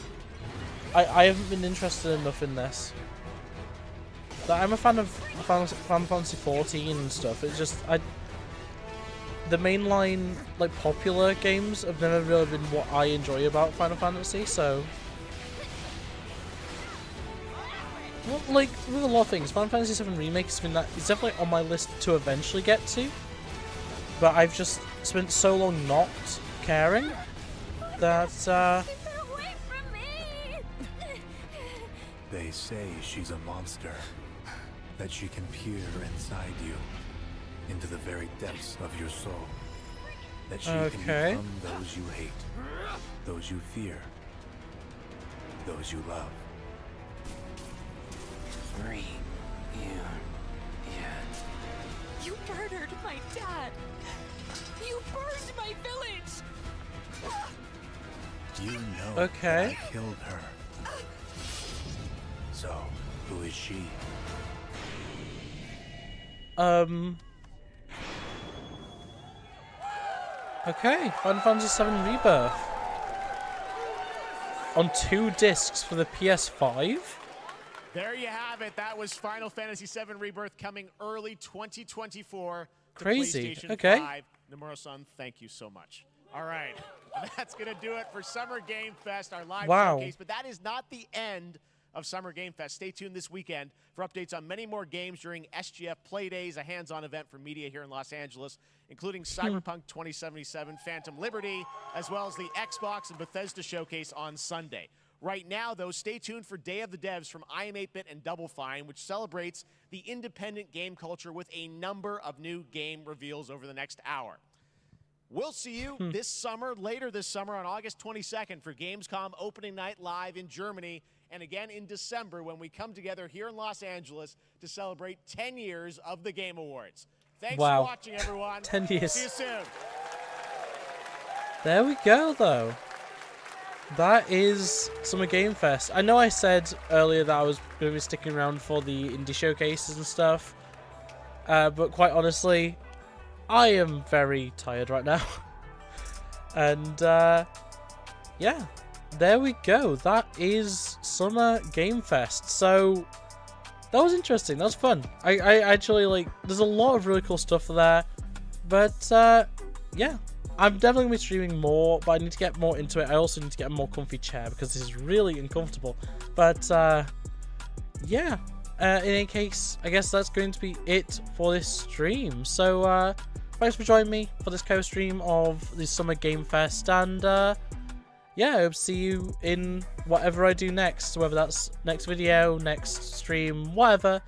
I haven't been interested enough in this. Like, I'm a fan of Final Fantasy 14 and stuff. It's just the mainline like popular games have never really been what I enjoy about Final Fantasy. So, well, like with a lot of things, Final Fantasy VII Remake has been it's definitely on my list to eventually get to. But I've just spent so long not caring that. They say she's a monster, that she can peer inside you, into the very depths of your soul, that she can become those you hate, those you fear, those you love. You murdered my dad! You burned my village! You know that I killed her. So, who is she? Okay, Final Fantasy VII Rebirth. On 2 discs for the PS5. There you have it. That was Final Fantasy VII Rebirth coming early 2024 to Crazy. PlayStation Okay. 5. Nomura-san, thank you so much. All right. That's going to do it for Summer Game Fest, our live showcase. But that is not the end of Summer Game Fest. Stay tuned this weekend for updates on many more games during SGF Play Days, a hands-on event for media here in Los Angeles, including Cyberpunk 2077, Phantom Liberty, as well as the Xbox and Bethesda showcase on Sunday. Right now, though, stay tuned for Day of the Devs from IM8-Bit and Double Fine, which celebrates the independent game culture with a number of new game reveals over the next hour. We'll see you this summer, later this summer on August 22nd for Gamescom Opening Night Live in Germany, and again in December when we come together here in Los Angeles to celebrate 10 years of the Game Awards. Thanks for watching, everyone. 10 years. See you soon. There we go, though. That is Summer Game Fest. I know I said earlier that I was going to be sticking around for the indie showcases and stuff, but quite honestly, I am very tired right now. And yeah, there we go. That is Summer Game Fest. So that was interesting. That was fun. I actually like. There's a lot of really cool stuff there, but yeah. I'm definitely going to be streaming more, but I need to get more into it. I also need to get a more comfy chair because this is really uncomfortable. But, yeah. In any case, I guess that's going to be it for this stream. So, thanks for joining me for this co-stream of the Summer Game Fest. And, yeah, I hope to see you in whatever I do next. Whether that's next video, next stream, whatever.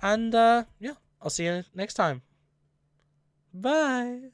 And, yeah, I'll see you next time. Bye.